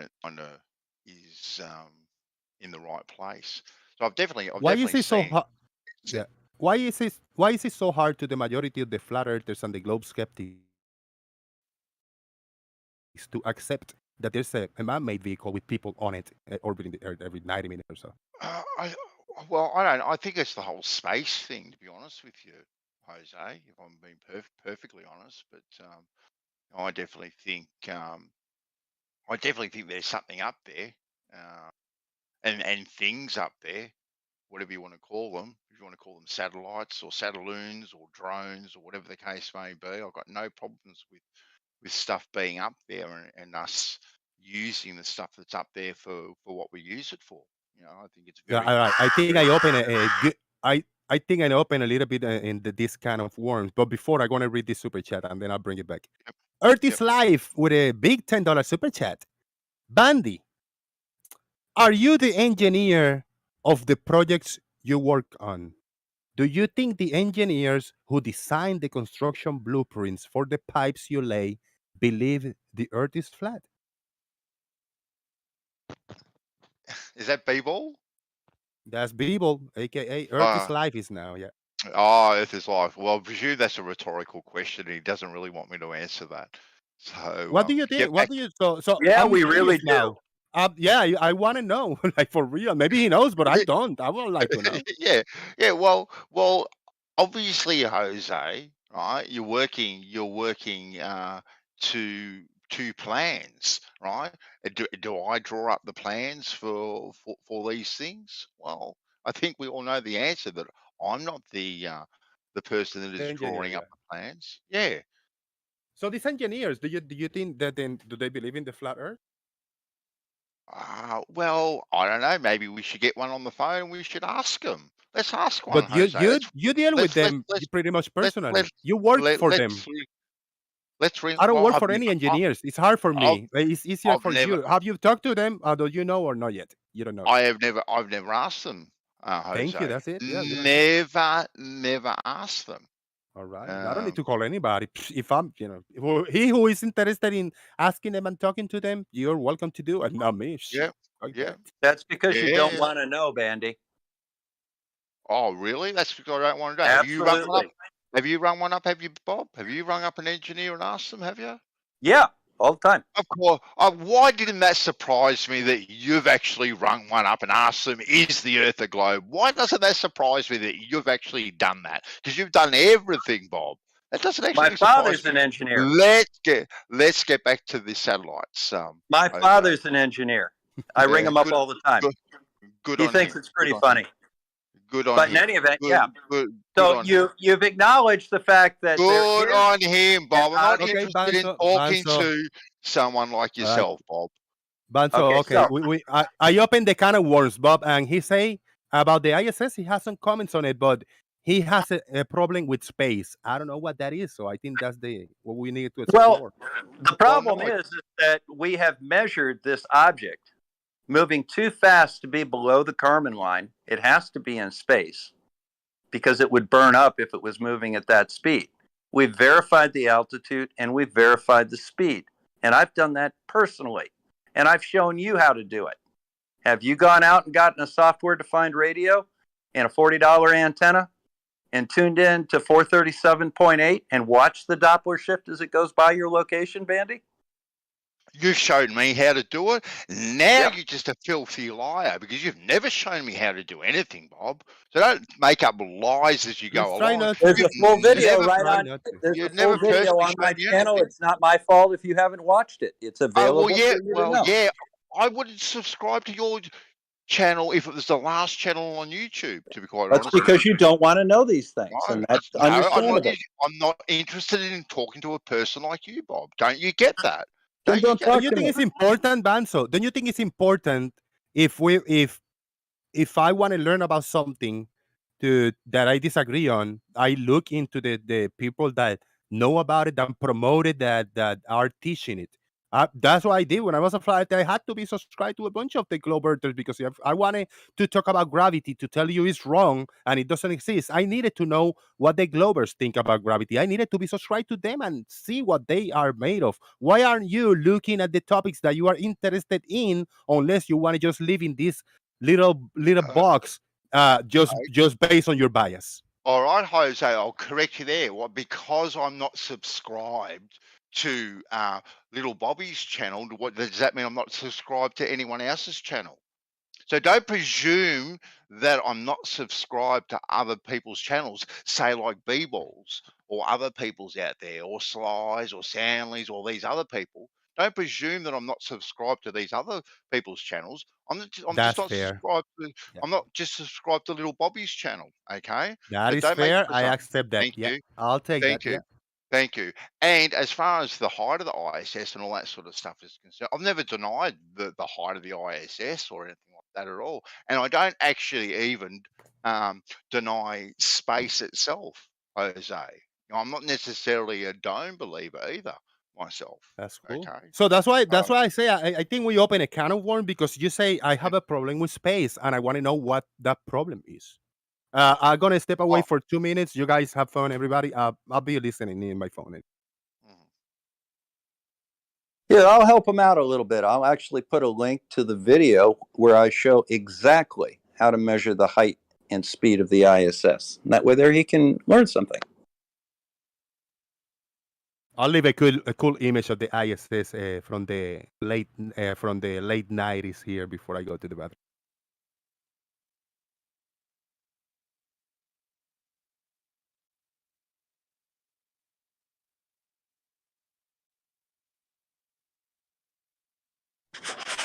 it kind of is in the right place. So I've definitely Why is it so seen. hard? Yeah. Why is it so hard to the majority of the flat earthers and the globe skeptics to accept that there's a man-made vehicle with people on it orbiting the Earth every 90 minutes or so? I well, I don't. I think it's the whole space thing, to be honest with you, Jose. If I'm being perfectly honest, but I definitely think there's something up there, uh, and things up there, whatever you want to call them. If you want to call them satellites or satelloons or drones or whatever the case may be, I've got no problems with stuff being up there and us using the stuff that's up there for what we use it for. I think it's Yeah, very all right. I think very I open a good. I think I open a little bit this kind of worms, but before I'm gonna read this super chat and then I'll bring it back. Earth is live with a big $10 super chat. Bandy, are you the engineer of the projects you work on? Do you think the engineers who designed the construction blueprints for the pipes you lay believe the Earth is flat? Is that B-ball? That's Beeble, aka Earth is live is now. Yeah. Earth is life. Well, I presume that's a rhetorical question. He doesn't really want me to answer that. So What do you think? get back. What do you so? Yeah, I'm we curious really do. now. Yeah, I want to know, like for real. Maybe he knows, but I don't. I would like to know. Yeah, yeah. Well, obviously, Jose, right? You're working to plans, right? Do I draw up the plans for these things? Well, I think we all know the answer that I'm not the person that is Engineer, drawing up yeah. the plans. Yeah. So these engineers, do you think that then do they believe in the flat Earth? Well, I don't know. Maybe we should get one on the phone and we should ask them. Let's ask one, But Jose. you deal with Let's them pretty much let's personally. let's You work let, for let's them. let's ring. I don't Well, work for any engineers. It's hard for I've me. It's easier I've for never you. Have you talked to them? Do you know or not yet? You don't know. I've never asked them, Thank you. Jose. That's it. Yeah, good idea. Never asked them. All right. I don't need to call anybody. If I'm, he who is interested in asking them and talking to them, you're welcome to do it. Not me. Yeah, Like yeah, that. That's because you don't yeah. want to know, Bandy. Oh, really? That's because I don't want to know. Absolutely. Have you rung one up? Have you, Bob? Have you rung up an engineer and asked them? Have you? Yeah, all the time. Of course. Why didn't that surprise me that you've actually rung one up and asked them, is the Earth a globe? Why doesn't that surprise me that you've actually done that? Because you've done everything, Bob. That doesn't actually My surprise father's me. an engineer. Let's get back to the satellites. My Jose. father's an engineer. I ring Yeah, him up all the time. Good He on thinks him. it's pretty Good on funny. him. Good on But him. in any event, Good, yeah. good So on him. you've acknowledged the fact that Good on him, Bob. I'm not Okay, interested in Banzo, talking Banzo. to someone like All right. yourself, Bob. Banzo, okay. so I opened the can of worms, Bob, and he say about the ISS, he has some comments on it, but he has a problem with space. I don't know what that is, so I think that's what we need to explore. the problem is that we have measured this object moving too fast to be below the Karman line. It has to be in space because it would burn up if it was moving at that speed. We've verified the altitude and we've verified the speed. And I've done that personally. And I've shown you how to do it. Have you gone out and gotten a software-defined radio and a $40 antenna and tuned in to 437.8 and watched the Doppler shift as it goes by your location, Bandy? You've shown me how to do it. Now you're just a filthy liar because you've never shown me how to do anything, Bob. So don't make up lies as you go along. There's a full video right on. There's a You've full never video personally on my shown me channel. anything. It's not my fault if you haven't watched it. It's available Oh, well, yeah. for you to Well, know. yeah. I wouldn't subscribe to your channel if it was the last channel on YouTube, to be quite That's honest with because you don't want to know these things, No, and that's no, understandable. I'm not interested in talking to a person like you, Bob. Don't you get that? Then don't Don't talk you to think me. it's important, Banzo? Don't you think it's important if I want to learn about something that I disagree on, I look into the people that know about it and promote it that are teaching it. That's what I did when I was a flight. I had to be subscribed to a bunch of the globe earthers because if I wanted to talk about gravity to tell you it's wrong and it doesn't exist. I needed to know what the globers think about gravity. I needed to be subscribed to them and see what they are made of. Why aren't you looking at the topics that you are interested in unless you want to just live in this little box just based on your bias? All right, Jose, I'll correct you there. What? Because I'm not subscribed to Little Bobby's channel, what does that mean? I'm not subscribed to anyone else's channel. So don't presume that I'm not subscribed to other people's channels, say like B-Balls or other people's out there, or Slies or Soundleys or these other people. Don't presume that I'm not subscribed to these other people's channels. I'm just That's not fair. subscribed to. I'm not just subscribed to Little Bobby's channel. Okay, That so is don't make fair. I presumptions. accept that. Thank Yeah, you, I'll take thank that. you. Yeah. Thank you. And as far as the height of the ISS and all that sort of stuff is concerned, I've never denied the height of the ISS or anything like that at all. And I don't actually even deny space itself, Jose. I'm not necessarily a dome believer either myself. That's cool. Okay. So that's why I say I think we open a can of worms because you say I have a problem with space and I want to know what that problem is. I'm gonna step away for 2 minutes. You guys have fun, everybody. I'll be listening in my phone. Yeah, I'll help them out a little bit. I'll actually put a link to the video where I show exactly how to measure the height and speed of the ISS. And that way there he can learn something. I'll leave a cool image of the ISS from the late 90s here before I go to the bathroom.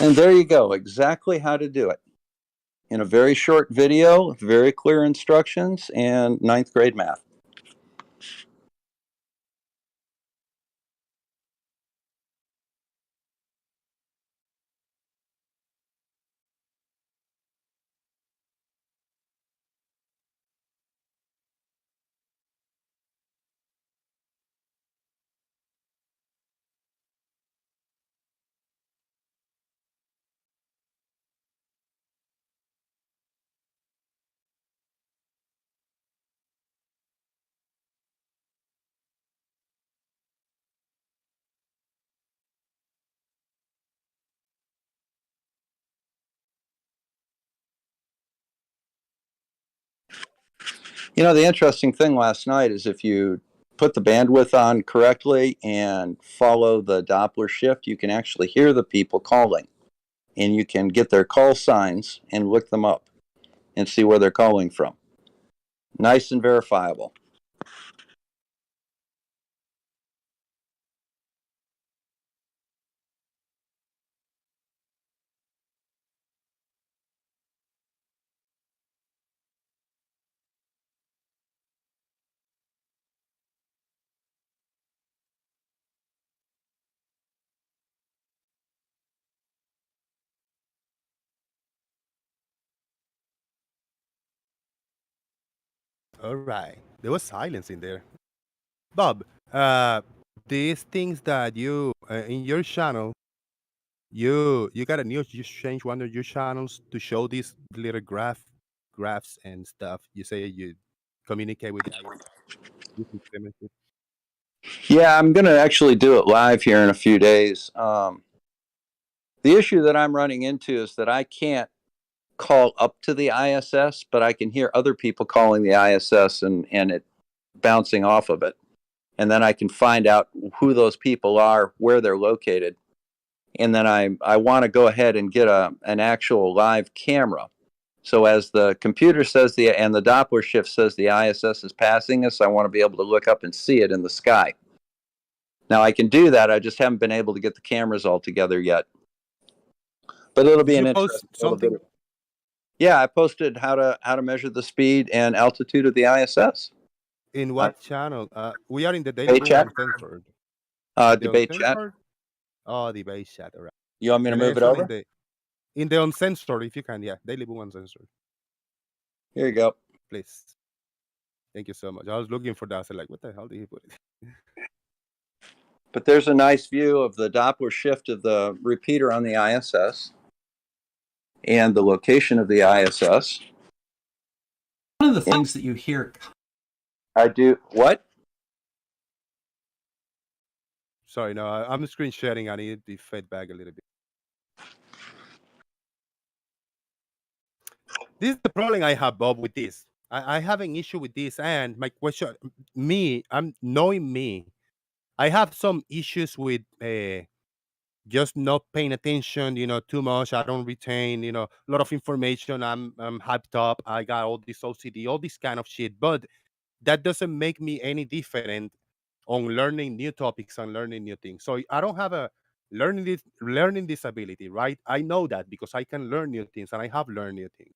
And there you go, exactly how to do it. In a very short video, very clear instructions, and 9th grade math. You know, the interesting thing last night is if you put the bandwidth on correctly and follow the Doppler shift, you can actually hear the people calling. And you can get their call signs and look them up and see where they're calling from. Nice and verifiable. All right. There was silence in there. Bob, these things that you in your channel, you got a new you change one of your channels to show these little graphs and stuff. You say you communicate with the IS. Yeah, I'm going to actually do it live here in a few days. The issue that I'm running into is that I can't call up to the ISS, but I can hear other people calling the ISS and it bouncing off of it. And then I can find out who those people are, where they're located. And then I want to go ahead and get an actual live camera. So as the computer says and the Doppler shift says the ISS is passing us, I want to be able to look up and see it in the sky. Now I can do that. I just haven't been able to get the cameras all together yet. But it'll be an interesting something. Yeah, I posted how to measure the speed and altitude of the ISS. In what channel? We are in the daily chat. Censored. Debate chat. Oh, debate chat. All right. You want me to move it over? In the uncensored, if you can, yeah. Daily Boom Uncensored. Here you go. Please. Thank you so much. I was looking for that. I said, like, what the hell did he put it? But there's a nice view of the Doppler shift of the repeater on the ISS and the location of the ISS. One of the things that you hear. I do. What? Sorry, no, I'm screen sharing. I need to be fed back a little bit. This is the problem I have, Bob, with this. I have an issue with this, and my question, I'm knowing me. I have some issues with just not paying attention, too much. I don't retain, a lot of information. I'm hyped up. I got all this OCD, all this kind of shit. But that doesn't make me any different on learning new topics and learning new things. So I don't have a learning disability, right? I know that because I can learn new things and I have learned new things.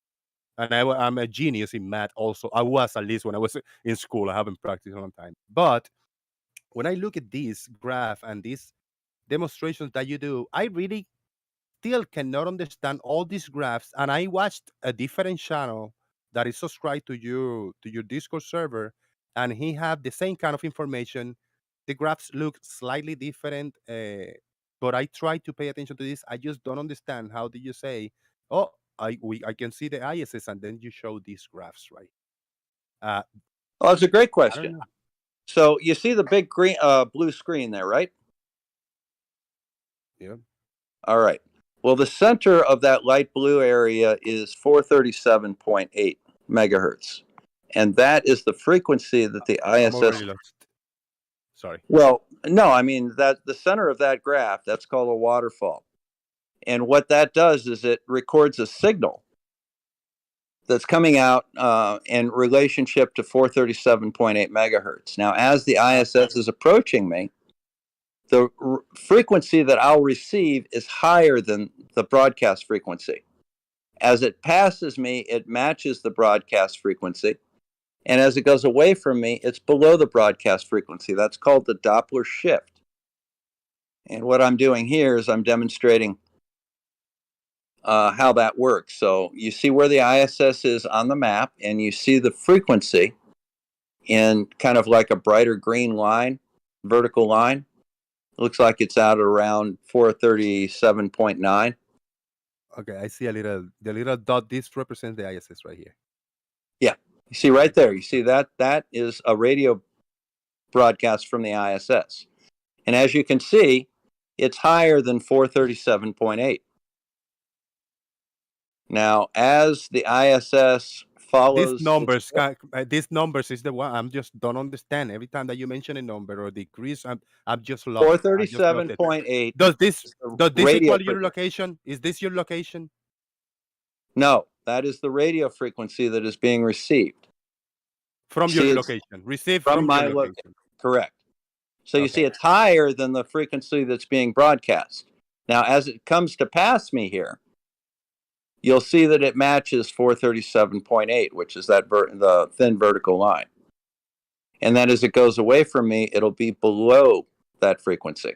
And I'm a genius in math also. I was, at least when I was in school. I haven't practiced in a long time. But when I look at this graph and these demonstrations that you do, I really still cannot understand all these graphs. And I watched a different channel that is subscribed to your Discord server, and he had the same kind of information. The graphs look slightly different, but I try to pay attention to this. I just don't understand. How do you say, oh, I can see the ISS, and then you show these graphs, right? Oh, that's a great question. So you see the big green, blue screen there, right? Yeah. All right. Well, the center of that light blue area is 437.8 megahertz, and that is the frequency that the ISS. I'm already lost. Sorry. Well, no, I mean that the center of that graph, that's called a waterfall. And what that does is it records a signal that's coming out in relationship to 437.8 megahertz. Now, as the ISS is approaching me, the frequency that I'll receive is higher than the broadcast frequency. As it passes me, it matches the broadcast frequency. And as it goes away from me, it's below the broadcast frequency. That's called the Doppler shift. And what I'm doing here is I'm demonstrating how that works. So you see where the ISS is on the map, and you see the frequency in kind of like a brighter green line, vertical line. It looks like it's out around 437.9. Okay, I see the little dot. This represents the ISS right here. Yeah, you see right there. You see that is a radio broadcast from the ISS. And as you can see, it's higher than 437.8. Now, as the ISS follows These numbers is the one I'm just don't understand. Every time that you mention a number or decrease, I'm just lost. I just lost it. 437.8. Does this radio equal your frequency. location? Is this your location? No, that is the radio frequency that is being received. From your location. Received from my your location. Correct. So you see it's higher than the frequency that's being broadcast. Now, as it comes to pass me here, you'll see that it matches 437.8, which is that the thin vertical line. And then as it goes away from me, it'll be below that frequency.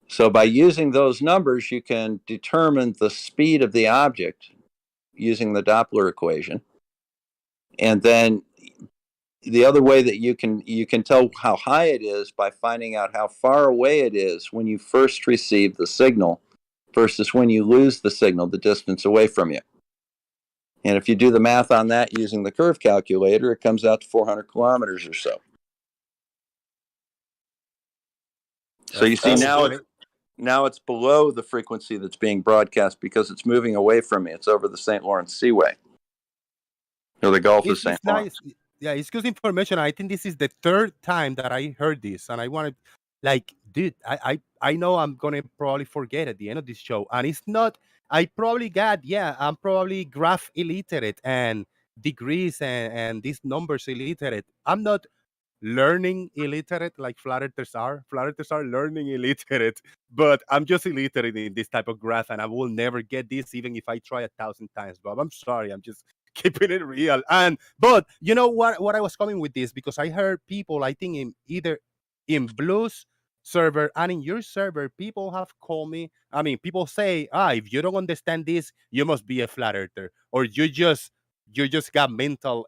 So by using those numbers, you can determine the speed of the object using the Doppler equation. And then the other way that you can tell how high it is by finding out how far away it is when you first receive the signal versus when you lose the signal, the distance away from you. And if you do the math on that using the curve calculator, it comes out to 400 kilometers or so. So you see now it's below the frequency that's being broadcast because it's moving away from me. It's over the St. Lawrence Seaway. Or the Gulf of St. Lawrence. Nice. Yeah, it's good information. I think this is the third time that I heard this, and I wanted, like, dude, I know I'm gonna probably forget at the end of this show, and it's not. I'm probably graph illiterate and degrees and these numbers illiterate. I'm not learning illiterate like flat earthers are. Flat earthers are learning illiterate, but I'm just illiterate in this type of graph, and I will never get this even if I try 1,000 times, Bob. I'm sorry. I'm just keeping it real. But you know what I was coming with this because I heard people, I think either in Blue's server and in your server, people have called me. I mean, people say, if you don't understand this, you must be a flat earther, or you just got a mental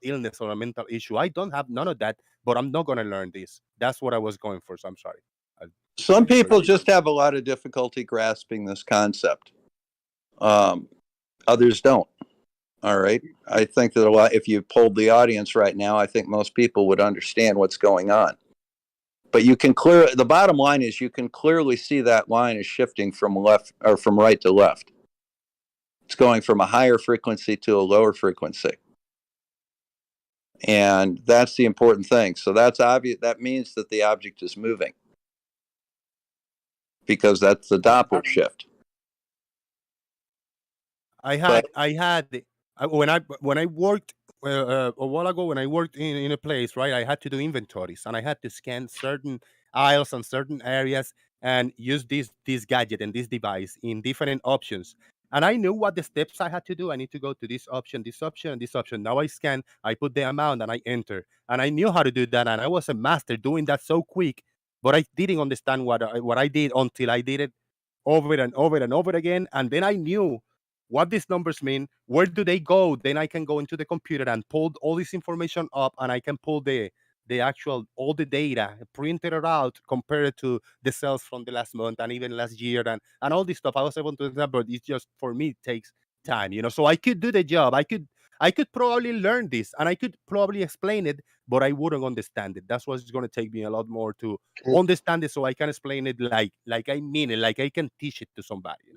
illness or a mental issue. I don't have none of that, but I'm not gonna learn this. That's what I was going for. So I'm sorry. Some people just have a lot of difficulty grasping this concept. Others don't. All right. I think that if you polled the audience right now, I think most people would understand what's going on. But the bottom line is you can clearly see that line is shifting from left or from right to left. It's going from a higher frequency to a lower frequency. And that's the important thing. So that's obvious. That means that the object is moving because that's the Doppler shift. When I worked a while ago, when I worked in a place, right, I had to do inventories and I had to scan certain aisles and certain areas and use this gadget and this device in different options. And I knew what the steps I had to do. I need to go to this option, and this option. Now I scan, I put the amount and I enter. And I knew how to do that. And I was a master doing that so quick, but I didn't understand what I did until I did it over and over and over again. And then I knew what these numbers mean, where do they go? Then I can go into the computer and pull all this information up, and I can pull the actual, all the data, print it out, compare it to the sales from the last month and even last year and all this stuff. I was able to do that, but it's just, for me, it takes time, so I could do the job. I could probably learn this and I could probably explain it, but I wouldn't understand it. That's what's going to take me a lot more to understand it so I can explain it like I mean it, like I can teach it to somebody.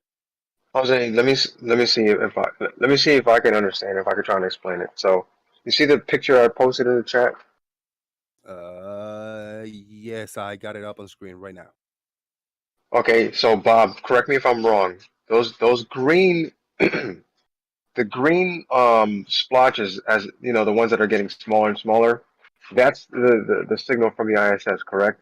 Jose, let me see if I can understand, if I can try and explain it. So, you see the picture I posted in the chat? Yes, I got it up on screen right now. Okay, so Bob, correct me if I'm wrong. Those green, the green splotches, as you know, the ones that are getting smaller and smaller, that's the signal from the ISS, correct?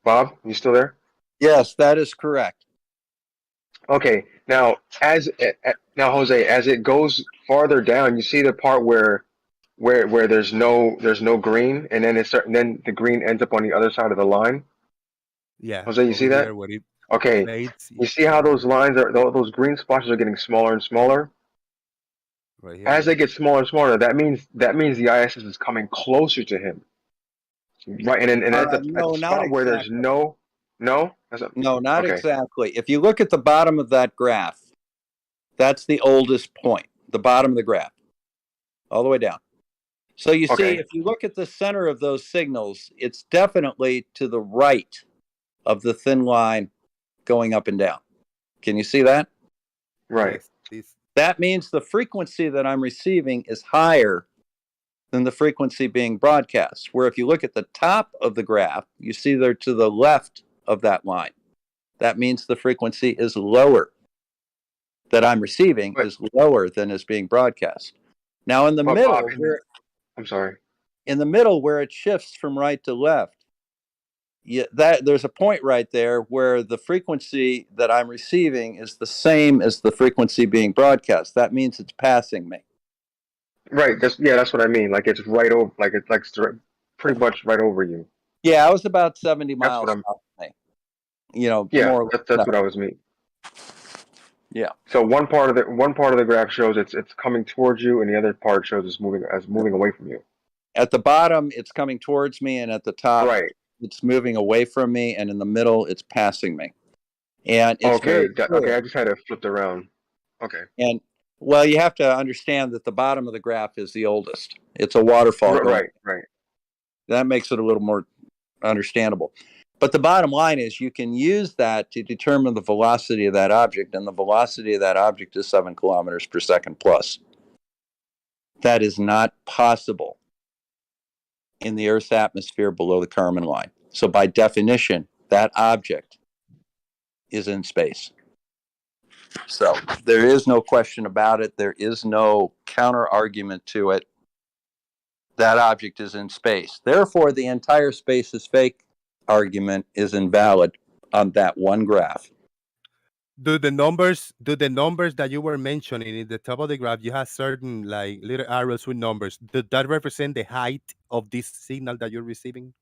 Bob, you still there? Yes, that is correct. Okay, now Jose, as it goes farther down, you see the part where there's no green, and then the green ends up on the other side of the line. Yeah, Jose, you see that? Okay, you see how those lines those green splotches are getting smaller and smaller. Right here. As they get smaller and smaller, that means the ISS is coming closer to him. Right, and at the spot where there's no, not exactly. If you look at the bottom of that graph, that's the oldest point, the bottom of the graph, all the way down. So you see, if you look at the center of those signals, it's definitely to the right of the thin line going up and down. Can you see that? Right. Yes, that means the frequency that I'm receiving is higher than the frequency being broadcast. Where if you look at the top of the graph, you see they're to the left of that line. That means the frequency is lower. That I'm receiving is lower than is being broadcast. Now in the But middle, Bob, I'm sorry. in the middle where it shifts from right to left, there's a point right there where the frequency that I'm receiving is the same as the frequency being broadcast. That means it's passing me. Right. That's what I mean. Like it's right over. Like it's pretty much right over you. Yeah, I was about 70 miles That's what off me. You know, Yeah, more. that's what I was meaning. Yeah. So one part of the graph shows it's coming towards you, and the other part shows it's moving away from you. At the bottom, it's coming towards me, and at the top, Right. it's moving away from me, and in the middle, it's passing me. And it's Okay. very clear. Okay. I just had it flipped around. Okay. And well, you have to understand that the bottom of the graph is the oldest. It's a waterfall. Right. That makes it a little more understandable. But the bottom line is you can use that to determine the velocity of that object, and the velocity of that object is 7 kilometers per second plus. That is not possible in the Earth's atmosphere below the Karman line. So by definition, that object is in space. So there is no question about it. There is no counter argument to it. That object is in space. Therefore, the entire space is fake argument is invalid on that one graph. Do the numbers that you were mentioning in the top of the graph, you have certain like little arrows with numbers. Does that represent the height of this signal that you're receiving?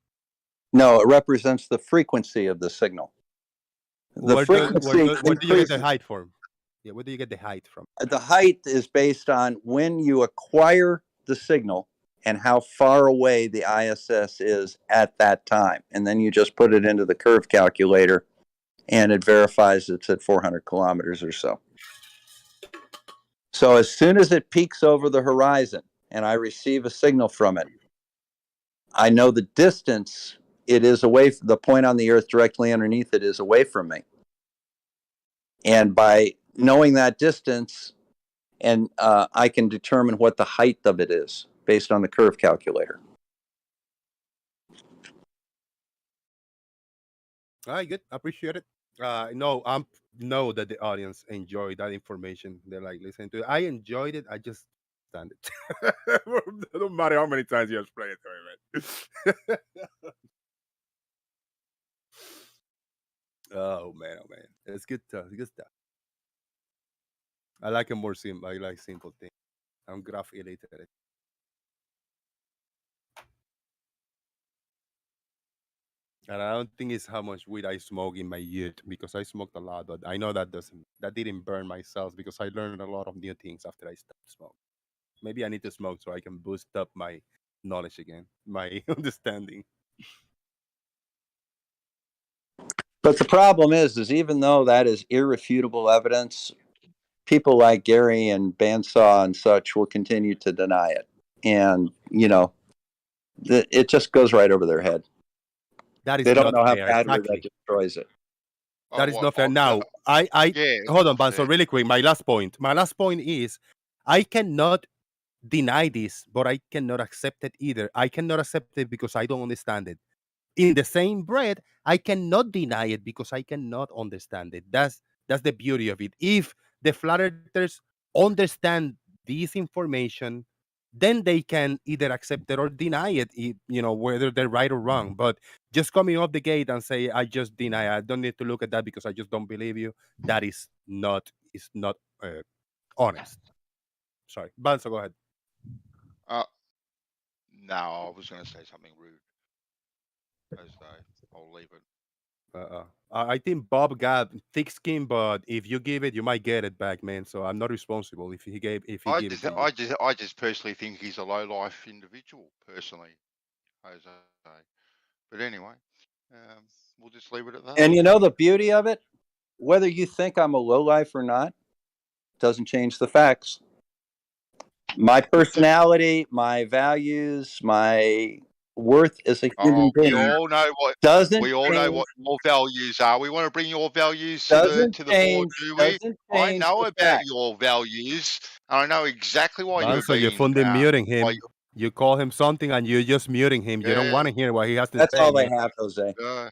No, it represents the frequency of the signal. The Where frequency do you get the increases. height from? Yeah, where do you get the height from? The height is based on when you acquire the signal and how far away the ISS is at that time. And then you just put it into the curve calculator and it verifies it's at 400 kilometers or so. So as soon as it peaks over the horizon and I receive a signal from it, I know the distance it is away, the point on the Earth directly underneath it is away from me. And by knowing that distance, and I can determine what the height of it is based on the curve calculator. All right, good. I appreciate it. Know that the audience enjoyed that information. They're like listening to it. I enjoyed it. I just stand it. It don't matter how many times you explain it to me, man. Oh man, it's good stuff. It's good stuff. I like it more simple. I like simple things. I'm graph illiterate. And I don't think it's how much weed I smoke in my youth because I smoked a lot, but I know that didn't burn my cells because I learned a lot of new things after I stopped smoking. Maybe I need to smoke so I can boost up my knowledge again, my understanding. But the problem is even though that is irrefutable evidence, people like Gary and Bandsaw and such will continue to deny it. And, it just goes right over their head. That is they don't not know how fair. badly Exactly. that destroys it. That is not fair. Now, hold on, Ban. So really quick, my last point is I cannot deny this, but I cannot accept it either. I cannot accept it because I don't understand it. In the same breath, I cannot deny it because I cannot understand it. That's the beauty of it. If the flat earthers understand this information, then they can either accept it or deny it, whether they're right or wrong. But just coming off the gate and say, I just deny, I don't need to look at that because I just don't believe you, that is not honest. Sorry. Banzo, go ahead. No, I was going to say something rude. I'll leave it. I think Bob got thick skin, but if you give it, you might get it back, man. So I'm not responsible if he gave it to you. I just personally think he's a low life individual, personally, Jose. But anyway, we'll just leave it at that. And the beauty of it, whether you think I'm a lowlife or not, doesn't change the facts. My personality, my values, my worth as a human We being all know what doesn't we all know change, what your values are. We want to bring your values to doesn't the board, change, do we? doesn't I change know the about fact. your values, and I know exactly why you're Banzo, you're being funding muting why him. You call him something and you're just muting him. You don't want to hear what he has to That's say, all they man. have, Jose. yeah,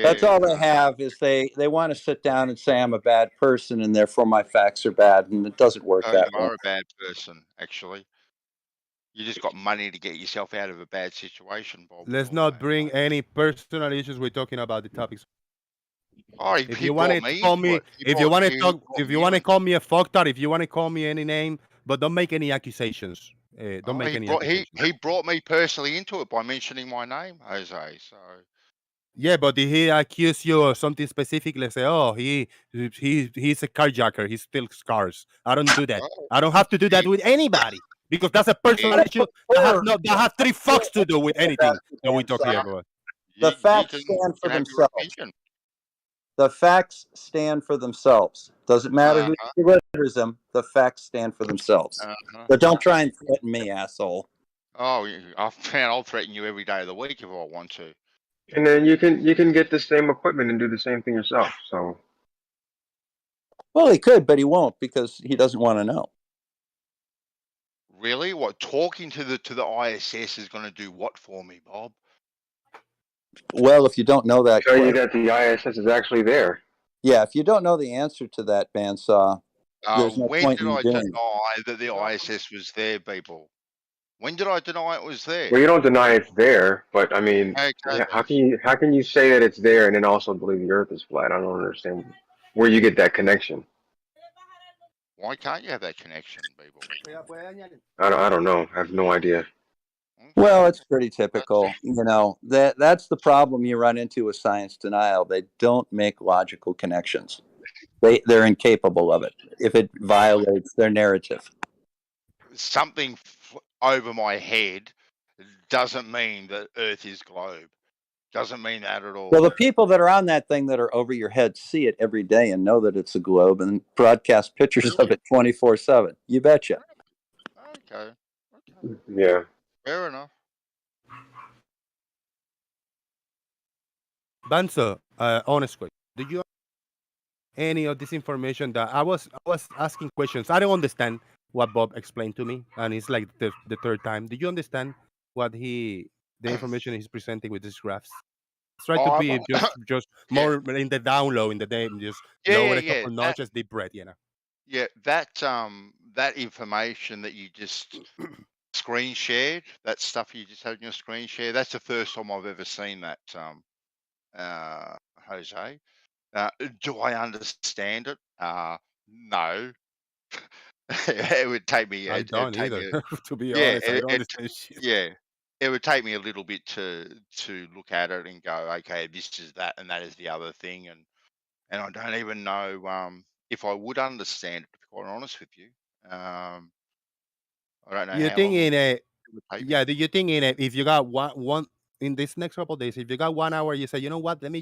That's all they no. have is they want to sit down and say I'm a bad person and therefore my facts are bad, and it doesn't work Oh, that you way. are a bad person, actually. You just got money to get yourself out of a bad situation, Bob. Let's not bring any personal issues. We're talking about the topics. Oh, If he you brought wanted to me call into me, it. He if you brought want to you. He talk, brought if me you want to in. call me a fucktard, if you want to call me any name, but don't make any accusations. Don't Oh, make any accusations. he brought me personally into it by mentioning my name, Jose. So Yeah, but did he accuse you of something specific? Let's say, oh, he's a carjacker. He steals cars. I don't do that. oh, I don't have to do that with anybody because that's a personal issue that has three fucks to do with anything that we talk here about. The facts can stand for have your themselves. opinion. The facts stand for themselves. Doesn't matter who delivers them. The facts stand for themselves. But don't try and threaten me, asshole. Oh, I'll threaten you every day of the week if I want to. And then you can get the same equipment and do the same thing yourself. So Well, he could, but he won't because he doesn't want to know. Really? What talking to the ISS is going to do what for me, Bob? Well, if you don't know that, tell you that the ISS is actually there. Yeah, if you don't know the answer to that, bandsaw, there's no When point did in I doing it. deny that the ISS was there, people? When did I deny it was there? Well, you don't deny it's there, but I mean, Okay, how can you say that it's there and then also believe the Earth is flat? I don't understand where you get that connection. Why can't you have that connection, people? I don't know. I have no idea. Well, it's pretty typical. You know, that's the problem you run into with science denial. They don't make logical connections. They're incapable of it if it violates their narrative. Something over my head doesn't mean that Earth is globe. Doesn't mean that at all. Well, the people that are on that thing that are over your head see it every day and know that it's a globe and broadcast pictures of it 24/7. You betcha. Okay. Yeah. Fair enough. Banzo, honest question. Do you any of this information that I was asking questions? I don't understand what Bob explained to me, and it's like the third time. Do you understand what the information he's presenting with these graphs? Try to be just more in the down low in the day, just lower a couple notches, deep breath, you know. Yeah, that information that you just screen shared, that stuff you just had in your screen share, that's the first time I've ever seen that, Jose. Do I understand it? No. It would take me. I don't either, to be Yeah, honest. I don't understand shit. yeah. It would take me a little bit to look at it and go, okay, this is that, and that is the other thing, and I don't even know if I would understand it. To be quite honest with you, I don't know You how think long in a it would take me. yeah? Do you think in a if you got one in this next couple of days, if you got 1 hour, you say, you know what? Let me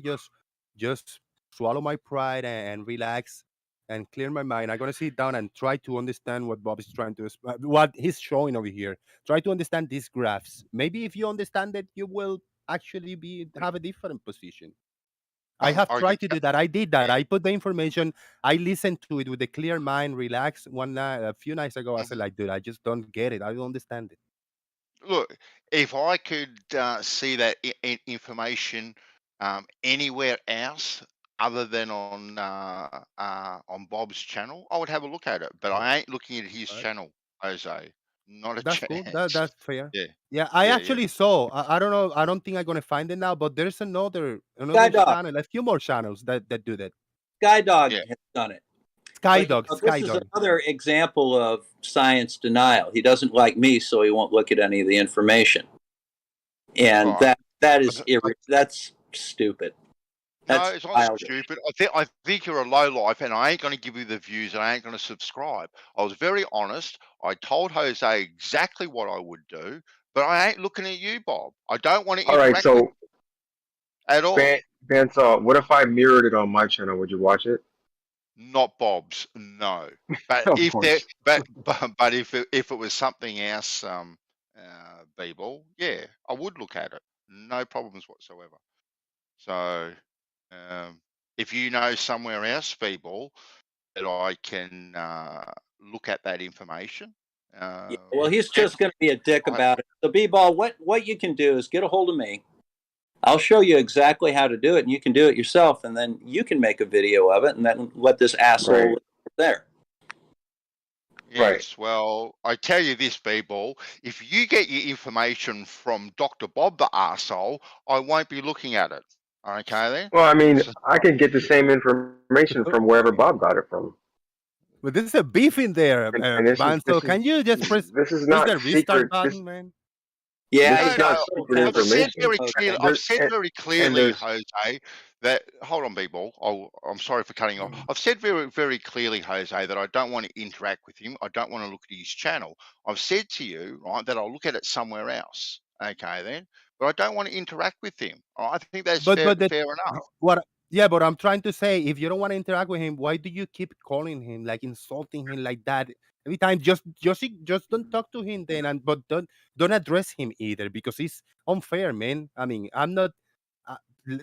just swallow my pride and relax and clear my mind. I'm gonna sit down and try to understand what Bob is trying to what he's showing over here. Try to understand these graphs. Maybe if you understand it, you will actually have a different position. I have tried to do that. I did that. I put the information. I listened to it with a clear mind, relaxed. One night, a few nights ago, I said, like, dude, I just don't get it. I don't understand it. Look, if I could see that information anywhere else other than on Bob's channel, I would have a look at it. But I ain't looking at his channel, Jose. Not a That's chance. cool. That's fair. Yeah. Yeah, I Yeah, actually saw. I don't know. I don't think I'm gonna find it now. But there's another Skydog. channel, a few more channels that do that. Skydog has done it. Skydog. This is another example of science denial. He doesn't like me, so he won't look at any of the information. And that's stupid. No, it's not stupid. I think you're a low life, and I ain't going to give you the views, and I ain't going to subscribe. I was very honest. I told Jose exactly what I would do, but I ain't looking at you, Bob. I don't want to All right, interact so with you at all. Bandsaw, what if I mirrored it on my channel? Would you watch it? Not Bob's, no. But Of if course. but if it was something else, people, yeah, I would look at it. No problems whatsoever. So, if you know somewhere else, people, that I can look at that information. Well, he's just going to be a dick I- about it. So, B-Ball, what you can do is get a hold of me. I'll show you exactly how to do it, and you can do it yourself, and then you can make a video of it, and then let this asshole there. Yes, well, I tell you this, people, if you get your information from Dr. Bob the arsehole, I won't be looking at it. Okay, then? Well, I mean, I can get the same information from wherever Bob got it from. But there's a beef in there, And this man. is So can you just press not the restart secret. button, man? Yeah, this is not secret I've said information. very clearly. I've said very And clearly, there's Jose, that hold on, people. I'm sorry for cutting off. I've said very, very clearly, Jose, that I don't want to interact with him. I don't want to look at his channel. I've said to you, right, that I'll look at it somewhere else. Okay, then, but I don't want to interact with him. All right? I think that's fair enough. What? Yeah, but I'm trying to say, if you don't want to interact with him, why do you keep calling him, like insulting him like that every time? Just don't talk to him then, but don't address him either, because it's unfair, man. I mean, I'm not.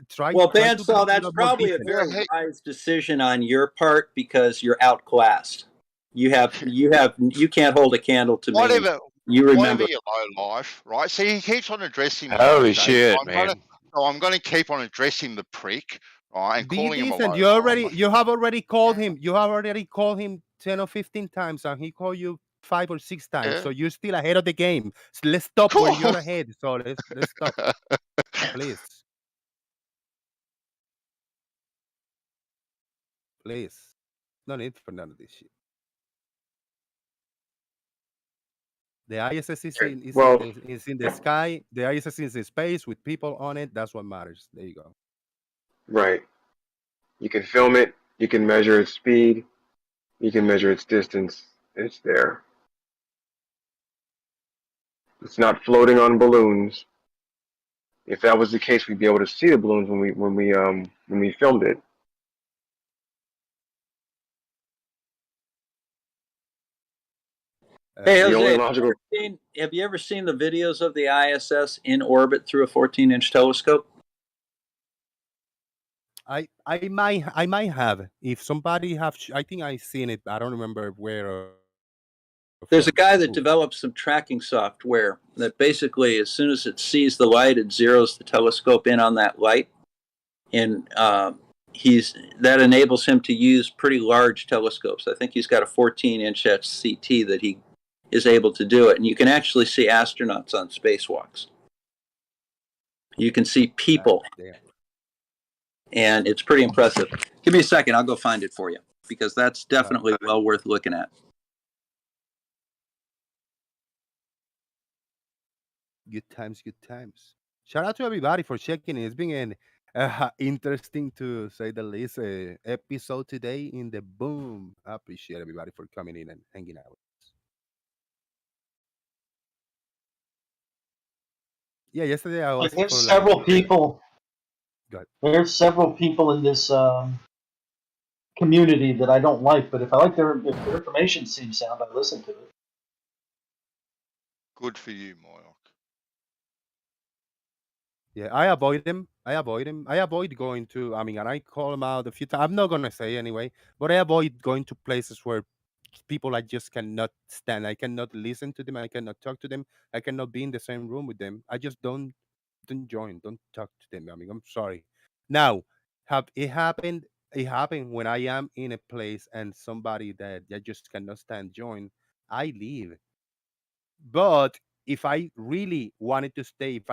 Try. Well, try to Bandsaw, be that's more probably a decent. very wise decision on your part because you're outclassed. You can't hold a candle to me. Whatever. You remember. Whatever your low life, right? See, he keeps on addressing me. Holy Jose, shit, so I'm going to keep on addressing the prick, right, and Be calling him a decent. low You have already called him. You have already called him 10 or 15 times, and he called you 5 or 6 times. Yeah. So you're still ahead of the game. So let's stop where you're ahead. So let's stop, please. Please, no need for none of this shit. The ISS is in the sky. The ISS is in space with people on it. That's what matters. There you go. right. You can film it. You can measure its speed. You can measure its distance. It's there. It's not floating on balloons. If that was the case, we'd be able to see the balloons when we filmed it. Hey, the only Jose, logical. have you ever seen the videos of the ISS in orbit through a 14-inch telescope? I might have. If somebody have, I think I seen it. I don't remember where. There's a guy that developed some tracking software that basically, as soon as it sees the light, it zeroes the telescope in on that light, and that enables him to use pretty large telescopes. I think he's got a 14-inch CT that he is able to do it, and you can actually see astronauts on spacewalks. You can see people, and it's pretty impressive. Give me a second, I'll go find it for you, because that's definitely well worth looking at. Good times, good times. Shout out to everybody for checking in. It's been an interesting, to say the least, episode today in the boom. I appreciate everybody for coming in and hanging out with us. Yeah, yesterday I was. There's several people. Go ahead. There's several people in this community that I don't like, but if their information seems sound, I listen to it. Good for you, Moyoc. Yeah, I avoid them. I avoid going to. I mean, and I call them out a few times. I'm not gonna say anyway, but I avoid going to places where people I just cannot stand. I cannot listen to them. I cannot talk to them. I cannot be in the same room with them. I just don't join. Don't talk to them. I mean, I'm sorry. Now, have it happened? It happened when I am in a place and somebody that I just cannot stand join. I leave. But if I really wanted to stay, if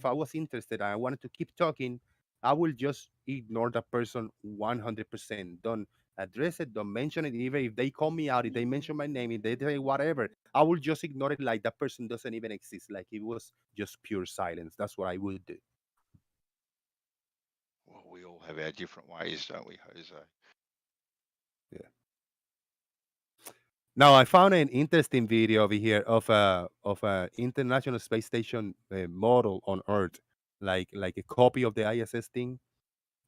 I was interested and I wanted to keep talking, I will just ignore that person 100%. Don't address it, don't mention it. Even if they call me out, if they mention my name, if they say whatever, I will just ignore it like that person doesn't even exist. Like it was just pure silence. That's what I would do. Well, we all have our different ways, don't we, Jose? Yeah. Now I found an interesting video over here of a International Space Station model on Earth, like a copy of the ISS thing,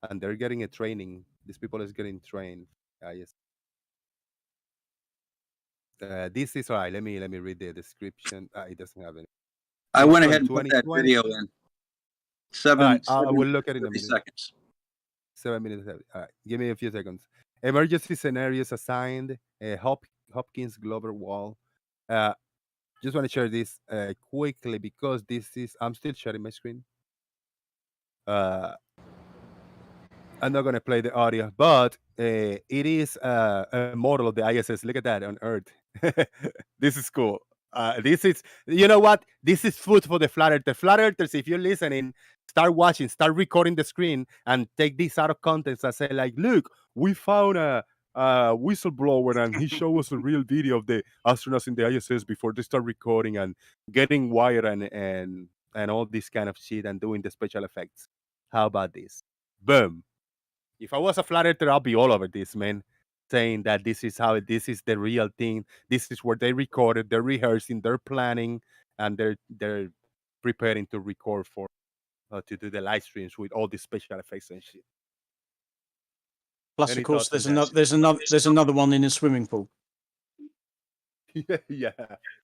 and they're getting a training. These people is getting trained. ISS. This is all right. Let me read the description. It doesn't have any. I It's went from ahead and put that 2020. video in. All right, I 7 will look at it in a 30 minute. seconds. 7 minutes. All right, give me a few seconds. Emergency scenarios assigned. Hopkins Glover Wall. Just want to share this quickly because this is. I'm still sharing my screen. I'm not gonna play the audio, but it is a model of the ISS. Look at that on Earth. This is cool. This is, you know what? This is food for the flat earthers. Flat earthers, if you're listening, start watching, start recording the screen, and take this out of context and say, like, look, we found a whistleblower, and he showed us a real video of the astronauts in the ISS before they start recording and getting wired and all this kind of shit and doing the special effects. How about this? Boom. If I was a flat earther, I'll be all over this, man. Saying that this is this is the real thing. This is where they recorded, they're rehearsing, they're planning, and they're preparing to record for to do the live streams with all these special effects and shit. Plus, Any of course, thoughts on there's another one in a swimming pool. yeah.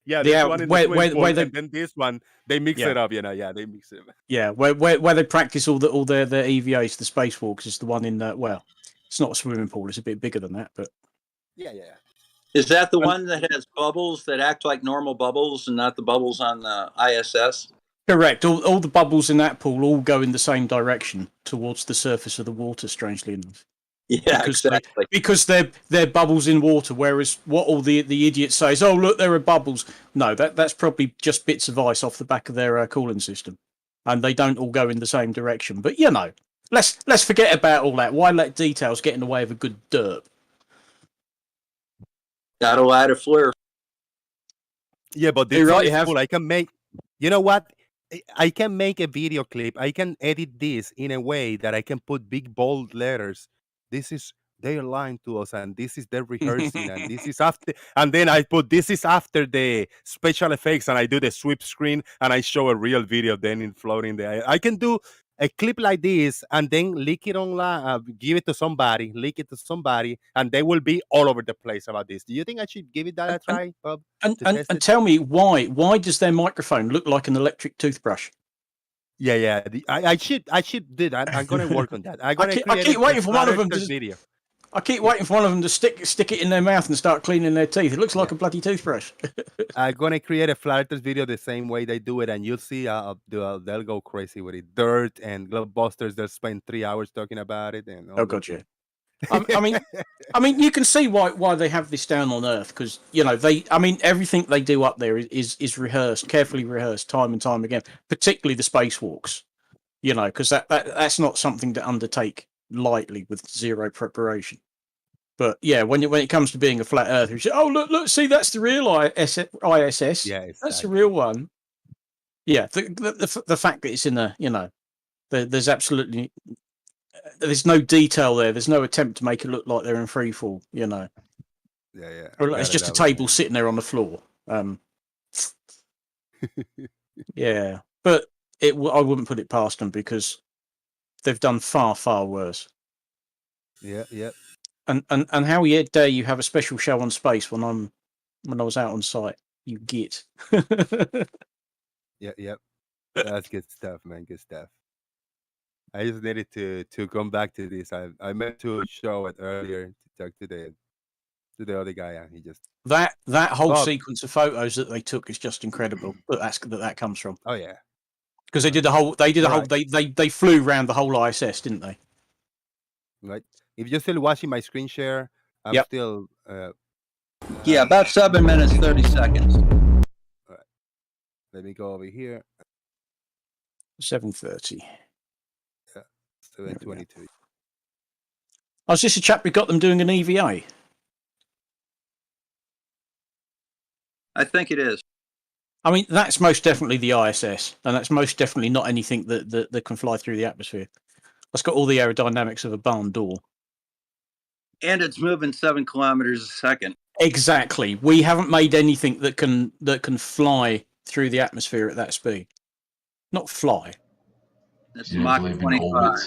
There's one in the swimming pool, where they, and then this one they mix it up. Yeah, they mix it up. Yeah, where they practice all their EVAs, the spacewalks, is the one in well, it's not a swimming pool; it's a bit bigger than that, but yeah. Is that the one that has bubbles that act like normal bubbles and not the bubbles on the ISS? Correct. All the bubbles in that pool all go in the same direction towards the surface of the water. Strangely enough. Yeah, exactly. Because they're bubbles in water, whereas what all the idiots say is, "Oh, look, there are bubbles." No, that's probably just bits of ice off the back of their cooling system, and they don't all go in the same direction. But let's forget about all that. Why let details get in the way of a good derp? Gotta add a flair. Yeah, but this one is cool. I can make. You know what? I can make a video clip. I can edit this in a way that I can put big bold letters. This is they're lying to us, and this is their rehearsing, and this is after. And then I put this is after the special effects, and I do the sweep screen, and I show a real video then in floating there. I can do a clip like this, and then leak it online, give it to somebody, leak it to somebody, and they will be all over the place about this. Do you think I should give it that a try, Bob? And tell me why does their microphone look like an electric toothbrush? Yeah. I should do that. I'm gonna work on that. I keep waiting for one of them to video. I keep waiting for one of them to stick it in their mouth and start cleaning their teeth. It looks like a bloody toothbrush. I'm gonna create a flat earthers video the same way they do it, and you'll see they'll go crazy with it. Dirt and Globebusters, they'll spend 3 hours talking about it. And oh god, yeah. I mean, you can see why they have this down on Earth, because everything they do up there is rehearsed, carefully rehearsed, time and time again. Particularly the spacewalks, because that's not something to undertake lightly with zero preparation. But yeah, when it comes to being a flat earther, you say, "Oh look, see, that's the real ISS. Yeah, exactly. That's the real one." Yeah, the fact that it's in a there's absolutely. There's no detail there. There's no attempt to make it look like they're in free fall, Yeah. Or it's just a table sitting there on the floor. Yeah, but I wouldn't put it past them because they've done far, far worse. Yeah. And how dare you have a special show on space when I was out on site? You git. Yeah. That's good stuff, man. Good stuff. I just needed to come back to this. I meant to show it earlier to talk to the other guy, and he just that whole sequence of photos that they took is just incredible. That comes from. Oh yeah, because they flew around the whole ISS, didn't they? Right. If you're still watching my screen share, I'm still. Yeah, about 7 minutes 30 seconds. All right. Let me go over here. 7:30. 7:22. Oh, is this a chap we got them doing an EVA? I think it is. I mean, that's most definitely the ISS, and that's most definitely not anything that can fly through the atmosphere. That's got all the aerodynamics of a barn door. And it's moving 7 kilometers a second. Exactly. We haven't made anything that can fly through the atmosphere at that speed. Not fly. That's Mach 25.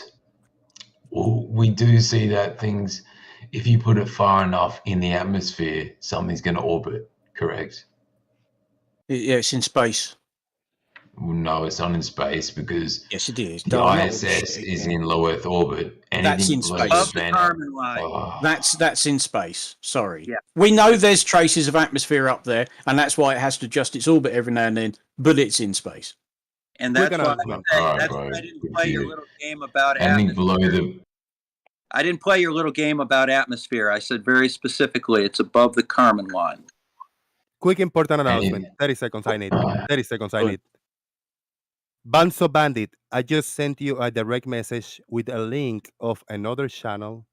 Well, we do see that things, if you put it far enough in the atmosphere, something's going to orbit, correct? Yeah, it's in space. Well, no, it's not in space because yes, it is. the Darn, ISS is in low Earth orbit. That's Anything in below space. the Van Karman line. Oh, That's in space. Sorry. Yeah. We know there's traces of atmosphere up there, and that's why it has to adjust its orbit every now and then, but it's in space. And Quick that's why announcement. I didn't play your little game about anything atmosphere. below the I didn't play your little game about atmosphere. I said very specifically it's above the Karman line. Quick important announcement. 30 seconds I need. 30 seconds I need. Banzo Bandit, I just sent you a direct message with a link of another channel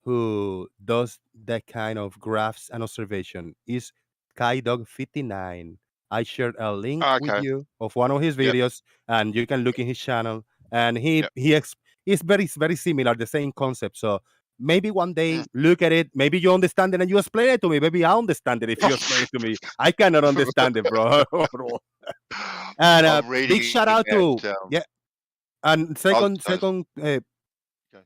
who does that kind of graphs and observation. Is Skydog59. I shared a link with Okay. you of one of his Yep. videos, and you can look in his channel. And it's very similar, the same concept. So maybe one day look at it. Maybe you understand it and you explain it to me. Maybe I understand it if you explain it to me. I cannot understand it, bro. And I'm reading big shout out about, to and second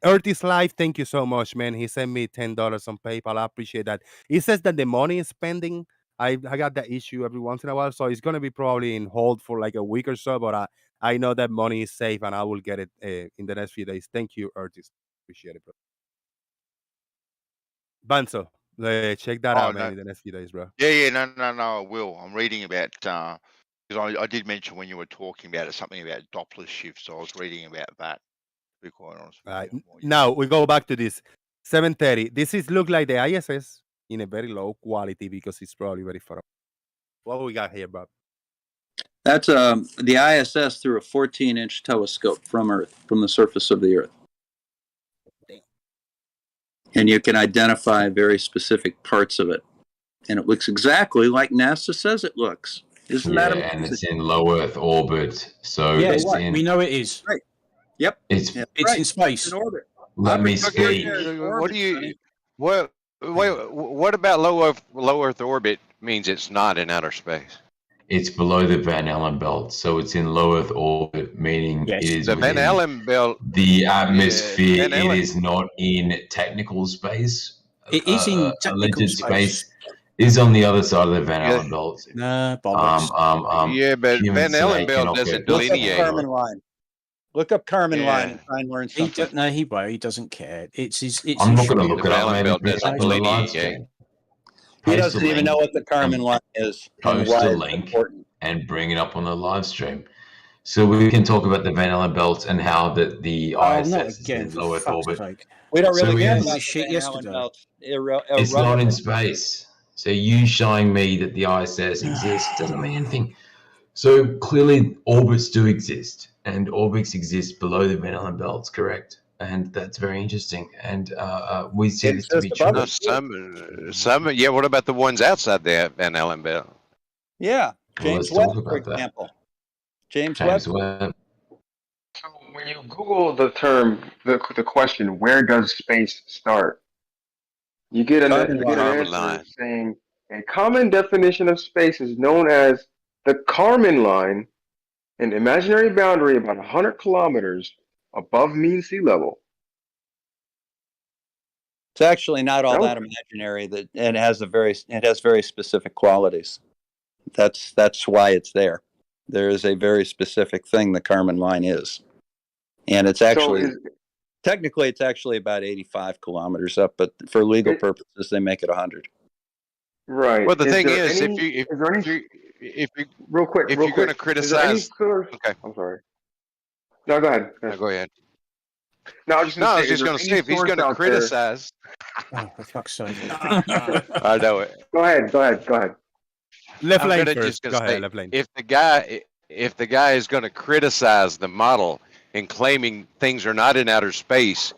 Ertis Live, thank you so much, man. He sent me $10 on PayPal. I appreciate that. He says that the money is spending. I got that issue every once in a while, so it's gonna be probably in hold for like a week or so. But I know that money is safe, and I will get it in the next few days. Thank you, Ertis. Appreciate it, bro. Banzo, check that out, man, in the next few days, bro. Yeah, no, I will. I'm reading about because I did mention when you were talking about it something about Doppler shifts. So I was reading about that. To be quite honest. All right. Now we go back to this 730. This is look like the ISS in a very low quality because it's probably very far away. What we got here, Bob? That's the ISS through a 14-inch telescope from Earth, from the surface of the Earth. And you can identify very specific parts of it. And it looks exactly like NASA says it looks. Isn't that amazing? and it's in low Earth orbit. So Yes, it's in, we know it is. Right. Yep. It's It's in space. In orbit. let me speak. What do you? What about low Earth orbit means it's not in outer space? It's below the Van Allen belt, so it's in low Earth orbit, meaning it is The Van within Allen belt. the atmosphere. Van Allen- It is not in technical space. It is in technical Alleged space. is on the other side of the Van Allen belt. Nah, bollocks. Yeah, but humans Van Allen today belt cannot doesn't get delineate. Karman line. Look up Karman Yeah. line and try and learn something. No, he won't. He doesn't care. It's his. It's I'm his not going to short- look it up. Van Allen Maybe belt put it doesn't up on the live delineate. stream. He Post doesn't the even know link what the Karman line is and Post why a it's link important. and bring it up on the live stream. So we can talk about the Van Allen belt and how the Oh, ISS not is again, in for low Earth fuck's orbit. sake. We don't So really we care have- about this shit the Van Allen yesterday. belts. It's not in space. So you showing me that the ISS exists doesn't mean anything. So clearly orbits do exist, and orbits exist below the Van Allen belts, correct? And that's very interesting. And we see this to be true. No, some. Yeah. What about the ones outside the Van Allen belt? Yeah. Well, James let's talk Webb, for about that. example. James James Webb. Webb. So when you Google the term, the question, where does space start? You get an Karman answer line. saying a common definition of space is known as the Karman line, an imaginary boundary about 100 kilometers above mean sea level. It's actually not all that imaginary. That and it has very specific qualities. That's why it's there. There is a very specific thing the Karman line is, and it's actually technically it's actually about 85 kilometers up, but for legal purposes they make it 100. Right. Well, the thing there is, any- if is there any- you real quick, if real you're going to quick, is there any criticize, source- okay, I'm sorry. No, go ahead. No, go ahead. No, I was No, I was is just there going to any say if he's source going to out there- criticize, Oh, for fuck's sake. I know it. Go ahead. Left I'm lane gonna first. just gonna Go say, ahead, left lane. If the guy is going to criticize the model and claiming things are not in outer space,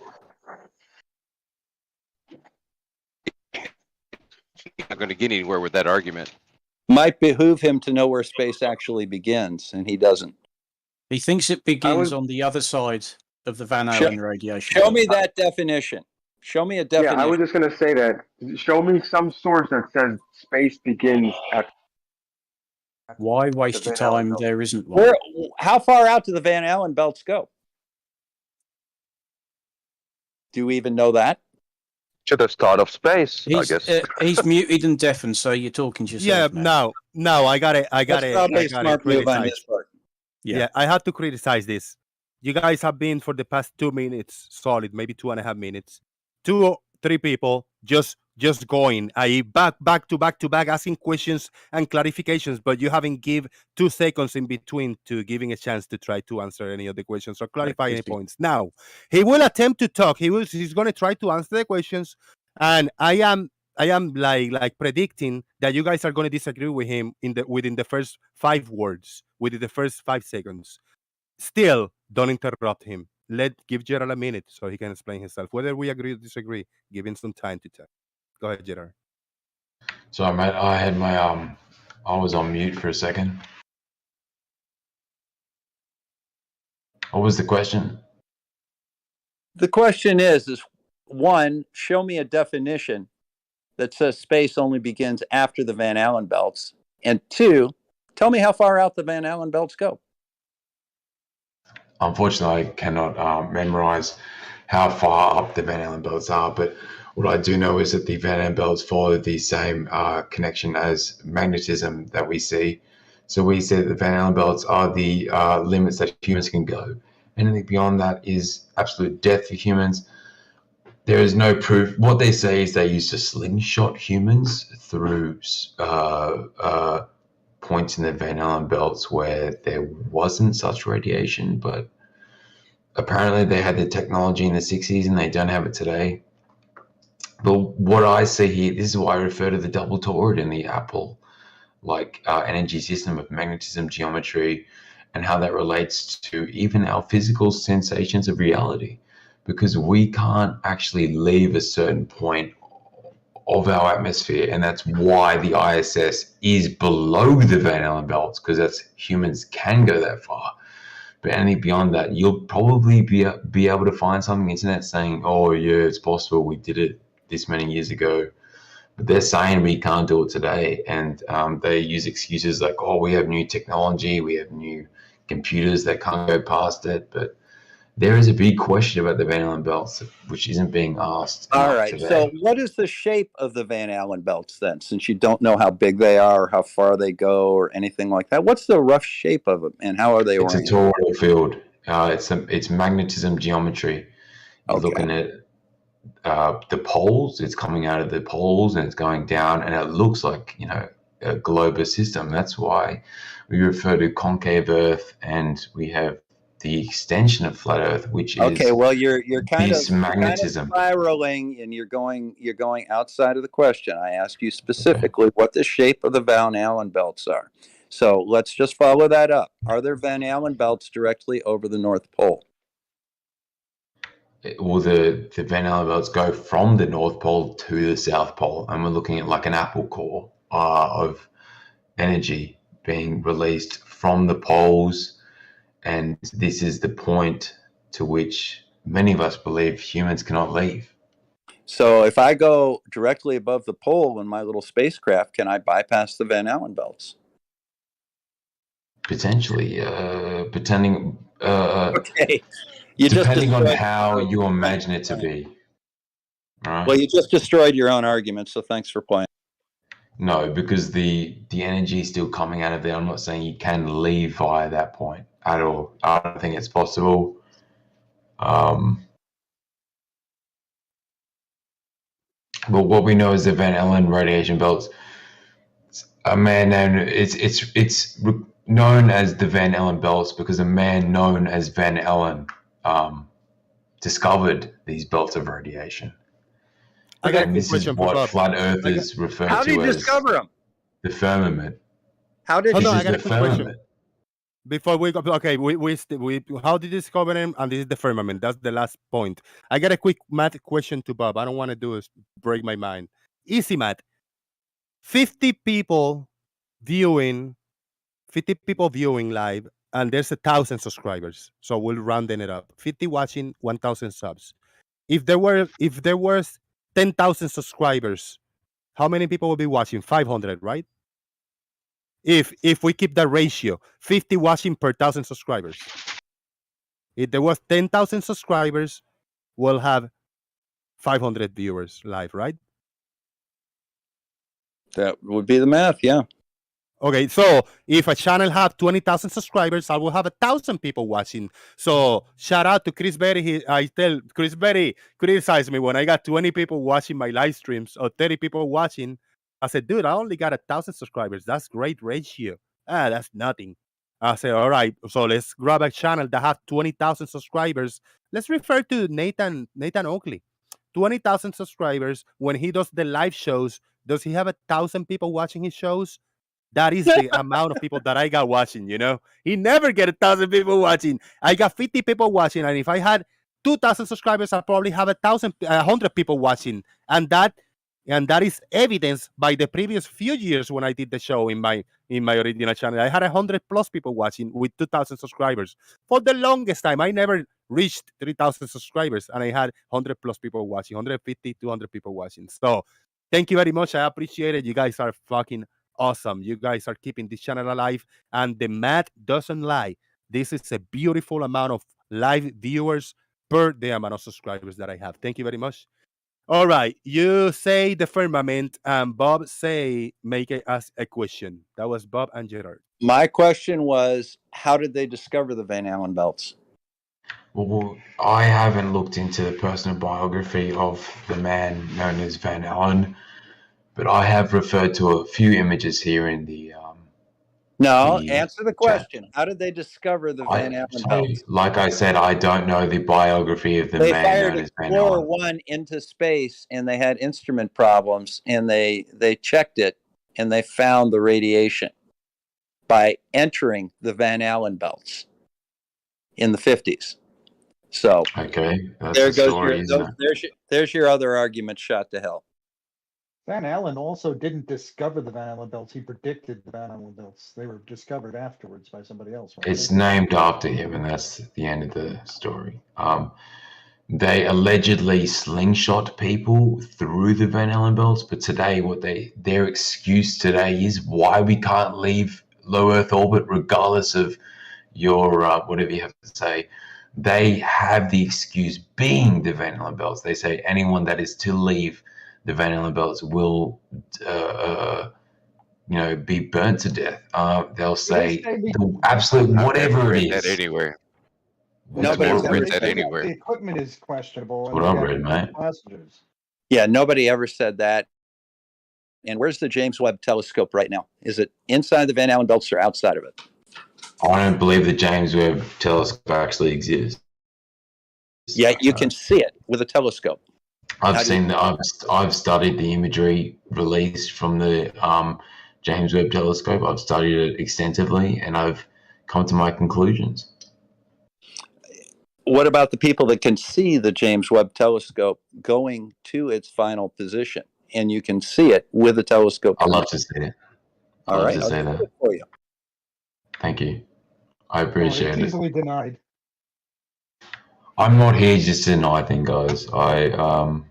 you're not going to get anywhere with that argument. Might behoove him to know where space actually begins, and he doesn't. He thinks it begins on the other side of the Van Show- Allen radiation. Show me that definition. Show me a definition. Yeah, I was just going to say that. Show me some source that says space begins at. Why waste The your Van Allen time? belt. There isn't one. How far out do the Van Allen belts go? Do you even know that? To the start of space, I He's, guess. he's muted and deafened, so you're talking to yourself. Yeah, now. no, I got it. That's probably a smart move on criticized. his part. Yeah, I had to criticize this. You guys have been for the past 2 minutes, solid, maybe 2.5 minutes, 3 people just going, I back to back, asking questions and clarifications, but you haven't give 2 seconds in between to giving a chance to try to answer any of the questions or clarify any points. Now he will attempt to talk. He's going to try to answer the questions, and I am like predicting that you guys are going to disagree with him within the first 5 words, within the first 5 seconds. Still, don't interrupt him. Give Gerald a minute so he can explain himself. Whether we agree or disagree, give him some time to talk. Go ahead, Gerard. Sorry, mate. I had my I was on mute for a second. What was the question? The question is one, show me a definition that says space only begins after the Van Allen belts, and 2, tell me how far out the Van Allen belts go. Unfortunately, I cannot memorize how far up the Van Allen belts are, but what I do know is that the Van Allen belts follow the same connection as magnetism that we see. So we say that the Van Allen belts are the limits that humans can go. Anything beyond that is absolute death for humans. There is no proof. What they say is they used to slingshot humans through points in the Van Allen belts where there wasn't such radiation, but apparently they had the technology in the 60s and they don't have it today. But what I see here, this is why I refer to the double toroid in the Apple energy system of magnetism, geometry, and how that relates to even our physical sensations of reality, because we can't actually leave a certain point of our atmosphere, and that's why the ISS is below the Van Allen belts, because that's humans can go that far. But anything beyond that, you'll probably be able to find something on the internet saying, oh yeah, it's possible, we did it this many years ago. But they're saying we can't do it today, and they use excuses like, oh, we have new technology, we have new computers that can't go past it. But there is a big question about the Van Allen belts, which isn't being asked All right, today. so what is the shape of the Van Allen belts then, since you don't know how big they are or how far they go or anything like that? What's the rough shape of them, and how are they It's oriented? a toroidal field. It's magnetism geometry. You're looking at the poles. It's coming out of the poles and it's going down, and it looks like a globus system. That's why we refer to concave Earth, and we have the extension of flat Earth, which is Well, you're kind of magnetism. spiraling, and you're going outside of the question. I asked you specifically what the shape of the Van Allen belts are. So let's just follow that up. Are there Van Allen belts directly over the North Pole? Well, the Van Allen belts go from the North Pole to the South Pole, and we're looking at like an apple core of energy being released from the poles, and this is the point to which many of us believe humans cannot leave. So if I go directly above the pole in my little spacecraft, can I bypass the Van Allen belts? Potentially, depending You depending on destroyed how you imagine it to be. Right? Well, you just destroyed your own argument, so thanks for playing. No, because the energy is still coming out of there. I'm not saying you can leave via that point at all. I don't think it's possible. But what we know is the Van Allen radiation belts. A man known it's known as the Van Allen belts because a man known as Van Allen discovered these belts of radiation. And this is what flat earthers refer to as. How did you discover them? The firmament. How did you? I got a quick question. Before we go, okay, we how did you discover them? And this is the firmament. That's the last point. I got a quick math question to Bob. I don't want to do is break my mind. Easy math. 50 people viewing live, and there's 1,000 subscribers. So we'll rounding it up. 50 watching, 1,000 subs. If there was 10,000 subscribers, how many people will be watching? 500, right? If we keep that ratio, 50 watching per 1,000 subscribers. If there was 10,000 subscribers, we'll have 500 viewers live, right? That would be the math, yeah. Okay, so if a channel have 20,000 subscribers, I will have 1,000 people watching. So shout out to Chris Berry. I tell Chris Berry criticize me when I got 20 people watching my live streams or 30 people watching. I said, dude, I only got 1,000 subscribers. That's great ratio. That's nothing. I said, all right, so let's grab a channel that have 20,000 subscribers. Let's refer to Nathan Oakley. 20,000 subscribers. When he does the live shows, does he have 1,000 people watching his shows? That is the amount of people that I got watching, you know? He never get 1,000 people watching. I got 50 people watching, and if I had 2,000 subscribers, I probably have 100 people watching. And that is evidenced by the previous few years when I did the show in my original channel. I had 100 plus people watching with 2,000 subscribers. For the longest time, I never reached 3,000 subscribers, and I had 100 plus people watching, 150, 200 people watching. So thank you very much. I appreciate it. You guys are fucking awesome. You guys are keeping this channel alive, and the math doesn't lie. This is a beautiful amount of live viewers per the amount of subscribers that I have. Thank you very much. All right, you say the firmament, and Bob say make it as a question. That was Bob and Gerard. My question was, how did they discover the Van Allen belts? Well, I haven't looked into the personal biography of the man known as Van Allen, but I have referred to a few images here in the. No, answer the question. How did they discover the Van Allen belts? Like I said, I don't know the biography of the They man fired known as Van Explorer Allen. 1 into space, and they had instrument problems, and they checked it, and they found the radiation by entering the Van Allen belts in the 50s. So okay, that's there the goes story, isn't it? there's your other argument shot to hell. Van Allen also didn't discover the Van Allen belts. He predicted the Van Allen belts. They were discovered afterwards by somebody else. Right? It's named after him, and that's the end of the story. They allegedly slingshot people through the Van Allen belts, but today, their excuse today is why we can't leave low Earth orbit, regardless of your whatever you have to say. They have the excuse being the Van Allen belts. They say anyone that is to leave the Van Allen belts will, be burnt to death. They'll say the absolute whatever it is. That anywhere. Nobody I've read that anywhere. The equipment is questionable. That's what I've read, mate. Passengers. Yeah, nobody ever said that. And where's the James Webb Telescope right now? Is it inside the Van Allen belts or outside of it? I don't believe the James Webb Telescope actually exists. Yeah, you can see it with a telescope. I've studied the imagery released from the James Webb Telescope. I've studied it extensively, and I've come to my conclusions. What about the people that can see the James Webb Telescope going to its final position, and you can see it with a telescope? I'd love to see it. All right, I'll do it for you. Thank you. I appreciate It's it. easily denied. I'm not here just to deny things, guys. I'm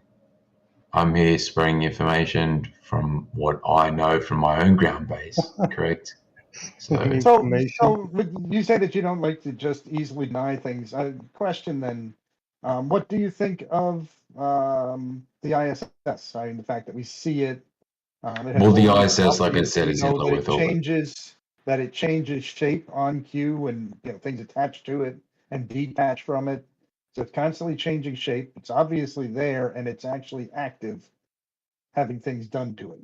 here spreading information from what I know from my own ground base. Correct. So you say that you don't like to just easily deny things. Question then, what do you think of the ISS? I mean, the fact that we see it. Well, the ISS, like I said, is in low Earth orbit. That it changes shape on cue, and things attached to it and detach from it. So it's constantly changing shape. It's obviously there, and it's actually active, having things done to it.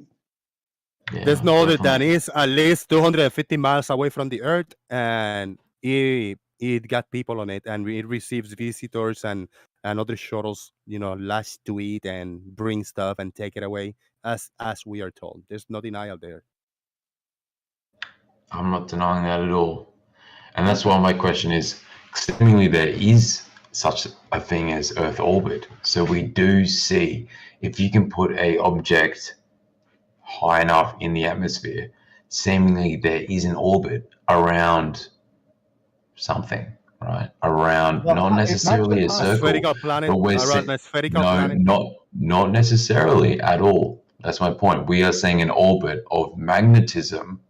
Yeah, there's no other than it's at least 250 miles away from the Earth, and it got people on it, and it receives visitors and other shuttles, latch to it and bring stuff and take it away, as we are told. There's no denial there. I'm not denying that at all. And that's why my question is, seemingly there is such a thing as Earth orbit. So we do see, if you can put a object high enough in the atmosphere, seemingly there is an orbit around something, right? Around, not necessarily a circle, spherical planet, but we're around a spherical planet. not necessarily at all. That's my point. We are seeing an orbit of magnetism,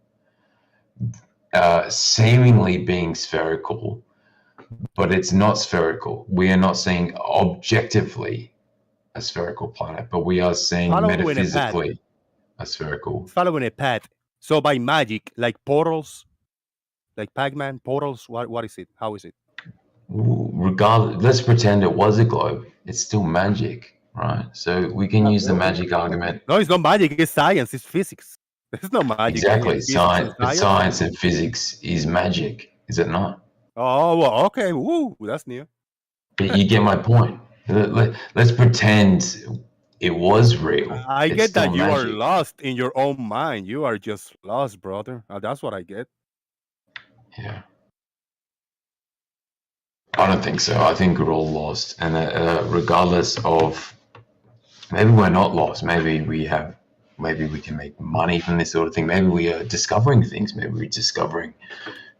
seemingly being spherical, but it's not spherical. We are not seeing objectively a spherical planet, but we are seeing metaphysically a spherical. Following a path. So by magic, like portals, like Pac-Man portals. What is it? How is it? Regardless, let's pretend it was a globe. It's still magic, right? So we can use the magic argument. No, it's not magic. It's science. It's physics. There's no magic in Exactly, physics and science. But science. science and physics is magic, is it not? Oh, well, okay. Woo, that's new. But you get my point. Let's pretend it was real. I It's get still that you are magic. lost in your own mind. You are just lost, brother. That's what I get. Yeah. I don't think so. I think we're all lost, and regardless of, maybe we're not lost. Maybe we can make money from this sort of thing. Maybe we are discovering things. Maybe we're discovering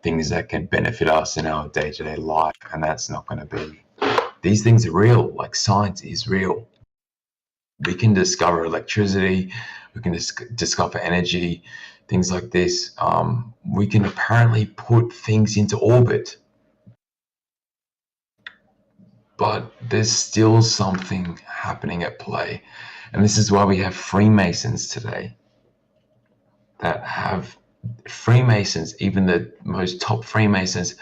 things that can benefit us in our day-to-day life, and that's not going to be. These things are real. Like science is real. We can discover electricity. We can discover energy. Things like this. We can apparently put things into orbit. But there's still something happening at play. And this is why we have Freemasons today. That have Freemasons, even the most top Freemasons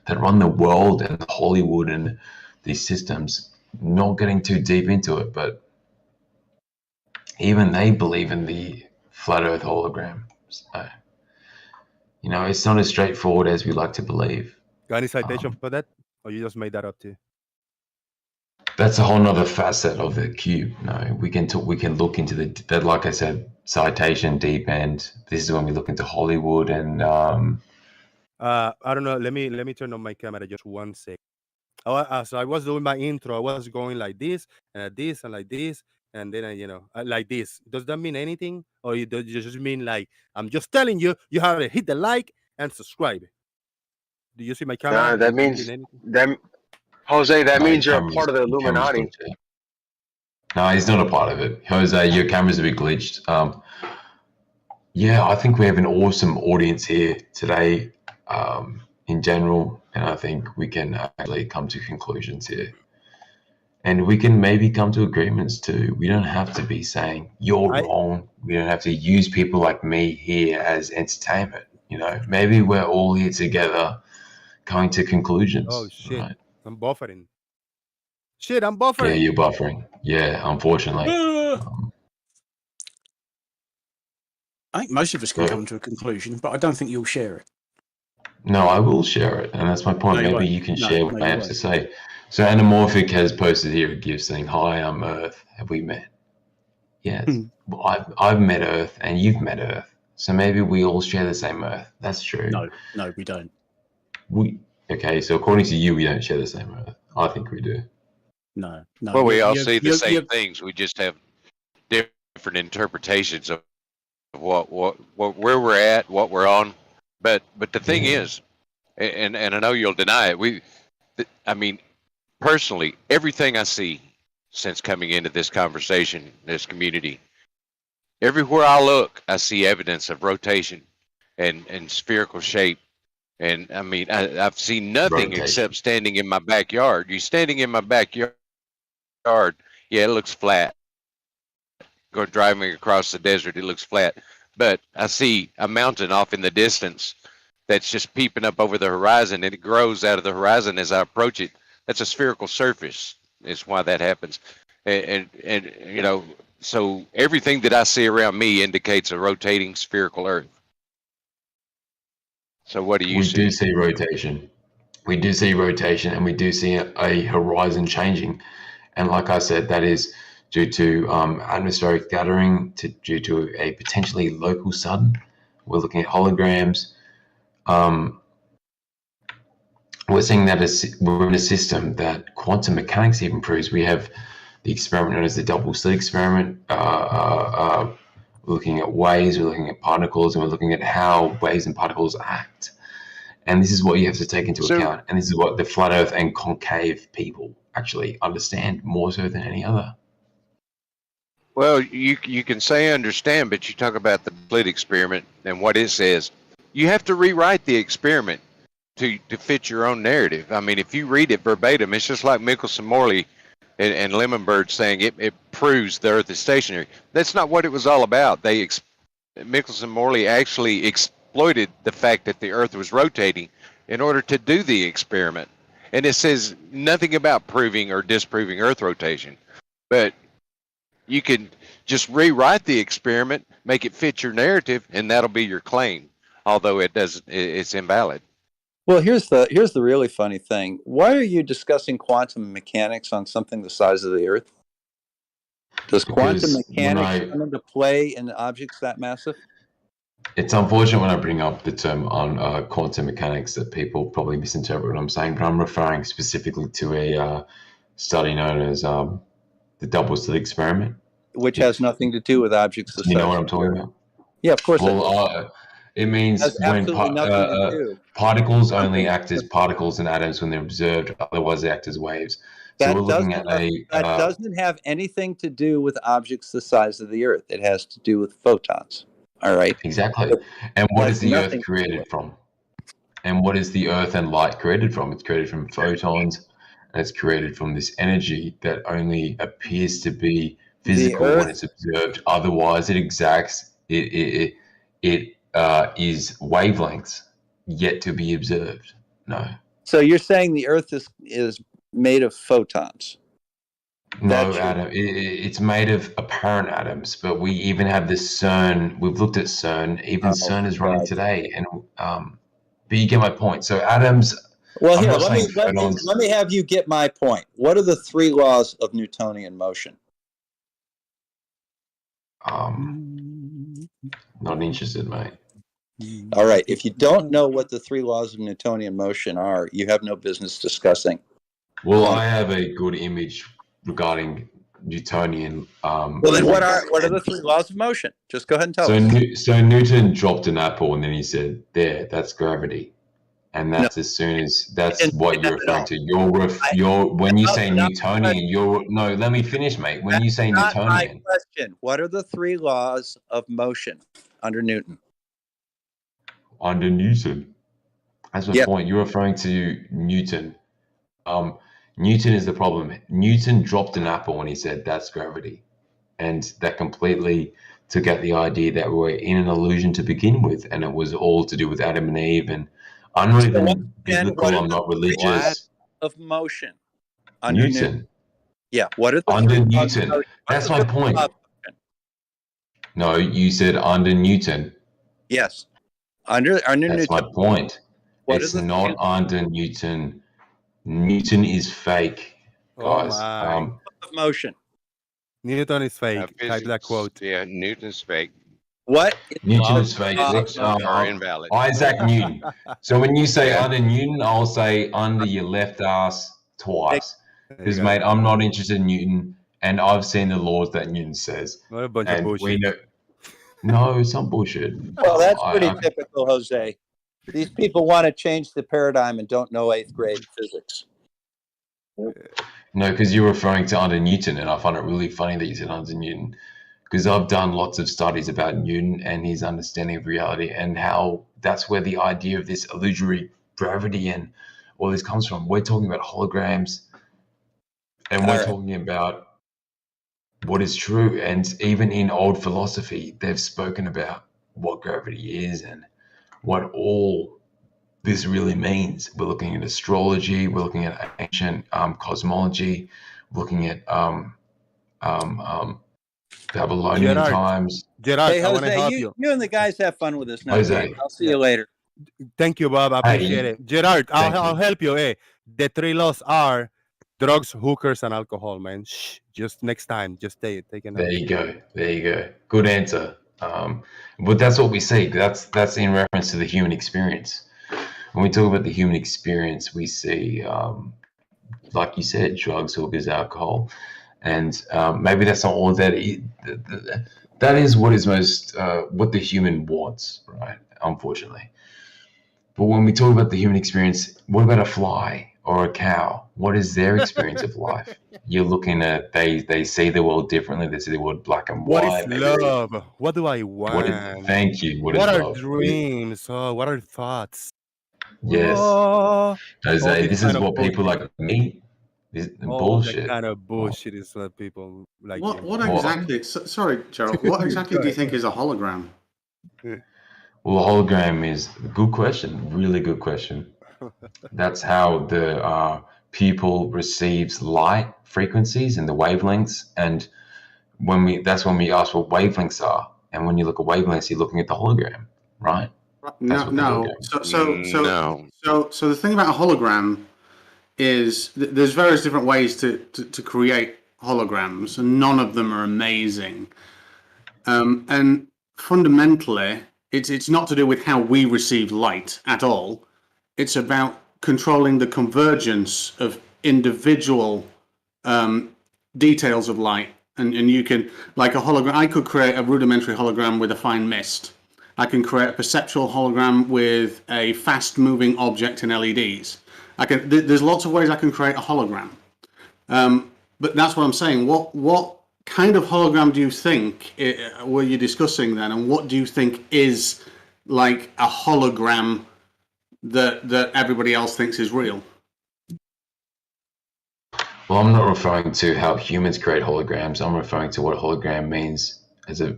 that run the world and Hollywood and these systems, not getting too deep into it, but even they believe in the flat earth hologram. So, it's not as straightforward as we like to believe. Got any citation for that? Or you just made that up too? That's a whole nother facet of the cube. No, we can look into that. Like I said, citation, deep end. This is when we look into Hollywood and. I don't know. Let me turn on my camera just 1 sec. So I was doing my intro. I was going like this and this and like this, and then like this. Does that mean anything, or does it just mean like I'm just telling you have to hit the like and subscribe? Do you see my camera? Nah, that means that. Jose, that means you're a part of the Illuminati. No, he's not a part of it. Jose, your camera's a bit glitched. Yeah, I think we have an awesome audience here today in general, and I think we can actually come to conclusions here. And we can maybe come to agreements too. We don't have to be saying you're wrong. We don't have to use people like me here as entertainment. Maybe we're all here together coming to conclusions. Oh, shit. Right? I'm buffering. Shit, I'm buffering. Yeah, you're buffering. Yeah, unfortunately. I think most of us can come to a conclusion, but I don't think you'll share it. No, I will share it, and that's my point. Maybe you can share what I have to say. So Anamorphic has posted here a GIF saying, "Hi, I'm Earth. Have we met?" Yes. Well, I've met Earth, and you've met Earth. So maybe we all share the same Earth. That's true. No, we don't. Okay, so according to you, we don't share the same Earth. I think we do. No. Well, we all see the same things. We just have different interpretations of what where we're at, what we're on. But the thing is, and I know you'll deny it. I mean, personally, everything I see since coming into this conversation, this community, everywhere I look, I see evidence of rotation and spherical shape. And I mean, I've seen nothing except standing in my backyard. You standing in my backyard, yeah, it looks flat. Go driving across the desert, it looks flat. But I see a mountain off in the distance that's just peeping up over the horizon, and it grows out of the horizon as I approach it. That's a spherical surface. Is why that happens. And so everything that I see around me indicates a rotating spherical Earth. So what do you see? We do see rotation. We do see rotation, and we do see a horizon changing. And like I said, that is due to atmospheric scattering, due to a potentially local sun. We're looking at holograms. We're seeing that we're in a system that quantum mechanics even proves. We have the experiment known as the double slit experiment. We're looking at waves, we're looking at particles, and we're looking at how waves and particles act. And this is what you have to take into account. And this is what the flat earth and concave people actually understand more so than any other. Well, you can say understand, but you talk about the slit experiment and what it says. You have to rewrite the experiment to fit your own narrative. I mean, if you read it verbatim, it's just like Michelson-Morley and Lemonbird saying it proves the Earth is stationary. That's not what it was all about. They Michelson Morley actually exploited the fact that the Earth was rotating in order to do the experiment. And it says nothing about proving or disproving Earth rotation. But you can just rewrite the experiment, make it fit your narrative, and that'll be your claim. Although it's invalid. Well, here's the really funny thing. Why are you discussing quantum mechanics on something the size of the Earth? Does quantum mechanics come into play in objects that massive? It's unfortunate when I bring up the term on quantum mechanics that people probably misinterpret what I'm saying, but I'm referring specifically to a study known as the double slit experiment. Which has nothing to do with objects the size. You know what I'm talking about? Yeah, of course. It means when particles only act as particles and atoms when they're observed, otherwise they act as waves. So we're looking at that doesn't have anything to do with objects the size of the Earth. It has to do with photons. All right. Exactly. And what is the Earth created from? And what is the Earth and light created from? It's created from photons, and it's created from this energy that only appears to be physical when it's observed. Otherwise, it exacts. It is wavelengths yet to be observed. No. So you're saying the Earth is made of photons? No, Adam. It's made of apparent atoms, but we even have the CERN. We've looked at CERN. Even CERN is running today, and but you get my point. So atoms. Well, here, let me have you get my point. What are the 3 laws of Newtonian motion? Not interested, mate. All right. If you don't know what the 3 laws of Newtonian motion are, you have no business discussing. Well, I have a good image regarding Newtonian. Well, then what are the 3 laws of motion? Just go ahead and tell us. So Newton dropped an apple, and then he said, "There, that's gravity," and that's as soon as that's what you're referring to. When you say Newtonian, no. Let me finish, mate. When you say Newtonian, my question. What are the 3 laws of motion under Newton? Under Newton, that's my point. You're referring to Newton. Newton is the problem. Newton dropped an apple when he said that's gravity, and that completely took out the idea that we were in an illusion to begin with, and it was all to do with Adam and Eve. And I'm not even biblical. I'm not religious. Of motion. Under Newton. Yeah. What are the under Newton? That's my point. No, you said under Newton. Yes. Under Newton. That's my point. It's not under Newton. Newton is fake, guys. Of motion. Newton is fake. Type that quote. Yeah, Newton's fake. What? Newton is fake. Are invalid. Isaac Newton. So when you say under Newton, I'll say under your left ass twice. Because, mate, I'm not interested in Newton, and I've seen the laws that Newton says. What a bunch of bullshit. No, it's not bullshit. Well, that's pretty typical, Jose. These people want to change the paradigm and don't know 8th grade physics. No, because you're referring to under Newton, and I find it really funny that you said under Newton, because I've done lots of studies about Newton and his understanding of reality and how that's where the idea of this illusory gravity and all this comes from. We're talking about holograms, and we're talking about what is true. And even in old philosophy, they've spoken about what gravity is and what all this really means. We're looking at astrology, we're looking at ancient cosmology, we're looking at Babylonian times. Gerard, hey, I want to Jose, help you. You and the guys have fun with this now. Jose. I'll see you later. Thank you, Bob. I appreciate it. Gerard, I'll help you. Hey, the 3 laws are drugs, hookers, and alcohol, man. Shh, just next time, just take it. There you go. Good answer. But that's what we see. That's in reference to the human experience. When we talk about the human experience, we see, like you said, drugs, hookers, alcohol, and maybe that's not all that. That is what is most what the human wants, right? Unfortunately. But when we talk about the human experience, what about a fly or a cow? What is their experience of life? You're looking at they see the world differently. They see the world black and white. What is love? What do I want? Thank you. What are love? dreams? What are thoughts? Yes. Jose, this is what people like me. Bullshit. That kind of bullshit is what people like. What exactly? Sorry, Gerald. What exactly do you think is a hologram? Well, a hologram is a good question, really good question. That's how the pupil receives light frequencies and the wavelengths, and that's when we ask what wavelengths are. And when you look at wavelengths, you're looking at the hologram, right? No, no. So the thing about a hologram is there's various different ways to create holograms, and none of them are amazing. And fundamentally, it's not to do with how we receive light at all. It's about controlling the convergence of individual details of light. And you can, like a hologram, I could create a rudimentary hologram with a fine mist. I can create a perceptual hologram with a fast-moving object and LEDs. There's lots of ways I can create a hologram. But that's what I'm saying. What kind of hologram do you think were you discussing then, and what do you think is like a hologram that everybody else thinks is real? Well, I'm not referring to how humans create holograms. I'm referring to what a hologram means as a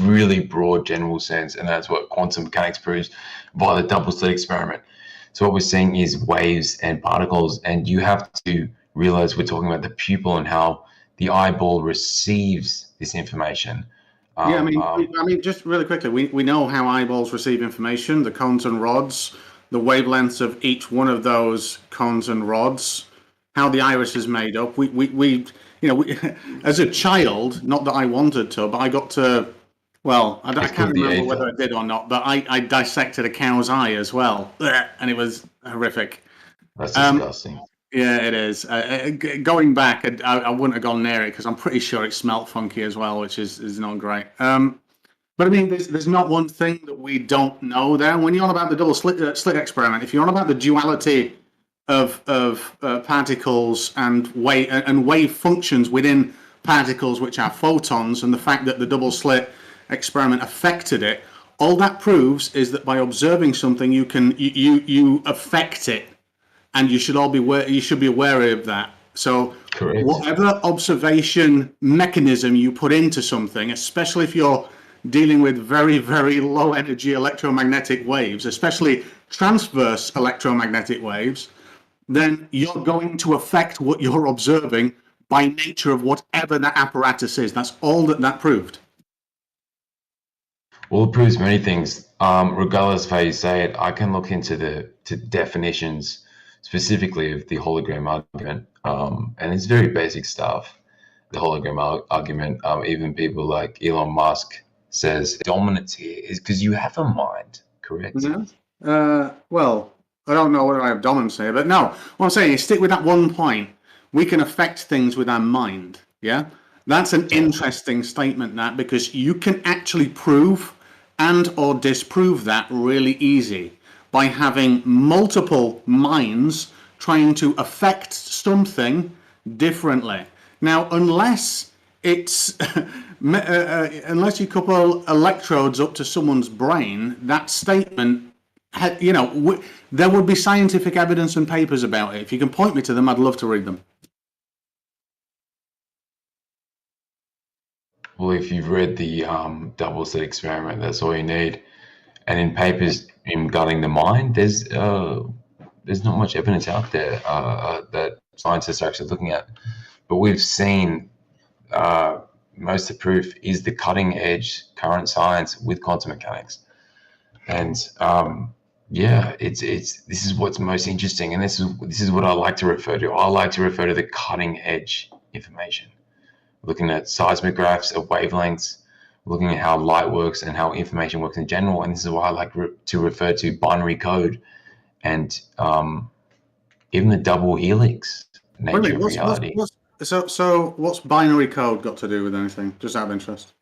really broad general sense, and that's what quantum mechanics proves via the double slit experiment. So what we're seeing is waves and particles, and you have to realize we're talking about the pupil and how the eyeball receives this information. I mean, just really quickly, we know how eyeballs receive information, the cones and rods, the wavelengths of each one of those cones and rods, how the iris is made up. We as a child, not that I wanted to, but I got to, well, I can't remember whether I did or not, but I dissected a cow's eye as well, and it was horrific. That's disgusting. Yeah, it is. Going back, I wouldn't have gone near it because I'm pretty sure it smelt funky as well, which is not great. But I mean, there's not one thing that we don't know there. When you're on about the double slit experiment, if you're on about the duality of particles and wave functions within particles, which are photons, and the fact that the double slit experiment affected it, all that proves is that by observing something, you affect it. And you should be aware of that. So correct. Whatever observation mechanism you put into something, especially if you're dealing with very, very low energy electromagnetic waves, especially transverse electromagnetic waves, then you're going to affect what you're observing by nature of whatever that apparatus is. That's all that proved. Well, it proves many things. Regardless of how you say it, I can look into the definitions specifically of the hologram argument, and it's very basic stuff. The hologram argument, even people like Elon Musk says dominance here is because you have a mind, correct? Well, I don't know whether I have dominance here, but no. What I'm saying is stick with that one point. We can affect things with our mind, yeah? That's an interesting statement, that, because you can actually prove and or disprove that really easy by having multiple minds trying to affect something differently. Now, unless it's unless you couple electrodes up to someone's brain, that statement, there would be scientific evidence and papers about it. If you can point me to them, I'd love to read them. Well, if you've read the double slit experiment, that's all you need. And in papers in gutting the mind, there's not much evidence out there that scientists are actually looking at. But we've seen most of the proof is the cutting edge current science with quantum mechanics. And this is what's most interesting, and this is what I like to refer to. I like to refer to the cutting edge information, looking at seismographs of wavelengths, looking at how light works and how information works in general. And this is why I like to refer to binary code and even the double helix nature of reality. So what's binary code got to do with anything, just out of interest?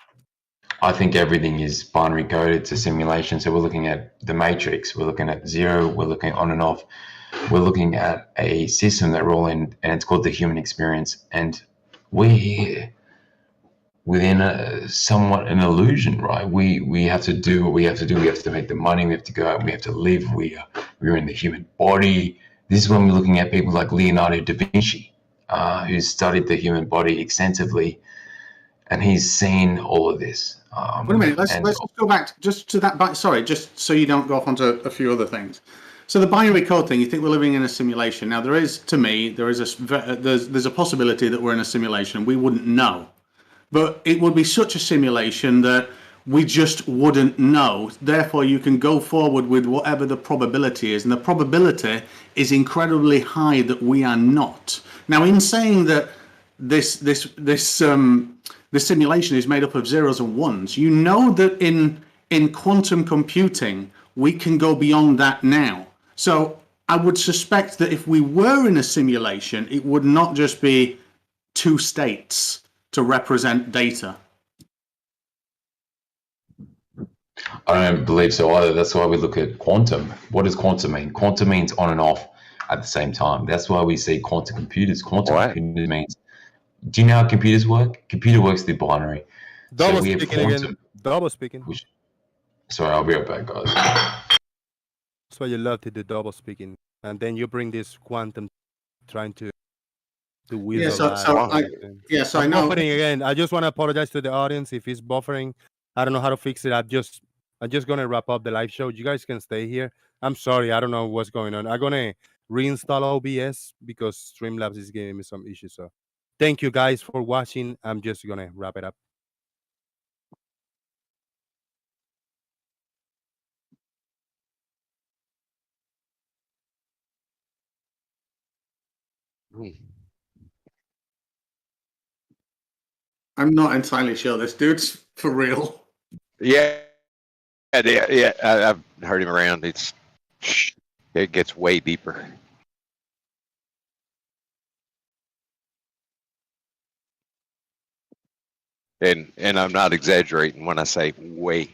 I think everything is binary coded. It's a simulation. So we're looking at the matrix. We're looking at zero. We're looking at on and off. We're looking at a system that we're all in, and it's called the human experience. And we're here within somewhat an illusion, right? We have to do what we have to do. We have to make the money. We have to go out. We have to live. We're in the human body. This is when we're looking at people like Leonardo da Vinci, who's studied the human body extensively, and he's seen all of this. Wait a minute. Let's And just go back just to that. Sorry, just so you don't go off onto a few other things. So the binary code thing. You think we're living in a simulation? Now there is, to me, there's a possibility that we're in a simulation. We wouldn't know, but it would be such a simulation that we just wouldn't know. Therefore, you can go forward with whatever the probability is, and the probability is incredibly high that we are not. Now, in saying that this simulation is made up of zeros and ones, you know that in quantum computing we can go beyond that now. So I would suspect that if we were in a simulation, it would not just be two states to represent data. I don't believe so either. That's why we look at quantum. What does quantum mean? Quantum means on and off at the same time. That's why we see quantum computers. Quantum computers means, do you know how computers work? Computer works through binary. Double So we have speaking quantum. again. Double speaking. Sorry, I'll be right back, guys. That's why you love to do double speaking. And then you bring this quantum trying to whistle So I I'm know. buffering again. I just want to apologize to the audience if it's buffering. I don't know how to fix it. I'm just gonna wrap up the live show. You guys can stay here. I'm sorry, I don't know what's going on. I'm gonna reinstall OBS because Streamlabs is giving me some issues. So thank you guys for watching. I'm just gonna wrap it up. I'm not entirely sure this dude's for real. Yeah. I've heard him around. It gets way deeper. And I'm not exaggerating when I say way